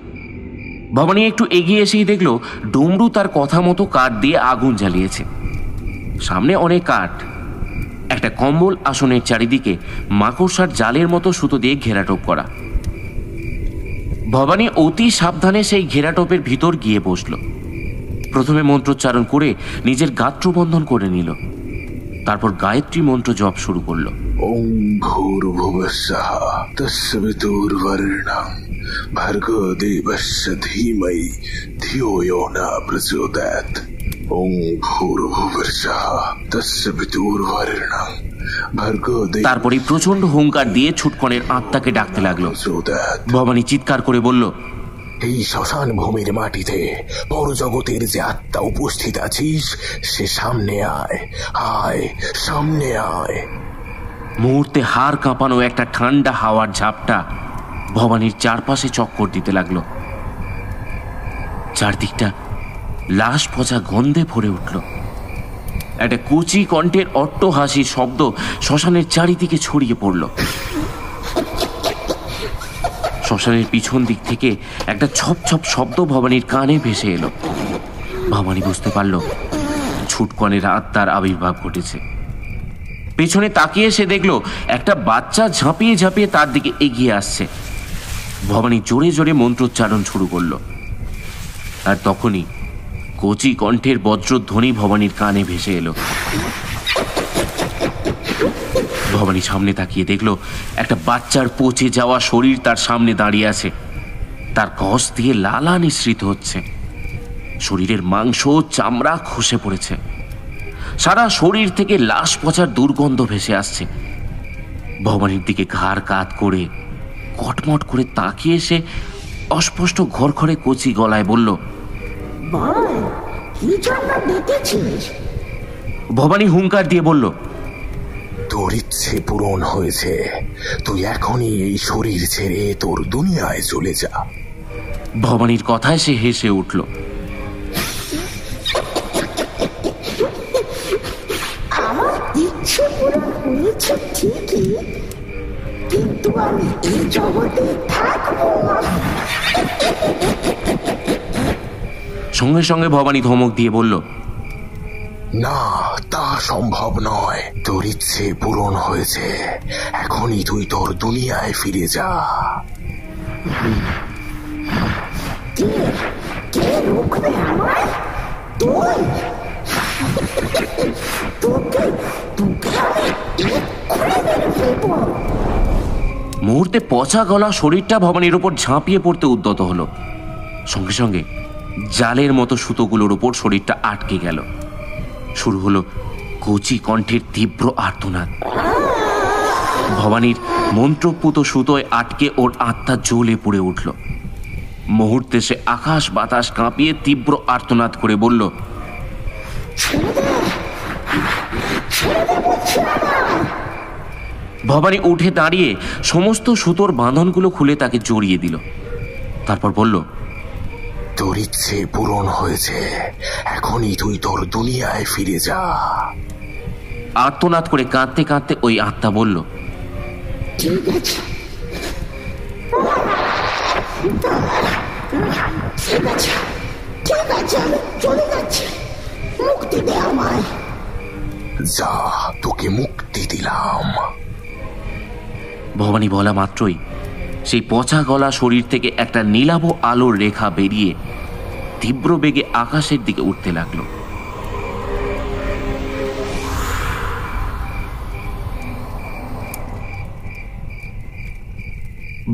ভবানী একটু এগিয়ে এসেই দেখল ডমরু তার কথা মতো কাঠ দিয়ে আগুন জ্বালিয়েছে। সামনে অনেক কাঠ। একটা কম্বল আসনের চারিদিকে মাকড়সার জালের মতো সুতো দিয়ে ঘেরাটোপ করা। ভবানী অতি সাবধানে সেই ঘেরাটোপের ভিতর গিয়ে বসল। প্রথমে মন্ত্রোচ্চারণ করে নিজের গাত্রবন্ধন করে নিল। তারপর গায়ত্রী মন্ত্র জপ শুরু করল। ওম ভূর্ভুবস্সঃ তস্সবিতুর্বরেণ্যং ভর্গো দেবস্য ধীমহি ধিয়ো যো ন প্রচোদয়াৎ। তারপরে প্রচন্ড হুঙ্কার দিয়ে ছুটকনের আত্মাকে ডাকতে লাগলো। ভবানী চিৎকার করে বলল, এই শ্মশান ভূমির মাটিতে পরজগতের যে আত্মা উপস্থিত আছিস, সে সামনে আয়, আয় সামনে আয়। মুহূর্তে হাড় কাঁপানো একটা ঠান্ডা হাওয়ার ঝাপটা ভবানীর চারপাশে চক্কর দিতে লাগলো। চারদিকটা লাশ পচা গন্ধে ভরে উঠল। একটা কুচি কণ্ঠের অট্টহাসির শব্দ শ্মশানের চারিদিকে ছড়িয়ে পড়ল। শ্মশানের পিছন দিক থেকে একটা ছপ ছপ শব্দ ভবানীর কানে ভেসে এলো। ভবানী বুঝতে পারল ছুটকনের আত্মার আবির্ভাব ঘটেছে। পেছনে তাকিয়ে সে দেখলো একটা বাচ্চা ঝাঁপিয়ে ঝাঁপিয়ে তার দিকে এগিয়ে আসছে। ভবানী জোরে জোরে মন্ত্রোচ্চারণ শুরু করলো। আর তখনই কচি কণ্ঠের বজ্রধ্বনি ভবানীর কানে ভেসে এলো। ভবানী সামনে তাকিয়ে দেখলো একটা বাচ্চার পচে যাওয়া শরীর তার সামনে দাঁড়িয়ে আছে। তার কস দিয়ে লালা নিঃসৃত হচ্ছে। শরীরের মাংস চামড়া খসে পড়েছে। সারা শরীর থেকে লাশ পচার দুর্গন্ধ ভেসে আসছে। ভবানীর দিকে ঘাড় কাত করে কটমট করে তাকিয়ে সে অস্পষ্ট ঘরঘরে কচি গলায় বলল, ভবানী হুঙ্কার দিয়ে বলল, তোর ইচ্ছে পূরণ হয়েছে, তুই এখনই এই শরীর ছেড়ে তোর দুনিয়ায় চলে যা। ভবানীর কথায় সে হেসে উঠল। আমার ইচ্ছে পূরণ হয়েছে ঠিকই, কিন্তু আমি এই জগতে থাকবো। সঙ্গে সঙ্গে ভবানী ধমক দিয়ে বলল, না, তা সম্ভব নয়। তোর ইচ্ছে পূরণ হয়েছে, এখনই তুই তোর দুনিয়ায় ফিরে যা। কে রুখবে আমায়? তুই? তোকে আমি এক্ষুনি মেরে ফেলবো। মুহূর্তে পচা গলা শরীরটা ভবানীর উপর ঝাঁপিয়ে পড়তে উদ্যত হলো। সঙ্গে সঙ্গে জালের মতো সুতোগুলোর উপর শরীরটা আটকে গেল। শুরু হলো কচি কণ্ঠের তীব্র আর্তনাদ। ভবানীর মন্ত্রপুত সুতোয় আটকে ওর আত্মা জ্বলে পুড়ে উঠল। মুহূর্তে সে আকাশ বাতাস কাঁপিয়ে তীব্র আর্তনাদ করে বলল, ভবানী উঠে দাঁড়িয়ে সমস্ত সুতোর বাঁধনগুলো খুলে তাকে জড়িয়ে দিল। তারপর বলল, তোর ইচ্ছে পূরণ হয়েছে, এখনই তুই তোর দুনিয়ায় ফিরে যা। আর্তনাদ করে কাঁদতে কাঁদতে ওই আত্মা বলল, ঠিক আছে, ঠিক আছে, ঠিক আছে, আমি চলে যাচ্ছি, মুক্তি দে আমায়। যা, তোকে মুক্তি দিলাম। ভবানী বলা মাত্রই সেই পচা গলা শরীর থেকে একটা নীলাভ আলোর রেখা বেরিয়ে তীব্র বেগে আকাশের দিকে উঠতে লাগলো।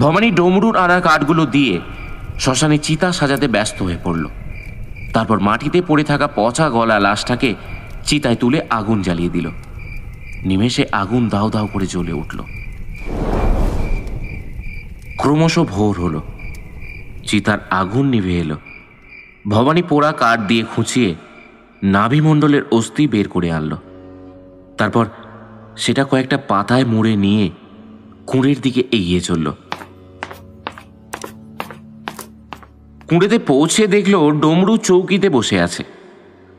ভবানী ডমরুর আড়া কাঠগুলো দিয়ে শ্মশানে চিতা সাজাতে ব্যস্ত হয়ে পড়ল। তারপর মাটিতে পড়ে থাকা পচা গলা লাশটাকে চিতায় তুলে আগুন জ্বালিয়ে দিল। নিমেষে আগুন দাও দাও করে জ্বলে উঠল। ক্রমশ ভোর হলো। চিতার আগুন নিভে এলো। ভবানী পোড়া কাঠ দিয়ে খুঁচিয়ে নাভিমণ্ডলের অস্থি বের করে আনল। তারপর সেটা কয়েকটা পাতায় মুড়ে নিয়ে কুঁড়ের দিকে এগিয়ে চলল। কুঁড়েতে পৌঁছে দেখল ডমরু চৌকিতে বসে আছে।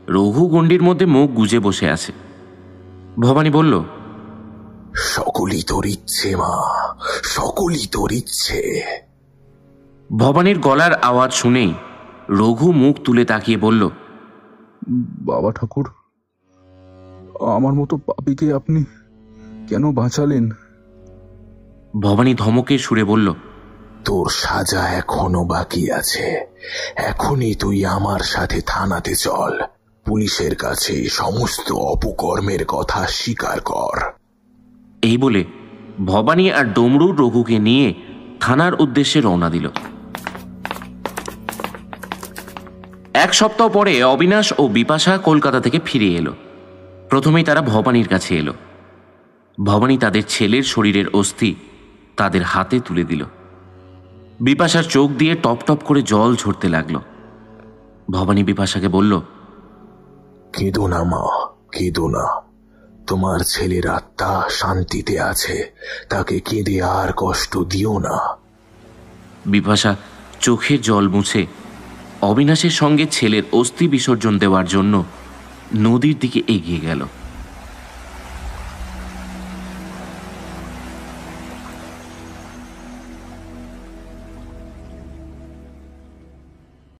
রঘু গণ্ডির মধ্যে মুখ গুজে বসে আছে। ভবানী বলল, সকলই তোর ইচ্ছে মা, সকলই তোর ইচ্ছে। ভবানীর গলার আওয়াজ শুনেই রঘু মুখ তুলে তাকিয়ে বলল, বাবা ঠাকুর, আমার মতো পাপীকে আপনি কেন বাঁচালেন? ভবানী ধমকের সুরে বলল, তোর সাজা এখনো বাকি আছে, এখনই তুই আমার সাথে থানাতে চল, পুলিশের কাছে সমস্ত অপকর্মের কথা স্বীকার কর। এই বলে ভবানী আর ডমরু রঘুকে নিয়ে থানার উদ্দেশ্যে রওনা দিল। এক সপ্তাহ পরে অবিনাশ ও বিপাশা কলকাতা থেকে ফিরে এলো। প্রথমেই তারা ভবানীর কাছে এলো। ভবানী তাদের ছেলের শরীরের অস্থি তাদের হাতে তুলে দিল। বিপাশার চোখ দিয়ে টপ টপ করে জল ঝরতে লাগলো। ভবানী বিপাশাকে বলল, কেঁদো না মা, কেঁদো না। তোমার ছেলের আত্মা শান্তিতে আছে, তাকে কেঁদে আর কষ্ট দিও না। বিপাশা চোখের জল মুছে অবিনাশের সঙ্গে ছেলের অস্থি বিসর্জন দেওয়ার জন্য নদীর দিকে এগিয়ে গেল।